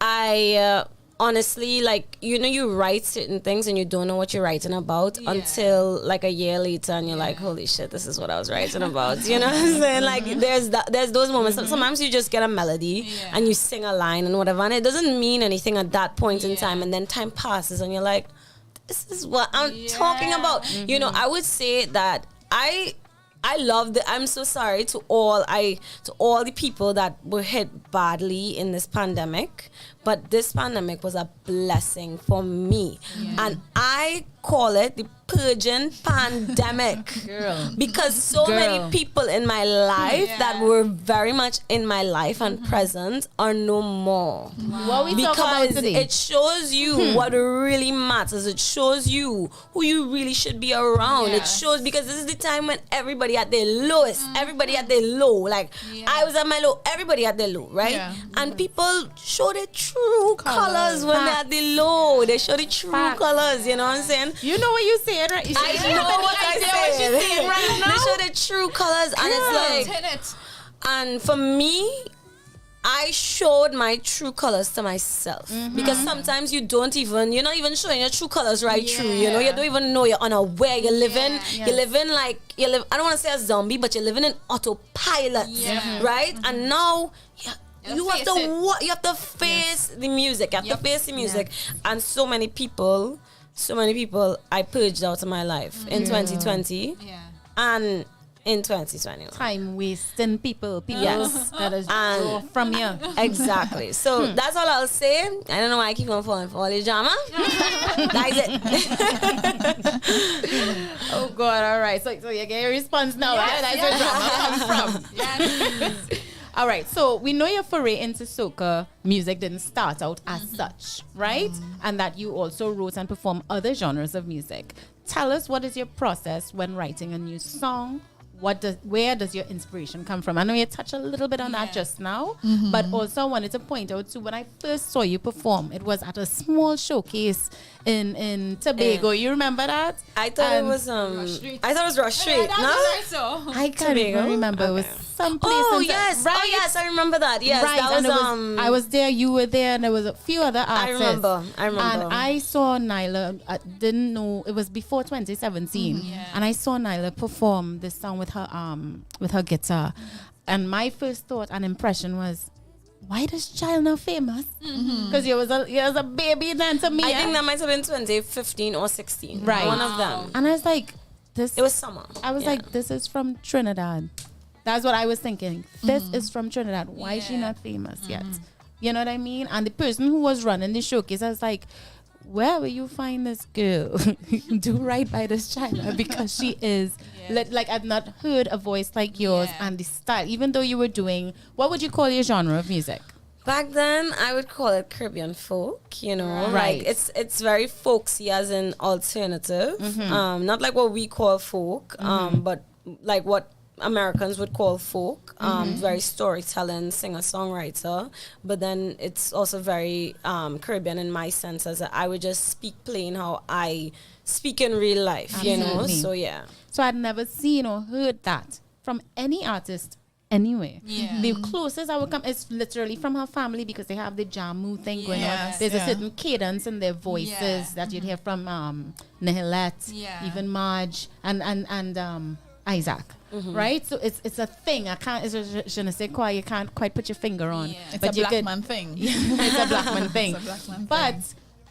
I honestly, like, you write certain things and you don't know what you're writing about until like a year later, and you're like, holy shit, this is what I was writing about. You know what I'm saying? Like, there's those moments. Sometimes you just get a melody and you sing a line and whatever, and it doesn't mean anything at that point in time, and then time passes and you're like, this is what I'm talking about. You know, I would say that I love I'm so sorry to all the people that were hit badly in this pandemic, but this pandemic was a blessing for me. And I call it the purging pandemic. Girl. Because so many people in my life that were very much in my life and present are no more. What we talk about today? It shows you what really matters. It shows you who you really should be around. It shows, because this is the time when everybody at their lowest, everybody at their low. Like, I was at my low, everybody at their low, right? And people show their true colors when they're at the low. They show the true colors, you know what I'm saying? You know what you're saying, right? I know what I said. What you're saying right now. They show the true colors, and it's like, and for me, I showed my true colors to myself, because sometimes you're not even showing your true colors right through. You know, you don't even know, you're unaware. You're living, I don't want to say a zombie, but you're living in autopilot, right? And now, you have to face the music. You have to face the music, and so many people I purged out of my life in 2020 and in 2021. Time wasting people that is draw from you. Exactly. So that's all I'll say. I don't know why I keep on falling for all the drama. That's it. Oh God! All right. So you get your response now. Right? That's where drama comes from. Yes. All right, so we know your foray into soca music didn't start out as such, right? And that you also wrote and performed other genres of music. Tell us, what is your process when writing a new song? Where does your inspiration come from? I know you touched a little bit on that just now, but also I wanted to point out too, when I first saw you perform, it was at a small showcase in Tobago. You remember that? I thought it was Rush Street. No, I can't even remember. It was some place. Oh yes, right? Oh yes, I remember that. Yes, right. That was, I was there. You were there, and there was a few other artists. I remember. And I saw Nailah. I didn't know it was before 2017, and I saw Nailah perform this song with her guitar, and my first thought and impression was, why this child not famous? Because he was a baby then to me. I think that might have been 2015 or 16. Right. One of them. And I was like, this. It was summer. I was like, this is from Trinidad. That's what I was thinking. This is from Trinidad. Why is she not famous yet? You know what I mean? And the person who was running the showcase, I was like, wherever you find this girl, do right by this child because she is like I've not heard a voice like yours and the style. Even though you were doing, what would you call your genre of music? Back then, I would call it Caribbean folk, you know. Right. Like, it's very folksy as in alternative. Not like what we call folk, but like what Americans would call folk. Very storytelling, singer-songwriter. But then it's also very Caribbean in my sense, as I would just speak plain how I speak in real life, you know. So, yeah. So I'd never seen or heard that from any artist anyway. Yeah. The closest I would come is literally from her family because they have the jamu thing going on. Yes, There's a yeah. certain cadence in their voices that you'd hear from Nailah, even Marge and Isaac. Right? So it's a thing. I can't, it's a, je ne sais quoi, you can't quite put your finger on. It's but a you could- Blackman thing. it's a Blackman thing. It's a Blackman But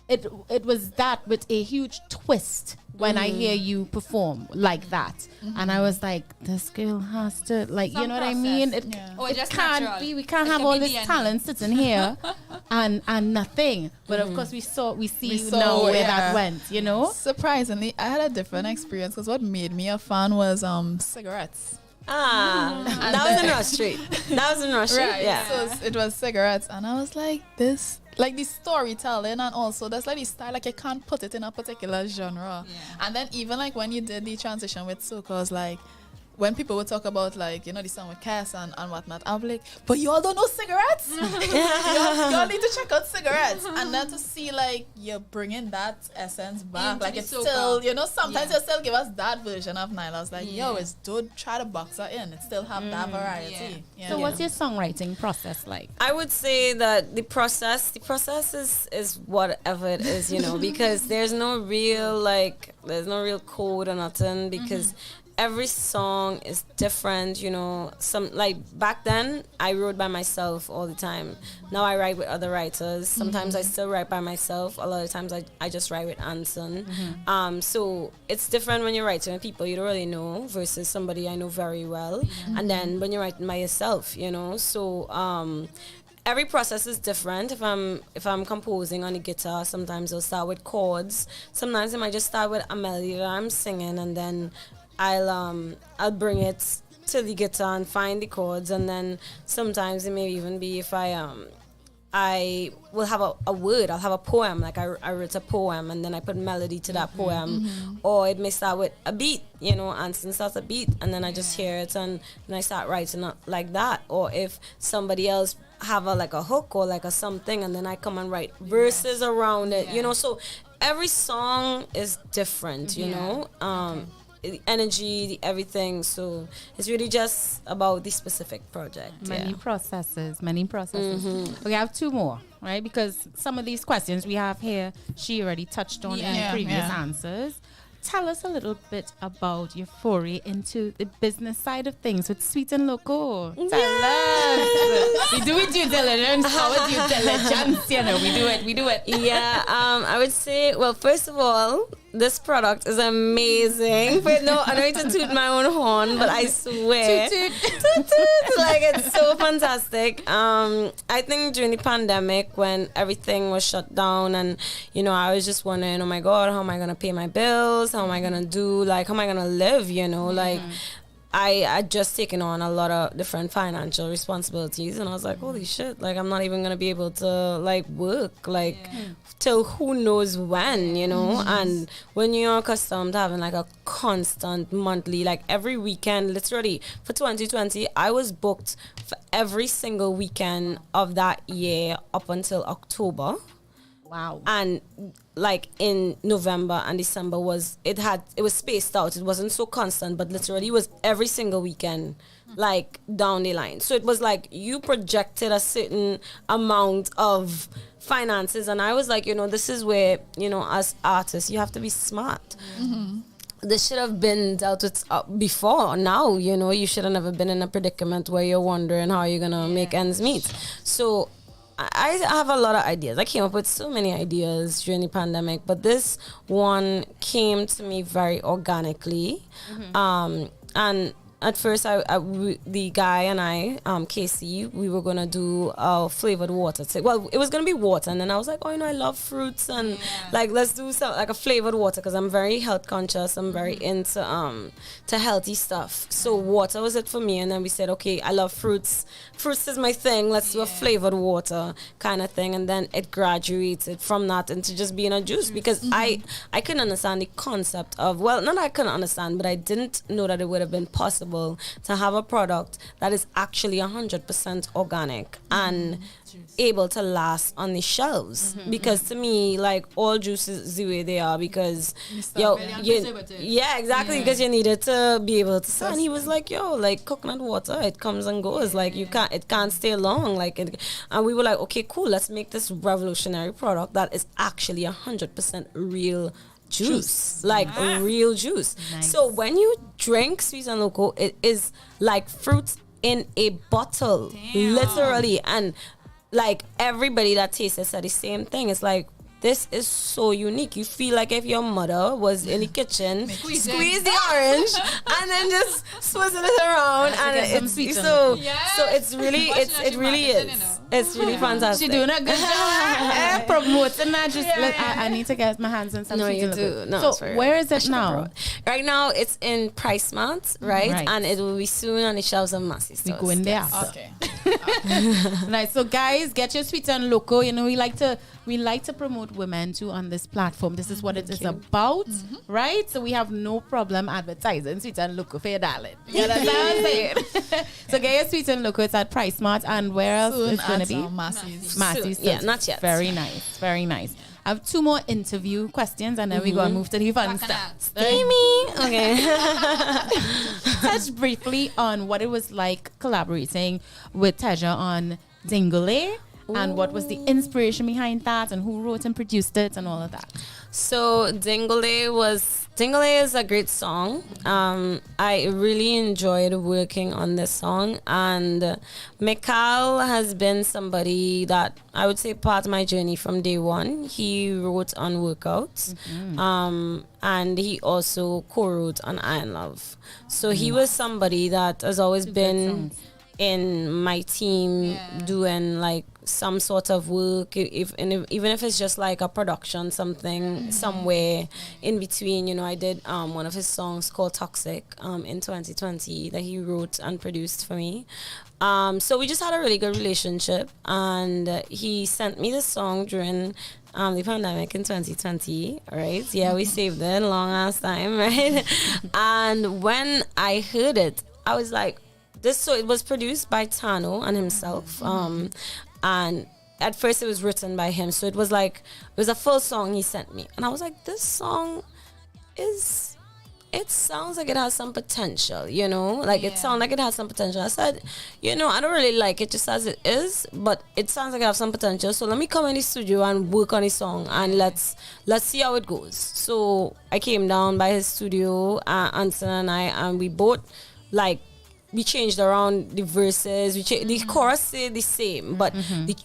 thing. it was that with a huge twist when I hear you perform like that. And I was like, this girl has to, like, you know what I mean? It, Or it just can't natural. be, we can't It have can all be this DNA. talent sitting here and nothing. But of course we see saw, now where yeah. that went, you know? Surprisingly, I had a different experience because what made me a fan was cigarettes. That was in Rush Street. That was in Rush Street, Right. yeah. So it was cigarettes, and I was like, this, like the storytelling, and also that's like the style, like you can't put it in a particular genre. And then even like when you did the transition with soca, I was like, when people would talk about like, you know, the song with Cass and whatnot, I'm like, but y'all don't know cigarettes? y'all need to check out cigarettes. And then to see like you're bringing that essence back, Into like the it's soca. still, you know, sometimes you still give us that version of Nailah. I was like, yo, it's don't try to box her in. It still have that variety. Yeah. So what's your songwriting process like? I would say that the process is whatever it is, you know, because there's no real code or nothing, because every song is different, you know. Some, like, back then I wrote by myself all the time. Now I write with other writers. Sometimes I still write by myself. A lot of times I just write with Anson. So it's different when you're writing with people you don't really know versus somebody I know very well. And then when you're writing by yourself, you know. So every process is different. If I'm composing on the guitar, sometimes I'll start with chords. Sometimes I might just start with a melody that I'm singing, and then I'll bring it to the guitar and find the chords, and then sometimes it may even be if I will have a word, I'll have a poem, like I wrote a poem and then I put melody to that poem, or it may start with a beat, you know, Anson starts a beat and then I just hear it and then I start writing it like that. Or if somebody else have a hook or like a something, and then I come and write verses around it, you know. So every song is different, you know. The energy, the everything. So it's really just about the specific project. Many processes. Okay, I have two more, right? Because some of these questions we have here, she already touched on in previous answers. Tell us a little bit about your foray into the business side of things with Sweet and Loco. Tell us. We do it due diligence. Our due diligence, you know, we do it. Yeah, I would say, well, first of all, this product is amazing. But no, I don't need to toot my own horn, but I swear, toot, like, it's so fantastic. I think during the pandemic, when everything was shut down, and you know, I was just wondering, oh my God, how am I gonna pay my bills? How am I gonna do? Like, how am I gonna live? You know, like. I just taken on a lot of different financial responsibilities, and I was like, holy shit, like, I'm not even gonna be able to like work like till who knows when, you know. And when you're accustomed to having like a constant monthly, like every weekend, literally for 2020 I was booked for every single weekend of that year up until October. Wow. And like in November and December it was spaced out. It wasn't so constant, but literally it was every single weekend, like down the line. So it was like you projected a certain amount of finances, and I was like, you know, this is where, you know, as artists you have to be smart. This should have been dealt with before now, you know. You should have never been in a predicament where you're wondering how you're gonna make ends meet. So I have a lot of ideas. I came up with so many ideas during the pandemic, but this one came to me very organically. And at first, the guy and I, Casey, we were gonna do flavored water. Well, it was gonna be water, and then I was like, oh, I love fruits, and like let's do some like a flavored water because I'm very health conscious. I'm very into to healthy stuff. So water was it for me, and then we said, okay, I love fruits. Fruits is my thing. Let's do a flavored water kind of thing, and then it graduated from that into just being a juice because I couldn't understand the concept of, well, not that I couldn't understand, but I didn't know that it would have been possible to have a product that is actually 100% organic and able to last on the shelves. Because to me, like, all juices the way they are because exactly, because you needed to be able to sell. And he was like, like coconut water, it comes and goes, like it can't stay long, like and we were like, okay, cool, let's make this revolutionary product that is actually 100% real juice, like a real juice. Nice. So when you drink Sweet and Loco, it is like fruits in a bottle. Damn. Literally. And like everybody that tasted said the same thing. It's like, this is so unique. You feel like if your mother was in the kitchen, squeeze the orange and then just swizzle it around, and it's so it's really it really is. It's really fantastic. She's doing a good job promoting that. Just I need to get my hands on some. No, you do. No, so where is it now? Right now, it's in Price Mart, right? And it will be soon on the shelves of Massy stores. We go in there. Okay. Nice. So guys, get your Sweet and Loco. You know, we like to promote women too on this platform. This is what it is about, right? So we have no problem advertising Sweet and Loco for your darling. Yeah, that's what I'm saying. So get your Sweet and Loco. It's at Price Mart, and where else it's going to be? Massey's. Yeah, not yet. Very nice. Very nice. I have 2 more interview questions, and then we're going to move to the fun stuff. Okay. Touch briefly on what it was like collaborating with Teja on Dingole. And what was the inspiration behind that, and who wrote and produced it, and all of that? So Dingole is a great song. I really enjoyed working on this song, and Mikal has been somebody that I would say part of my journey from day one. He wrote on Workouts, and he also co-wrote on Iron Love. So he was somebody that has always been in my team doing like some sort of work, even if it's just like a production, something somewhere in between. You know, I did one of his songs called Toxic in 2020 that he wrote and produced for me. So we just had a really good relationship, and he sent me the song during the pandemic in 2020, right? Yeah, we saved it a long ass time, right? And when I heard it, I was like, so it was produced by Tano and himself, and at first it was written by him, so it was a full song he sent me, and I was like, this song it sounds like it has some potential, you know, like it sounds like it has some potential. I said, you know, I don't really like it just as it is, but it sounds like it has some potential, so let me come in the studio and work on the song, and let's see how it goes. So I came down by his studio, Anson and I, and we both we changed around the verses. The chorus stayed the same, but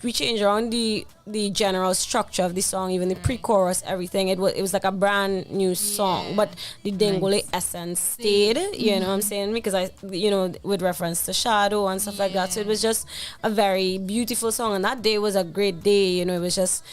we changed around the general structure of the song, even the pre-chorus, everything. It was like a brand new song, but the Dingole essence stayed. You know what I'm saying? Because with reference to Shadow and stuff like that. So it was just a very beautiful song, and that day was a great day. You know, it was just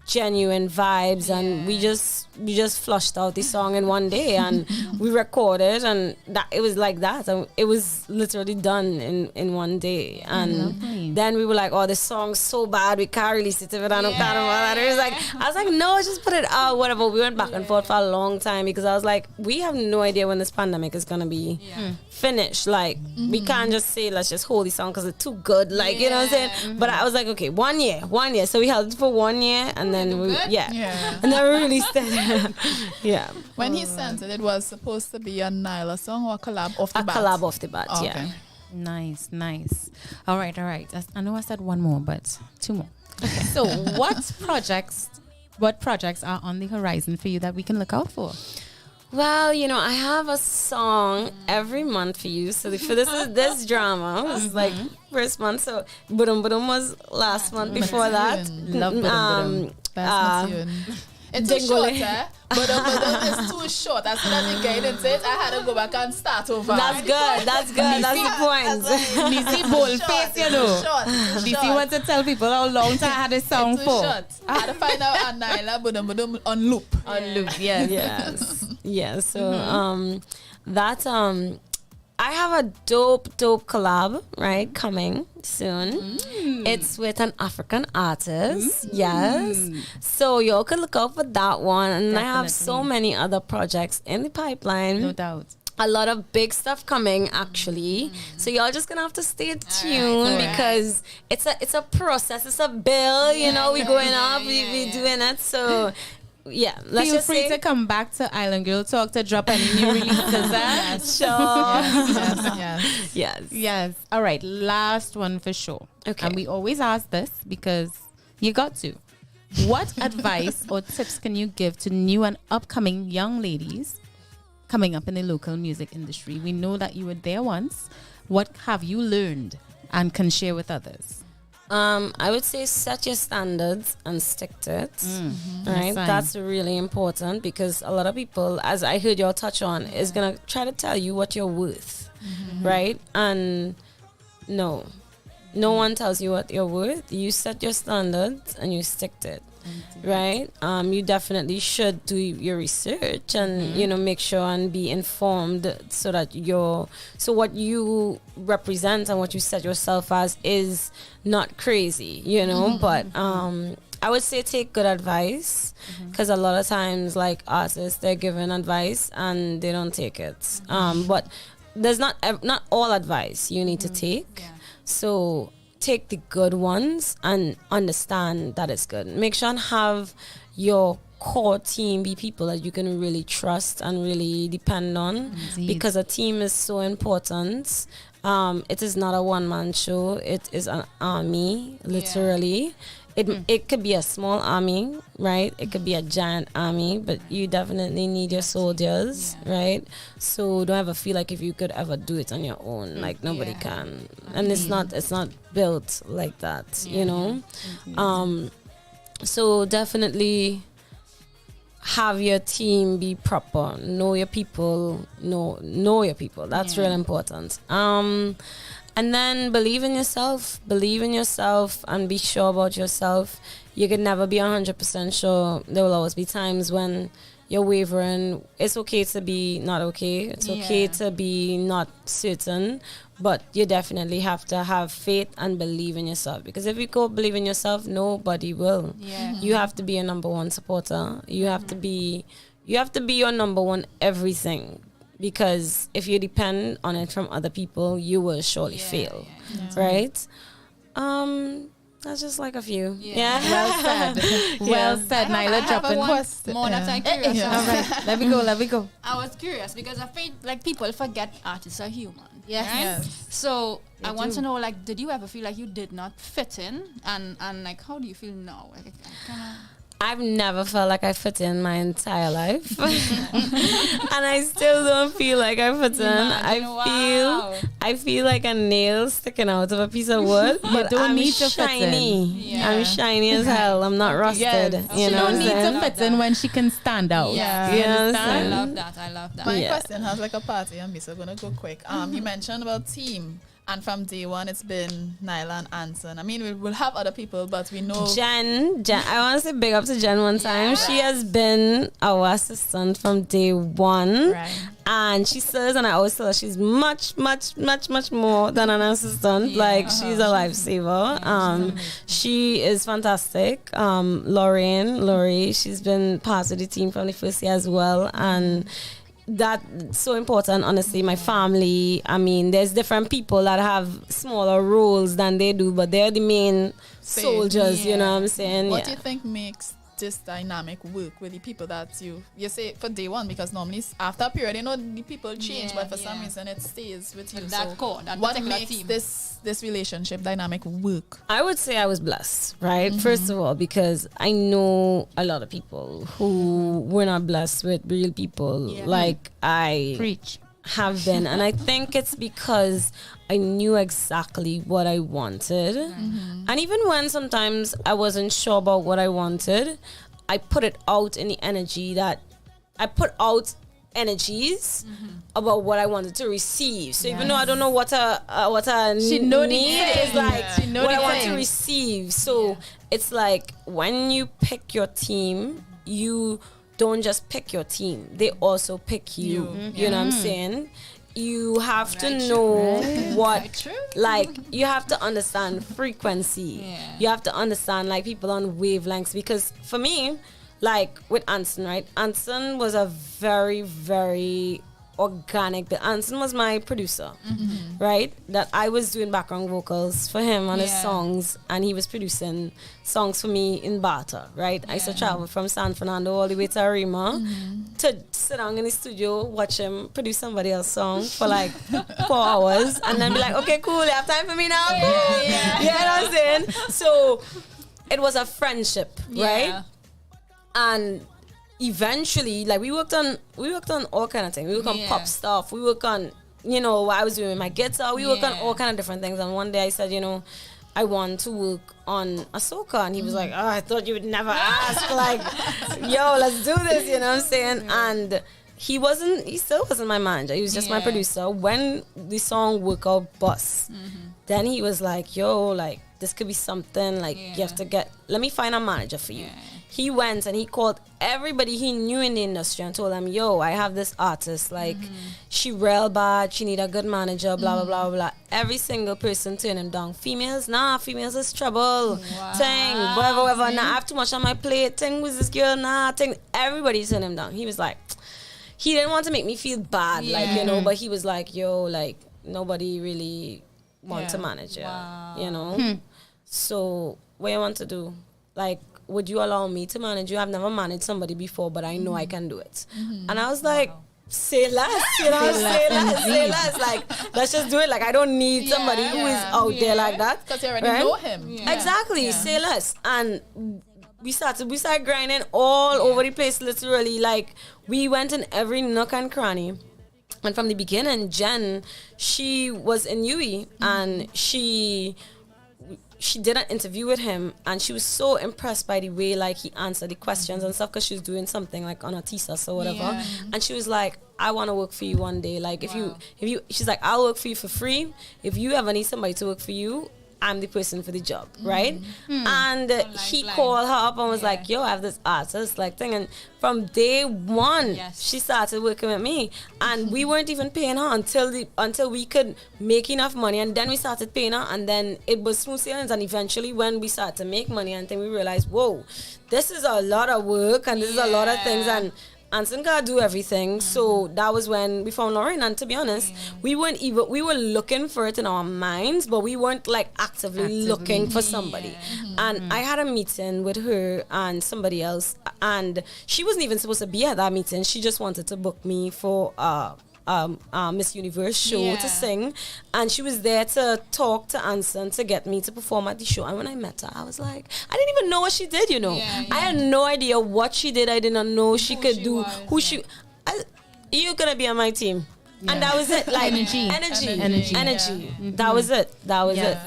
genuine vibes, and we just flushed out the song in one day, and we recorded, and that it was like that, and it was literally done in one day. And then we were like, oh, this song's so bad, we can't release it if it don't kind of it was like, I was like, no, just put it out, whatever. We went back and forth for a long time, because I was like, we have no idea when this pandemic is gonna be finished. Like, we can't just say let's just hold the song because it's too good, like, you know what I'm saying? But I was like, okay, 1 year, so we held it for 1 year, and then and then we released it. When he sent it, it was supposed to be a Nailah song or a collab off the bat? A collab off the bat, Okay. Nice. All right. I know I said 1 more, but 2 more. Okay. So what projects are on the horizon for you that we can look out for? Well, you know, I have a song every month for you. So for this drama was like first month. So Budum Budum was last month before that. Love Budum Budum. It's too short, Budum Budum is too short. As soon as you get into it, I had to go back and start over. That's good. That's good. That's the point. Neicy bold face, you know. Neicy wants to tell people how long I had a song Too for. short. I had to find out a Nailah budum on loop. On loop, yes. Yes. Yes. So that I have a dope collab, right, coming soon. It's with an African artist. Yes. So y'all could look out for that one. And I have so many other projects in the pipeline. No doubt. A lot of big stuff coming actually. So y'all just gonna have to stay tuned because it's a process, it's a bill, you know, we going up, we doing it. So yeah, let's Feel just free say to come back to Island Girl Talk to drop any new releases. Yes. Yes. All right. Last one for sure. Okay. And we always ask this because you got to. What advice or tips can you give to new and upcoming young ladies coming up in the local music industry? We know that you were there once. What have you learned and can share with others? I would say set your standards and stick to it. Right? That's really important because a lot of people, as I heard y'all touch on, is gonna try to tell you what you're worth. Right? And no one tells you what you're worth. You set your standards and you stick to it. Right? You definitely should do your research and you know, make sure and be informed so that what you represent and what you set yourself as is not crazy, you know. But I would say take good advice because a lot of times, like artists, they're given advice and they don't take it. But there's not all advice you need to take. So take the good ones and understand that it's good. Make sure and have your core team be people that you can really trust and really depend on because a team is so important. It is not a one-man show. It is an army, literally. It could be a small army, right? It could be a giant army, but you definitely need your soldiers, right? So don't ever feel like if you could ever do it on your own, like nobody can. And it's not built like that, you know? So definitely have your team be proper. Know your people. Know your people. That's really important. And then believe in yourself and be sure about yourself. You can never be 100% sure. There will always be times when you're wavering. It's okay to be not okay. It's okay to be not certain. But you definitely have to have faith and believe in yourself. Because if you go believe in yourself, nobody will. You have to be your number one supporter. You have to be your number one everything. Because if you depend on it from other people, you will surely fail, right? That's just like a few. Well said. Well said, Nailah. Drop in. More that I'm curious. All right, let me go. I was curious because I feel like people forget artists are human. Yes. So I want to know, like, did you ever feel like you did not fit in, and like, how do you feel now? Like, I've never felt like I fit in my entire life. And I still don't feel like I fit in. I feel like a nail sticking out of a piece of wood. But don't I'm need to fit shiny. in. I'm shiny as hell. I'm not rusted. You She know don't what need I'm to saying? fit in when she can stand out. You know what I'm I saying? love that. My question has like a party on me, so I'm gonna go quick. You mentioned about team, and from day one it's been Nailah and Anson. I mean, we'll have other people, but we know Jen, I want to say big up to Jen one time. She has been our assistant from day one. Right. And she says, and I always tell her, she's much more than an assistant. Like, she's a lifesaver. She is fantastic. Lori, she's been part of the team from the first year as well. And that's so important, honestly. My family, I mean, there's different people that have smaller roles than they do, but they're the main soldiers, you know what I'm saying? What do you think makes this dynamic work with the people that you say for day one? Because normally after a period, you know, the people change, but for some reason it stays with you. That core, that what particular makes team. this relationship dynamic work? I would say I was blessed, right? First of all, because I know a lot of people who were not blessed with real people like I Preach. have been. And I think it's because I knew exactly what I wanted. And even when sometimes I wasn't sure about what I wanted, I put it out in the energy that I put out energies about what I wanted to receive. So even though I don't know what a She know the need thing. is like, She know what the I want thing. to receive. So it's like when you pick your team, you don't just pick your team; they also pick you. You know what I'm saying? You have to know what, like, you have to understand frequency. Yeah. You have to understand, like, people on wavelengths. Because for me, like, with Anson, right? Anson was a very, very organic. But Anson was my producer, right? That I was doing background vocals for him on his songs, and he was producing songs for me in barter, right? I used to travel from San Fernando all the way to Arima to sit down in the studio, watch him produce somebody else's song for like 4 hours, and then be like, okay, cool, you have time for me now? Cool. You know what I'm saying? So it was a friendship, right? And eventually, like, we worked on all kind of things. We worked on pop stuff. We worked on, you know, what I was doing with my guitar. We worked on all kind of different things. And one day I said, you know, I want to work on Ahsoka. And he was like, oh, I thought you would never ask. Like, yo, let's do this, you know what I'm saying? And he still wasn't my manager. He was just my producer. When the song Work Out Bus, then he was like, yo, like, this could be something. Like, you have to let me find a manager for you. He went and he called everybody he knew in the industry and told them, yo, I have this artist, like, she real bad, she need a good manager, blah, blah, blah, blah. Every single person turned him down. Females is trouble. Thing, whatever. Nah, I have too much on my plate. Thing with this girl, thing. Everybody turned him down. He was like, he didn't want to make me feel bad, like, you know, but he was like, yo, like, nobody really want to manage you, you know? So, what you want to do? Like, would you allow me to manage you? I've never managed somebody before, but I know I can do it. And I was like, say less, you know, say less. Like, let's just do it. Like, I don't need somebody who is out there like that. Because you already know him. Exactly, say less. And we started grinding all over the place, literally. Like, we went in every nook and cranny. And from the beginning, Jen, she was in UE, and she did an interview with him, and she was so impressed by the way, like, he answered the questions and stuff, because she was doing something like on a thesis or whatever. And she was like, I want to work for you one day. Like, if you, she's like, I'll work for you for free. If you ever need somebody to work for you, I'm the person for the job, right? And he called her up and was like, yo, I have this artist, like, thing. And from day one, she started working with me. And we weren't even paying her until we could make enough money. And then we started paying her, and then it was smooth sailings. And eventually, when we started to make money, and then we realized, whoa, this is a lot of work, and this is a lot of things. And Anson can't do everything. So that was when we found Lauren. And to be honest, we were looking for it in our minds, but we weren't like actively looking for somebody. And I had a meeting with her and somebody else, and she wasn't even supposed to be at that meeting. She just wanted to book me for Miss Universe show to sing, and she was there to talk to Anson to get me to perform at the show. And when I met her, I was like, I didn't even know what she did, you know. I had no idea what she did. I didn't know she could do you're gonna be on my team. And that was it. Like, energy. That was it.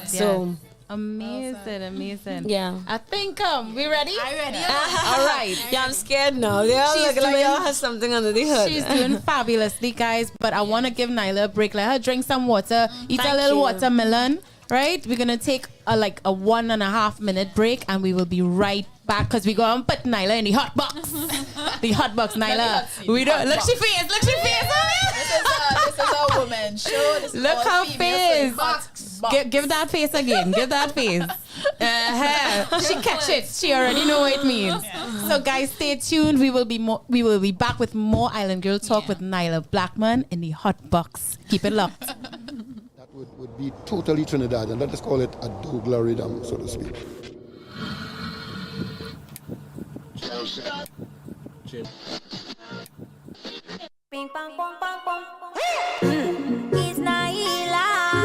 So amazing. Yeah. I think we ready? I ready. All right. Yeah, I'm scared now. They all look like y'all have something under the hood. She's doing fabulously, guys. But I want to give Nailah a break. Let her drink some water, eat Thank a little you. watermelon. Right? We're gonna take a 1.5 minute break, and we will be right back, because we're gonna put Nailah in the hot box. The hot box, Nailah. We don't look she face. This is a woman show. This is Look all her females, face. so Give that face again. Give that face. She catch it. She already know what it means. So guys, stay tuned. We will be back with more Island Girl Talk with Nailah Blackman in the hot box. Keep it locked. That would be totally Trinidad, and let us call it a Douglas rhythm, so to speak. Ping pong pong pong pong. It's Nailah.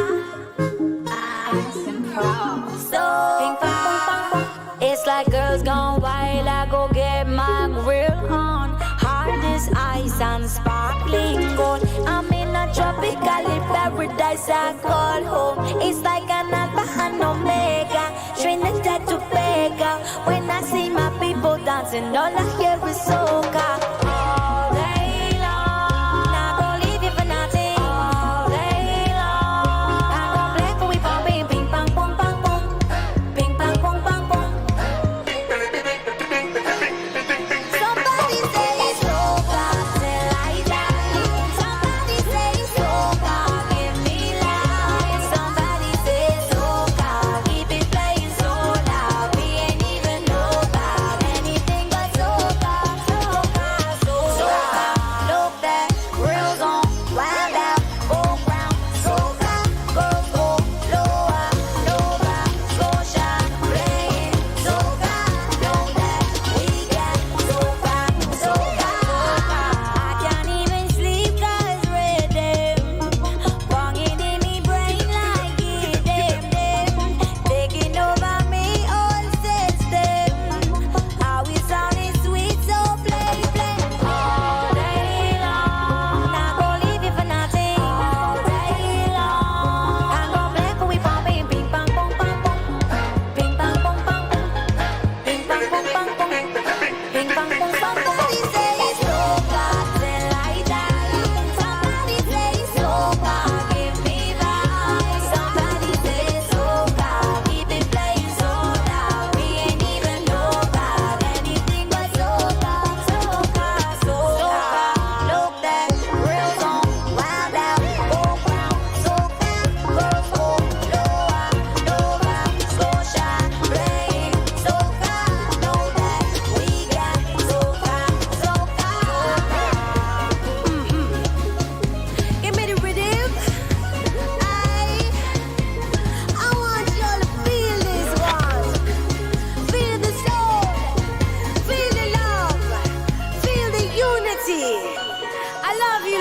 So ping pong pong pong pong. It's like girls gone wild. I go get my grill on. Hard as ice and sparkling gold. I'm in a tropical paradise I call home. It's like an alpha and omega, Trinidad to Vega. When I see my people dancing, all I hear is soca. All day long.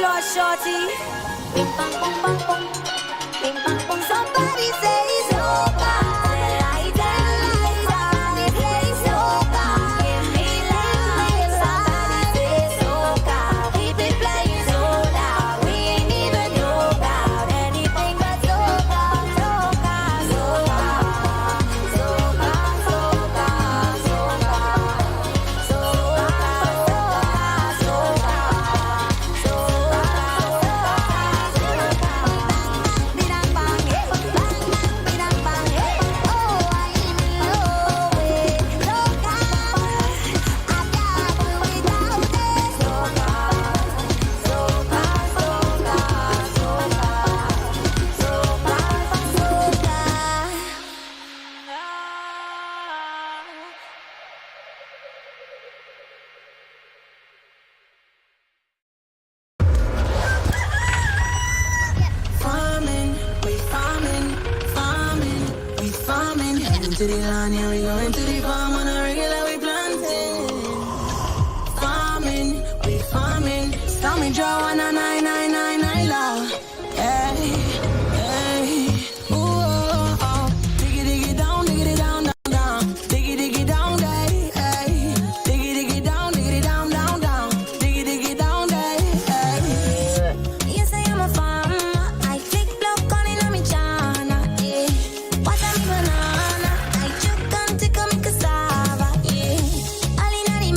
Lord Shorty. Bing bang bong bang bong. Bing bang bong. Somebody say soca. Somebody say soca. Give me life. Somebody say soca. Keep it playing so loud. We ain't even know about anything but soca, soca, soca, soca, soca, soca, soca, soca, Farming, we farming, farming, we farming. Heading to the land, yeah, we going to the farm on a regular, we planting. Farming, we farming. Stormy Joanna, Nailah. Hey, hey, ooh, oh, oh. Diggy down, down, down. Diggy down, day, hey. Diggy down, down, down. Diggy down, day, hey. Yes, I am a farmer. I take block on in a me chana. Yeah. What a me banana. I choke and take a me cassava. Yeah. All in a the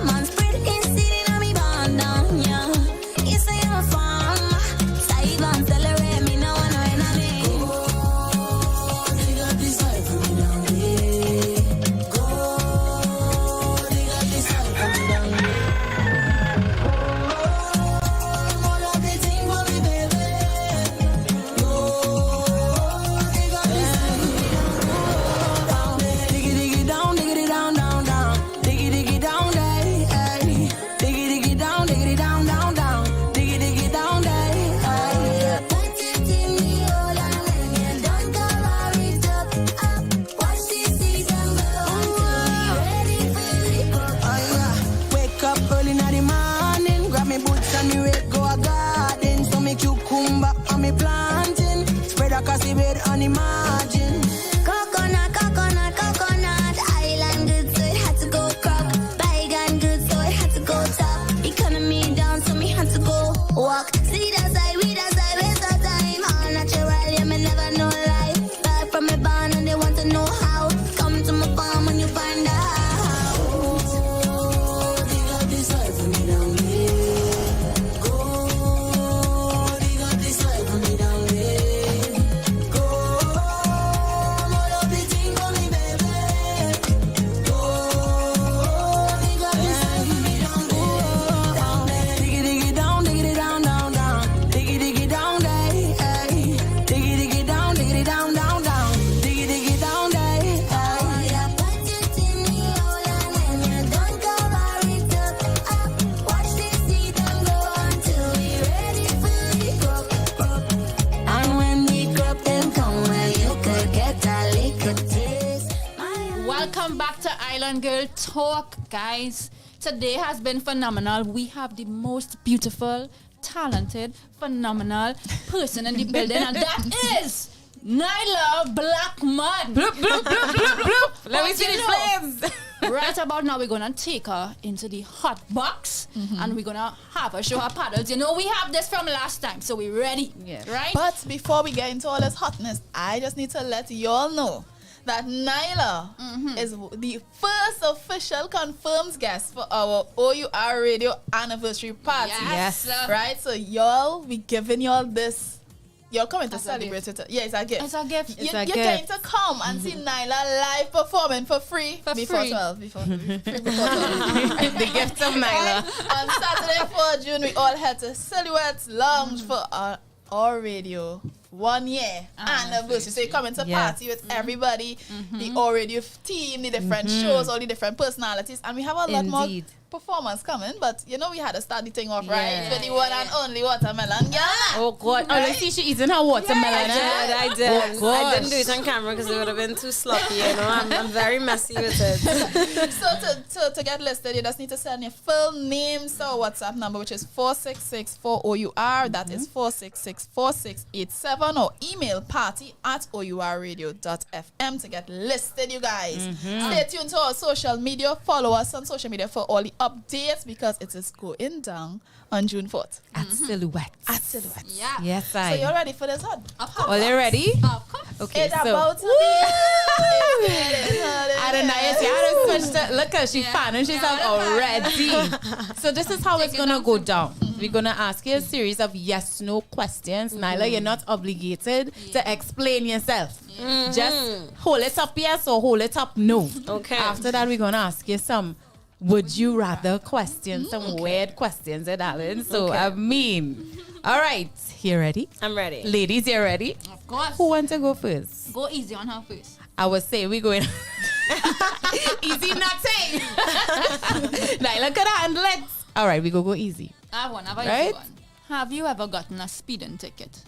man spread in seed in a me bandana. Yeah. Yes, I am a farmer. Side and celebrate me now and when I make. They got this life for me down here. Go, they got this life for me down here. More of the thing for me, baby. Go, they got this life for me down here. Diggy down, down, down. Diggy down, day, hey. Diggy down, down, down. Diggy down, day, hey. Put it in the hole and when you're done, cover it up. Watch this season go until we ready for the cook. Oh yeah, wake up early in the morning, grab me boots and me red go a garden. So me cucumber and me planting, spread across the bed on the margin. Coconut, coconut, coconut. Island good, so it had to go crop. Bygone good, so it had to go top. Economy down, so me had to go walk. See that side, we that side, waste our time. All natural, yeah, me never know life. Back from my barn and they want to know how. Come to my farm and you find out. They got this life for me down here. Go, they got this life for me down here. Go, more of the thing for me, baby. Go, they got this life for me down here. Diggy down, down, down. Diggy down, day, hey. Diggy down, down, down. Diggy down, day, hey. Yeah, put it in the hole and when you're done, cover it up. Watch this season go until we ready for the crop. And when the crop them come, Well, you could get a little taste. Welcome back to Island Girl Talk, guys. Today has been phenomenal. We have the most beautiful, talented, phenomenal person in the building, and that is Nailah Blackman. Bloop, bloop, bloop, bloop, bloop. Let me see the flames. Right about now, we're gonna take her into the hot box, and we're gonna have her show her paddles. You know, we have this from last time, so we're ready. Yeah. Right? But before we get into all this hotness, I just need to let y'all know that Nailah is the first official confirmed guest for our O.U.R radio anniversary party. Yes. Right? So y'all, we giving y'all this. You're coming to As a celebrate it. Yeah, it's a gift. It's a gift. You're a going gift. to come and see Nailah live performing for free before free. 12. Before 12. The gift of Nailah. On Saturday, 4 June, we all head to Silhouette's Lounge for our radio 1 year anniversary. So you come into Yeah. party with everybody, the O.U.R radio team, the different shows, all the different personalities, and we have a lot more Indeed. performance coming, but you know we had to start the thing off right with the one and only watermelon. Yeah. Oh God! Oh, let's see, she eating her watermelon. I did. Oh, I didn't do it on camera because it would have been too sloppy. You know, I'm very messy with it. So to get listed, you just need to send your full name to our WhatsApp number, which is 466-4OUR. That is 466-4687, or email party@OURradio.fm to get listed, you guys. Stay tuned to our social media. Follow us on social media for all the updates because it is going down on June 4th. At Silhouette. At Silhouette. Yeah. Yes, So you're ready for this one? Are they ready? Of course. Okay, It's so about to be. I don't know. You had to switch to, look at she's fanning herself already. So this is how it's gonna go down. We're gonna ask you a series of yes/no questions. Nailah, you're not obligated to explain yourself. Just hold it up yes or hold it up no. Okay. After that, we're gonna ask you some would you rather questions, some weird questions, darling. So I mean, all right, you ready? I'm ready. Ladies, you ready? Of course. Who wants to go first? Go easy on her first. I would say we're going easy nothing. Nailah could handle it. All right, we go easy. I have one. Have a Right? easy one. Have you ever gotten a speeding ticket?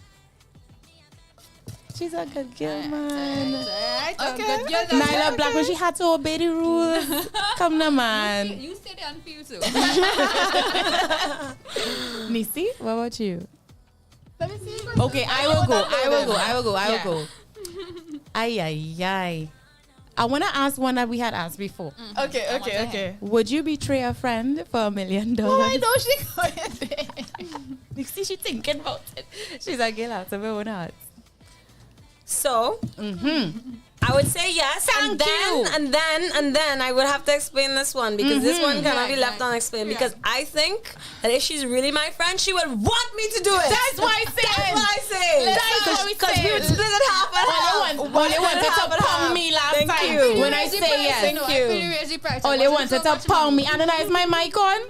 She's a good girl, man. Okay. Nailah Blackman, she had to obey the rules. Come now, man. You say they unfeel so. Neicy, what about you? Let me see. Okay, I will go. Ay. I want to ask one that we had asked before. Okay. Would you betray a friend for $1 million? Oh, I know she going there. You see, she thinking about it. She's a girl out of her own heart. So, I would say yes. Thank you. And then I would have to explain this one because this one cannot be left unexplained. Because I think that if she's really my friend, she would want me to do it. That's why I say. Because we would split it half and half. All you wanted to pound me last Thank time. you. When I say yes. Thank you. All you wanted to pound me. And then is my mic on?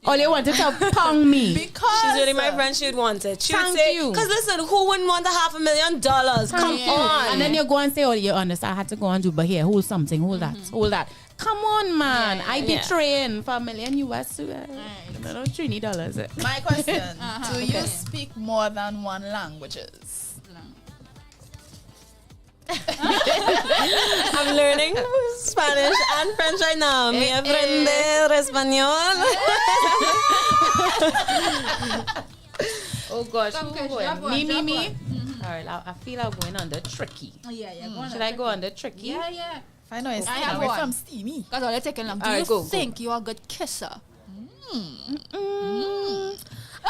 All you wanted to pound me. Because she's really my friend, she would want it. She would Thank say, you. because listen, who wouldn't want $500,000? Come on. And then you go and say, oh, you understand, I had to go and do, but here, hold something, hold that. Come on, man. I be trained for $1 million US. $20. my question: do you speak more than one languages? I'm learning Spanish and French right now. Me aprender español. Oh gosh. Me. Mm-hmm. All right, I feel I'm going on the tricky. Yeah. Should I go on the tricky? Yeah. I know it's I have away one. from steamy. Because all they're taking long. Do All right, you go. think you're a good kisser?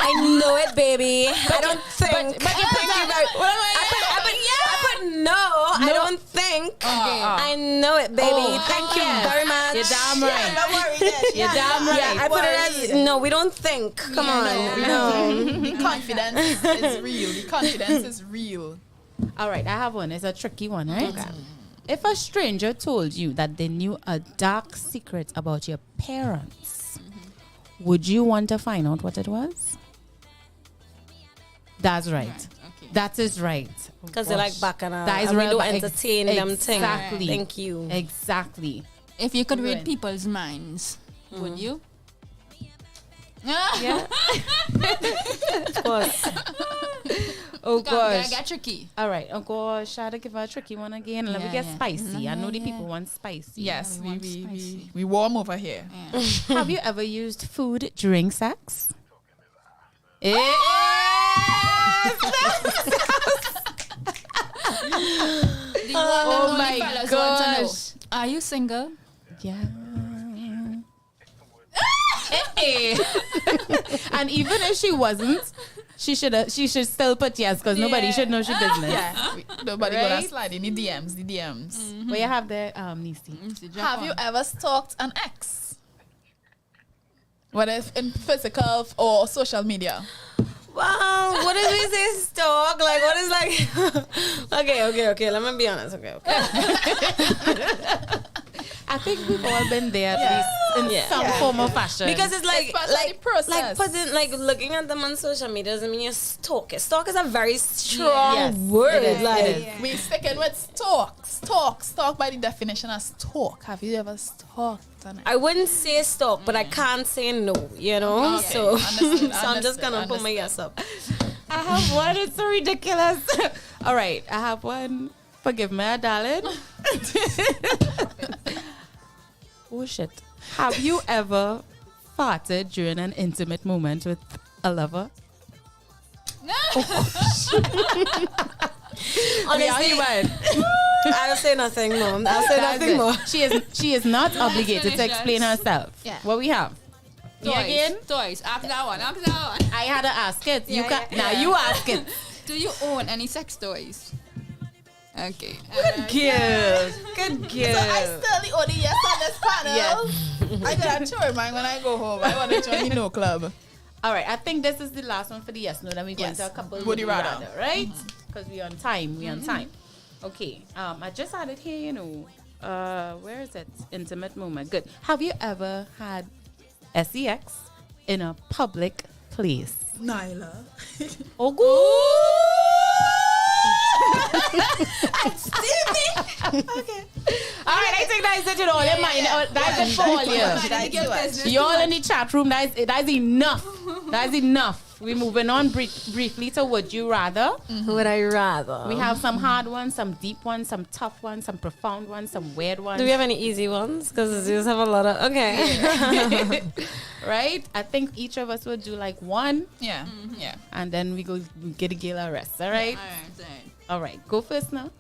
I know it, baby. I don't think. But you put I don't think. I know it, baby. Oh, Thank you very much. You're damn right. Don't worry there. You're damn right. Yeah, I put it as no. We don't think. Come on, no. The confidence is real. The confidence is real. All right, I have one. It's a tricky one, right? Okay. If a stranger told you that they knew a dark secret about your parents, would you want to find out what it was? That's right. Okay. That is right. Because they like bacchanal. That is and right. we don't entertain them things. Exactly. Thank you. Exactly. If you could read Right. people's minds, would you? Yeah. Of course. Oh gosh. Get tricky. All right. Oh gosh. Try to give her a tricky one again. Let me get spicy. I know the people want spicy. Yes, we want spicy. we warm over here. Have you ever used food during sex? Oh my gosh. Are you single? Yeah. And even if she wasn't, she should still put yes because nobody should know she business. Yeah, nobody Right? gonna slide in the DMs. What you have there, Neicy? Have you ever stalked an ex? Whether it's in physical or social media. Wow, what did we say? Stalk? Like, what is like? Okay. Let me be honest. Okay. I think we've all been there at least in some form or fashion. Because it's like, It's part of the process. looking at them on social media doesn't mean you stalk it. Stalk is a very strong word. it is, like, it is. We sticking with stalk. Stalk by the definition of stalk. Have you ever stalked I wouldn't say stop, but I can't say no, you know? Okay. So, Understood, so I'm just gonna put my understood. yes up. I have one. It's so ridiculous. All right, I have one. Forgive me, darling. Oh shit! Have you ever farted during an intimate moment with a lover? Honestly, I'll say nothing more. I'll say nothing more. She is not obligated to explain herself. Yeah. What we have? Me again? Toys. After that one. I had to ask it. You Yeah, can now. You ask it. Do you own any sex toys? Okay. Good girl. Good girl. So I still the only yes on this panel. Yes. I gotta show mine when I go home. I want to join the no club. All right. I think this is the last one for the yes no. Then we go Yes. into a couple. Would you rather? Right? Because we on time. We on time. Okay. I just had it here. You know. Where is it? Intimate moment. Good. Have you ever had sex in a public place? Nailah. Oh, Okay. all right, I think that is it in all your mind. That is it for all you. Y'all in the chat room, that is enough. That is enough. We're moving on briefly to Would You Rather. Would I rather? We have some hard ones, some deep ones, some tough ones, some profound ones, some weird ones. Do we have any easy ones? Because we just have a lot of. Okay. Right? I think each of us would do like one, Yeah. Yeah. and then we get a gala rest. All right? All right. Go first now.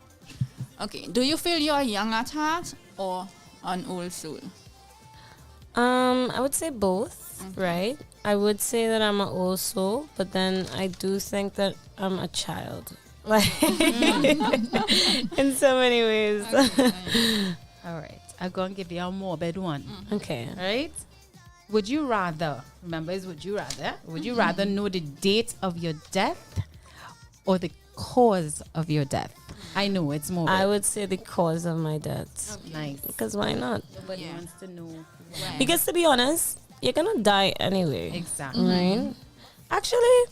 Okay. Do you feel you're young at heart or an old soul? I would say both, right? I would say that I'm an old soul, but then I do think that I'm a child. Like in so many ways. All right. I'm going to give you a morbid one. Okay. All right? Would you rather, remember it's would you rather, would you rather know the date of your death or the cause of your death? I know it's morbid. I would say the cause of my death. Nice. Because why not? Nobody wants to know. Because to be honest, you're gonna die anyway. Exactly. Right? Actually,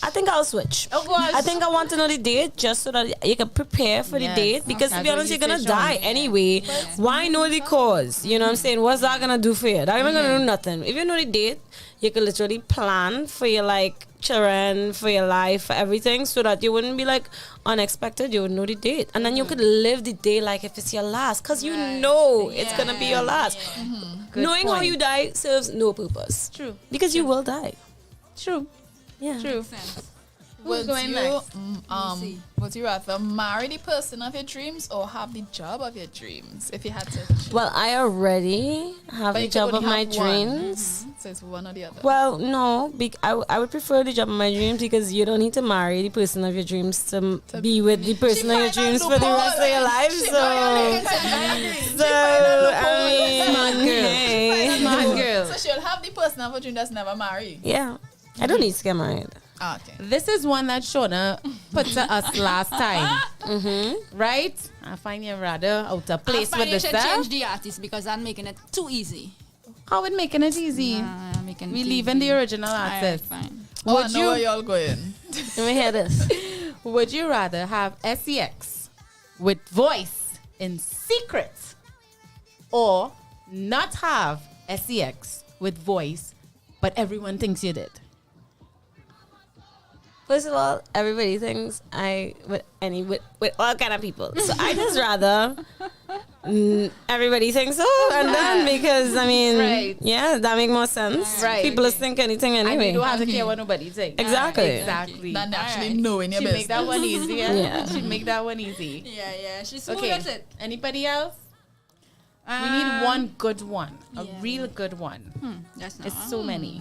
I think I'll switch. Oh, gosh. I think I want to know the date just so that you can prepare for Yes. the date. Because to That's be what honest, you you're gonna say, die Shawna. anyway. Why know the cause? You know what I'm saying? What's that gonna do for you? That ain't gonna do nothing. If you know the date, you can literally plan for your like children, for your life, for everything, so that you wouldn't be like unexpected. You would know the date, and then you could live the day like if it's your last, because you know it's gonna be your last. Good Knowing how point. you die serves no purpose. True. Because you will die. True. Yeah. True. Would going you, next? would you rather marry the person of your dreams or have the job of your dreams? If you had to choose. Well, I already have But the you job could of only my have one. dreams. So it's one or the other. Well, no, I would prefer the job of my dreams because you don't need to marry the person of your dreams to be with the person of your dreams for the rest of your life. Smart girl. hey. Smart girl. So she'll have the person of her dream that's never married. Yeah, I don't need to get married. Ah, okay. This is one that Shawna put to us last time. Right? I find you rather out of place with I find you this should stuff. change the artist because I'm making it too easy. How it making it easy? We leaving the original artist. Fine. Oh, I Would know where you y'all going. Let me hear this. would you rather have sex with voice in secret or not have sex with voice but everyone thinks you did? First of all, everybody thinks I with all kind of people. So I just rather everybody thinks so, and then because I mean, Right. yeah, that make more sense. Right. People just think anything And anyway. you don't have to care what nobody thinks. Exactly. Exactly. Than actually knowing your She business. make that one easy. Yeah. She make that one easy. Yeah. She's smooth Okay. as it. Anybody else? We need one good one. A real good one. That's not. It's so many.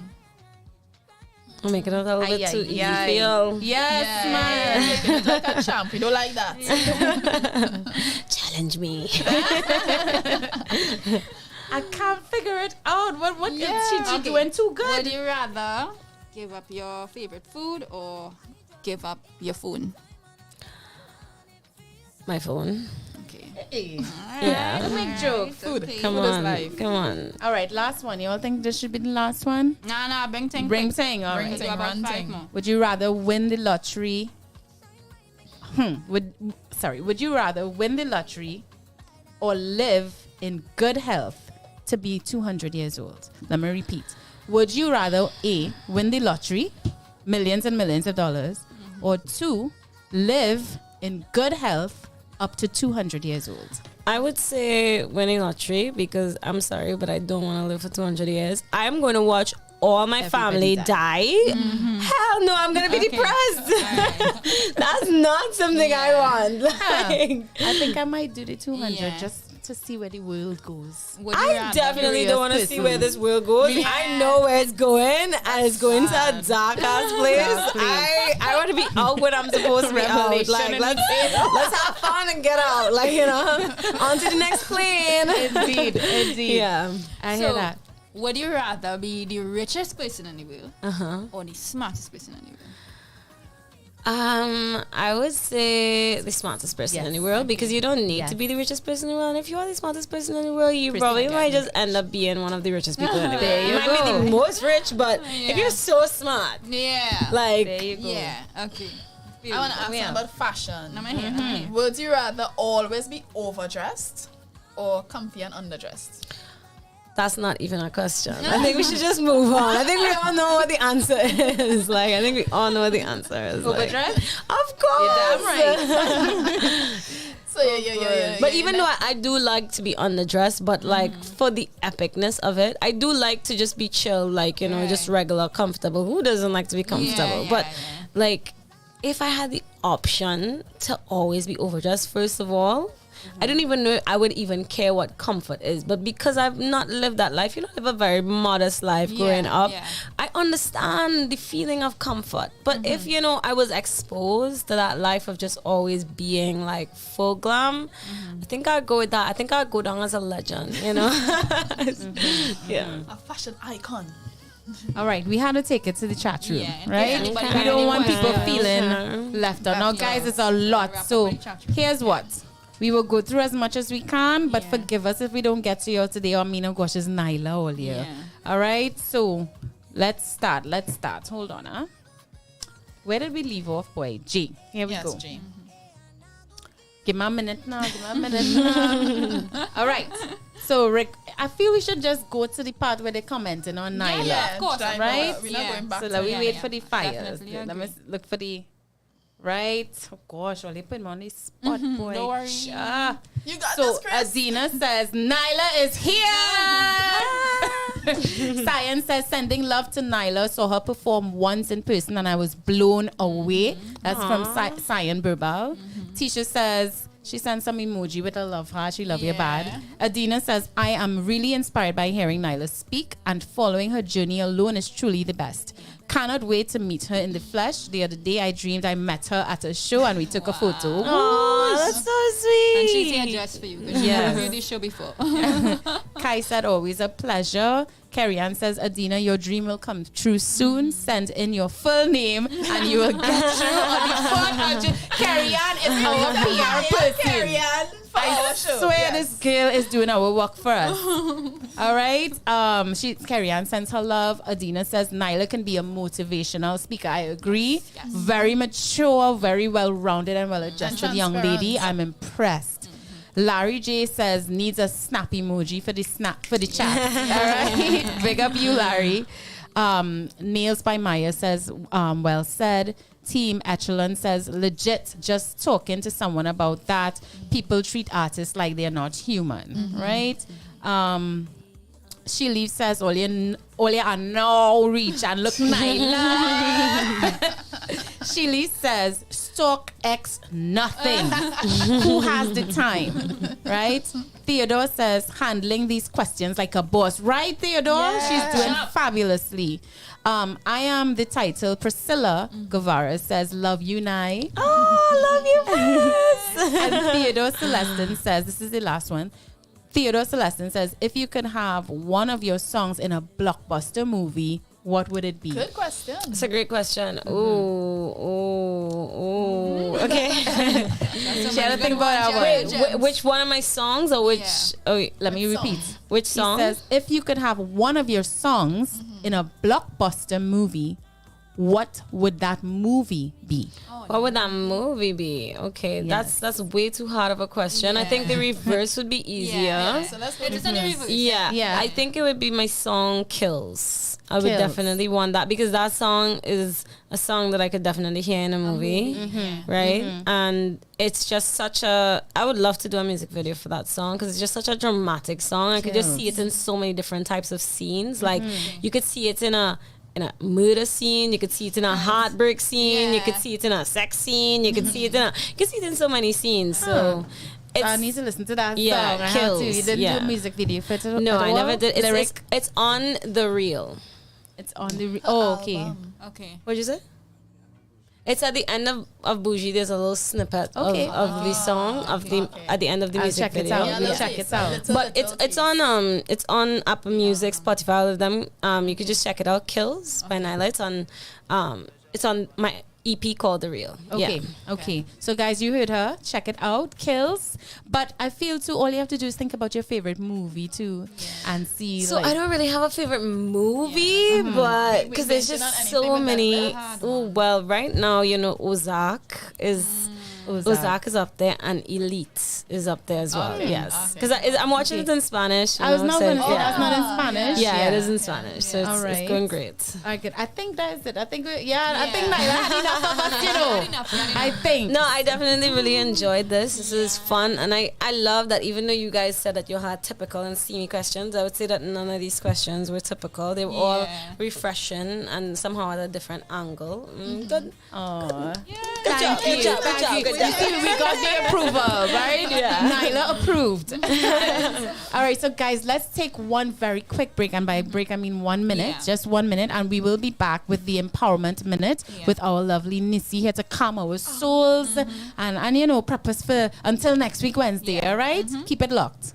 I'm making it a little bit Ay, too ay, easy ay. for y'all. Yes, Yeah, man. you're making it like a champ. You don't like that. Challenge me. I can't figure it out. What Yeah. she Okay. doing too good? Would you rather give up your favorite food or give up your phone? My phone. Okay. Hey. Yeah. Don't make jokes. Food. Come Food is on. life. Come on. All right, last one. You all think this should be the last one? Nah, bring thing. Bring thing. All Bring right. thing. Do about Run 5 thing. more. Would you rather win the lottery? Would you rather win the lottery or live in good health to be 200 years old? Let me repeat. Would you rather A, win the lottery, millions and millions of dollars, or 2, live in good health up to 200 years old? I would say winning lottery because I'm sorry, but I don't want to live for 200 years. I'm going to watch all my family die. Hell no, I'm going to be depressed. That's not something I want. Like, I think I might do the 200 just to see where the world goes. I definitely don't want to see where this world goes. Yeah. I know where it's going, and it's going to a dark ass place. I want to be out when I'm supposed to be out. Like, let's have fun and get out. Like, you know, on to the next plane. Indeed. Yeah. I hear that. Would you rather be the richest person in the world or the smartest person in the world? I would say the smartest person in the world because you don't need to be the richest person in the world. And if you are the smartest person in the world, you probably might just end up being one of the richest people in the world. You might be the most rich, but if you're so smart, like, there you go. Yeah, okay. I want to ask you about fashion. I'm here. Would you rather always be overdressed or comfy and underdressed? that's not even a question. I think we should just move on. I think we all know what the answer is. Like, I think we all know what the answer is. Overdressed? Of course. You're damn right. So yeah. But even though I do like to be underdressed, but like for the epicness of it, I do like to just be chill, like, you know, just regular, comfortable. Who doesn't like to be comfortable? But like, if I had the option to always be overdressed, first of all, I don't even know I would even care what comfort is. But because I've not lived that life, you know, I live a very modest life growing up, I understand the feeling of comfort. But if, you know, I was exposed to that life of just always being like full glam, I think I'd go with that. I think I'd go down as a legend, you know? Yeah. A fashion icon. All right, we had to take it to the chat room, right? anybody We don't want any people questions. feeling left out. Now, guys, it's a lot. So here's what. We will go through as much as we can, but forgive us if we don't get to you today. Or me, no gosh, it's Nailah all here. All right, so let's start. Hold on, huh? Where did we leave off, boy? G. Here we go. G. Give me a minute now. All right. So, Rick, I feel we should just go to the part where they're commenting on Nailah. Yeah, of course. Right? We're not going back So to let we it. wait for the fires. Definitely Let me look for the... Right? Oh, gosh, well, they put me on the spot, boy. Don't worry. Sure. You got So this, Chris. Adina says, Nailah is here. Science says, sending love to Nailah. Saw her perform once in person and I was blown away. That's from Cyan Birbal. Tisha says, she sent some emoji with a love heart. She love you bad. Adina says, I am really inspired by hearing Nailah speak and following her journey alone is truly the best. Cannot wait to meet her in the flesh. The other day I dreamed I met her at a show and we took a photo. Oh, that's so sweet. And she's here just for you because she's reviewed this show before. Kai said, always a pleasure. Carrie Ann says, Adina, your dream will come true soon. Send in your full name and you will get through on the 400. Carrie Ann is our PR person. Carry on. I swear this girl is doing our work for us. All right. Carrie Ann sends her love. Adina says Nailah can be a motivational speaker. I agree. Yes. Very mature, very well-rounded and well-adjusted young lady. I'm impressed. Larry J says needs a snap emoji for the chat. All right. Big up you, Larry. Nails by Maya says, well said. Team Echelon says, legit, just talking to someone about that. People treat artists like they're not human, right? She leaves says, all you are now reach and look Nailah. She leaves says, stock X nothing. Who has the time, right? Theodore says, handling these questions like a boss. Right, Theodore? She's doing fabulously. I am the title. Priscilla Guevara says, love you, Nai. Oh, love you, Prince. And Theodore Celestin says, this is the last one. Theodore Celestin says, if you could have one of your songs in a blockbuster movie, what would it be? Good question. It's a great question. Ooh. Okay. She had to think about that one. Which one of my songs or which? Yeah. Oh, let me repeat. Which song? He says, if you could have one of your songs in a blockbuster movie, what would that movie be? What would that movie be? Okay, that's way too hard of a question. I think the reverse would be easier. So let's go It is on the reverse. Yeah. I think it would be my song Kills. I would definitely want that because that song is a song that I could definitely hear in a movie, right? And it's just such a, I would love to do a music video for that song because it's just such a dramatic song. I could just see it in so many different types of scenes. Like you could see it in a murder scene, you could see it in a heartbreak scene, you could see it in a sex scene, you could see it in so many scenes. So I need to listen to that song. I have Kills. to. You didn't do a music video for it? No, I never did. It's on the reel. It's on the okay. Okay. What'd you say? It's at the end of Bougie. There's a little snippet of the song at the end of the music video. We'll check it out. But it's on Apple Music, Spotify, all of them. You could just check it out. Kills by Nailah. It's on my EP called The Real. Okay. So guys, you heard her. Check it out. Kills. But I feel too, all you have to do is think about your favorite movie too and see. So I don't really have a favorite movie, but because there's just so many. Well, right now, Ozark is up there and Elite is up there as well. Yes, because I'm watching it in Spanish. I was not going to say that's not in Spanish. Yeah, it is in Spanish, so it's going great. All right, good. I think that's it. I think Nailah had enough of us, I think. No, I definitely really enjoyed this. This is fun, and I love that even though you guys said that you had typical and steamy questions, I would say that none of these questions were typical. They were all refreshing and somehow at a different angle. Good. Oh, Good job. We got the approval, right? Yeah. Nailah approved. All right, so guys, let's take one very quick break. And by break, I mean 1 minute, just 1 minute. And we will be back with the Empowerment Minute with our lovely Neicy here to calm our souls and prep us for until next week, Wednesday, all right? Keep it locked.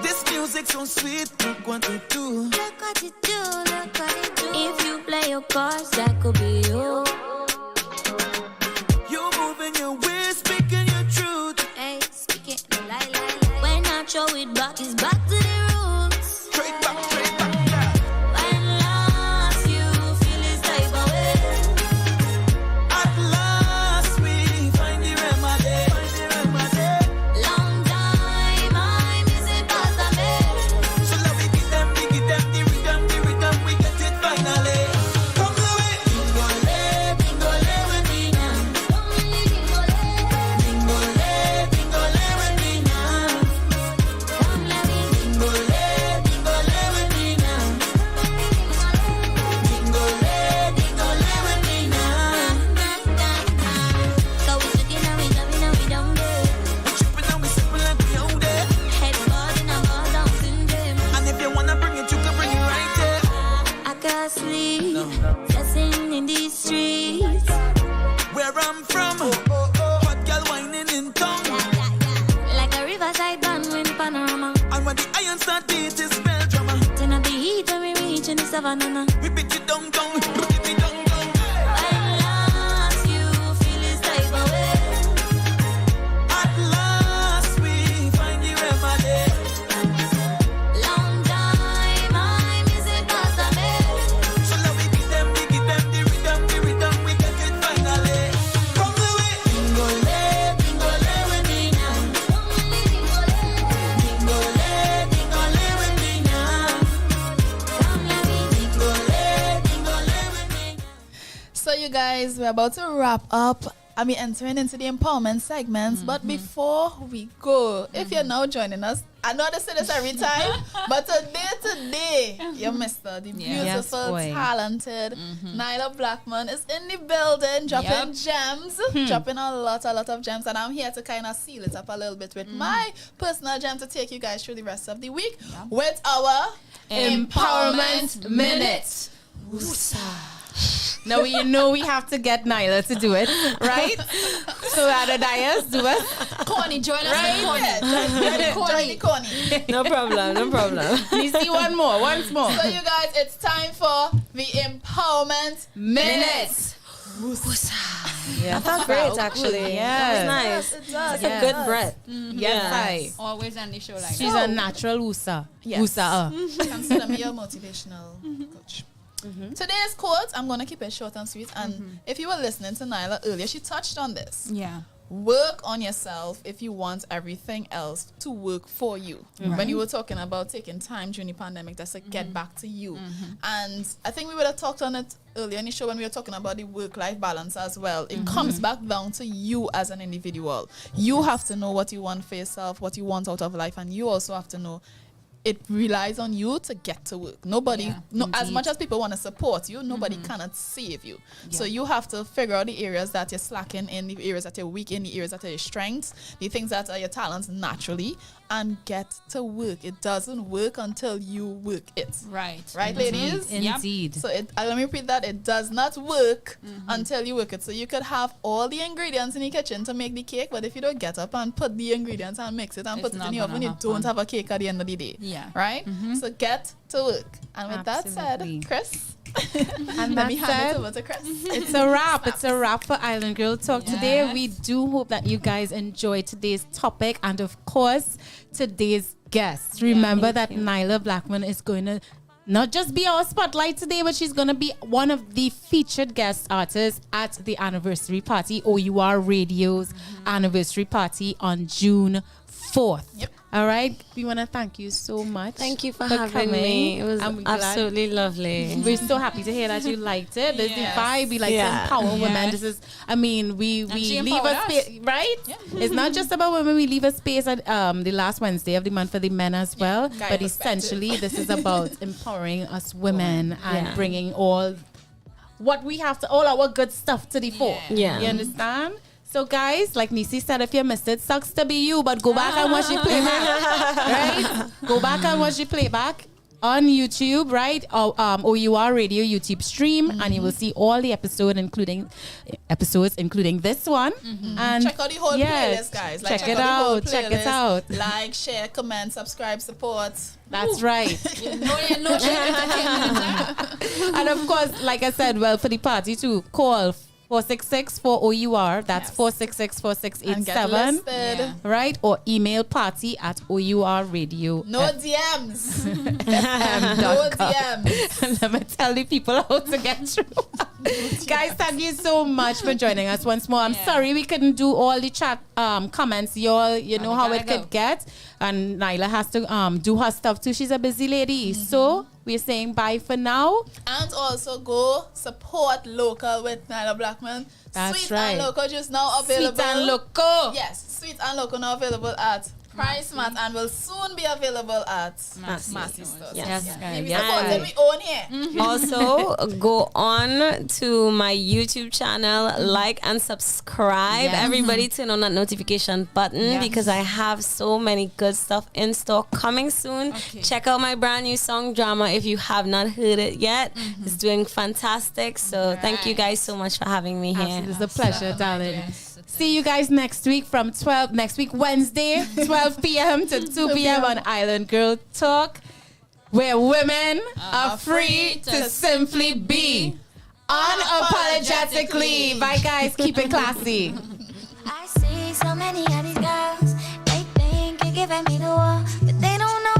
This music's so sweet, look what you do. Look what you do, look what you do. If you play your cards, that could be you. You're moving your ways, speaking your truth. Hey, speak it, lie. When I throw it back, it's back to the roots. Straight back, yeah. When last you feel this type of way. At last we find the remedy. Long time I miss it past a me. So let me give them the rhythm, we get it finally. Come the way. Bingole with me now. Bingole with me now. Come let me bingole with me now. Bingole with me now. So we took it and we love it and we don't care. We tripping and we sipping like we own it. Headboard and I ball down syndrome. And if you wanna bring it, you can bring it right there. I can't sleep, dancing in these streets. Where I'm from, hot girl whining in town. Like a riverside band in panorama. And when the iron start beat, it's spell drama. Turn up the heat when we reach in the savannah. We beat it down, we beat it down. When last you feel this type of way. At last we find the remedy. Long time I miss it past a me. So let me give them the rhythm, we get it finally. Come the way. Bingole with me now. Bingole with me now. Come let me bingole with me now. So you guys, we're about to wrap up. Entering into the empowerment segments. But before we go, if you're now joining us, I know I say this every time, but today, your Mr. The beautiful, talented Nailah Blackman is in the building, dropping gems, dropping a lot of gems. And I'm here to kind of seal it up a little bit with my personal gem to take you guys through the rest of the week with our Empowerment Minute. Woosah. Now you know we have to get Nailah to do it, right? So Adadias, do it. Corny, join us Right? Join the corny. No problem, no problem. You see once more. So you guys, it's time for the empowerment Minutes. I felt great, actually. Yeah. That was nice. It does. It's a good breath. Yes, I. Always end the show like She's a natural USA. Yes. USA. Consider me a motivational coach. Today's quote, I'm going to keep it short and sweet. And if you were listening to Nailah earlier, she touched on this. Yeah. Work on yourself if you want everything else to work for you. When you were talking about taking time during the pandemic, that's to get back to you. And I think we would have talked on it earlier in the show when we were talking about the work-life balance as well. It comes back down to you as an individual. You have to know what you want for yourself, what you want out of life, and you also have to know it relies on you to get to work. Nobody, as much as people want to support you, nobody cannot save you. So you have to figure out the areas that you're slacking in, the areas that you're weak in, the areas that are your strengths, the things that are your talents naturally, and get to work. It doesn't work until you work it. Right. Right, ladies? Indeed. So let me repeat that. It does not work until you work it. So you could have all the ingredients in the kitchen to make the cake, but if you don't get up and put the ingredients and mix it and put it in the oven, you don't have a cake at the end of the day. Yeah. Right? So get to work. And with Absolutely. that said, Chris, And let me that hand it said, over to Chris. it's a wrap. It's a wrap for Island Girl Talk today. We do hope that you guys enjoyed today's topic and, of course, today's guest. Remember that Nailah Blackman is going to not just be our spotlight today, but she's going to be one of the featured guest artists at the anniversary party, O.U.R. Radio's anniversary party on June 4th. Yep. All right. We want to thank you so much. Thank you for having me. It was absolutely lovely. We're so happy to hear that you liked it. This is the vibe. We like to Yeah. empower women. This is, I mean, we she leave a empowered space, right? It's not just about women. We leave a space at the last Wednesday of the month for the men as well. Guy But perspective. essentially, this is about empowering us women and Yeah. bringing all what we have to, all our good stuff to the fore. Yeah. You understand? So guys, like Neicy said, if you missed it, sucks to be you, but go back and watch the playback, right? Go back and watch the playback on YouTube, right? O.U.R. Radio YouTube stream, and you will see all the episodes, including this one. And Check out the whole playlist, guys. Like, check it the whole out. Check it playlist. out. Like, share, comment, subscribe, support. That's right. No And of course, like I said, well, for the party too, call 466-4-OUR. That's 466-4687. And get listed. Right? Or email party@OURradio. No DMs. No DMs. And let me tell the people how to get through. Guys, thank you so much for joining us once more. I'm sorry we couldn't do all the chat comments. You know how it could get. And Nailah has to do her stuff too. She's a busy lady. So we're saying bye for now. And also go support local with Nailah Blackman. That's Sweet right. and local just now available. Sweet and local. Yes, Sweet and local now available at Price Mart and will soon be available at Massy Stores. Yes. We supporting we own here. Also, go on to my YouTube channel, like and subscribe. Yes. Everybody turn on that notification button because I have so many good stuff in store coming soon. Check out my brand new song, Drama, if you have not heard it yet. It's doing fantastic. So thank you guys so much for having me here. It's a pleasure, darling. See you guys next week Wednesday, 12 p.m. to 2 p.m. on Island Girl Talk, where women are free to simply be unapologetically. Bye, guys. Keep it classy. I see so many of these girls, they think you're giving me the world, but they don't know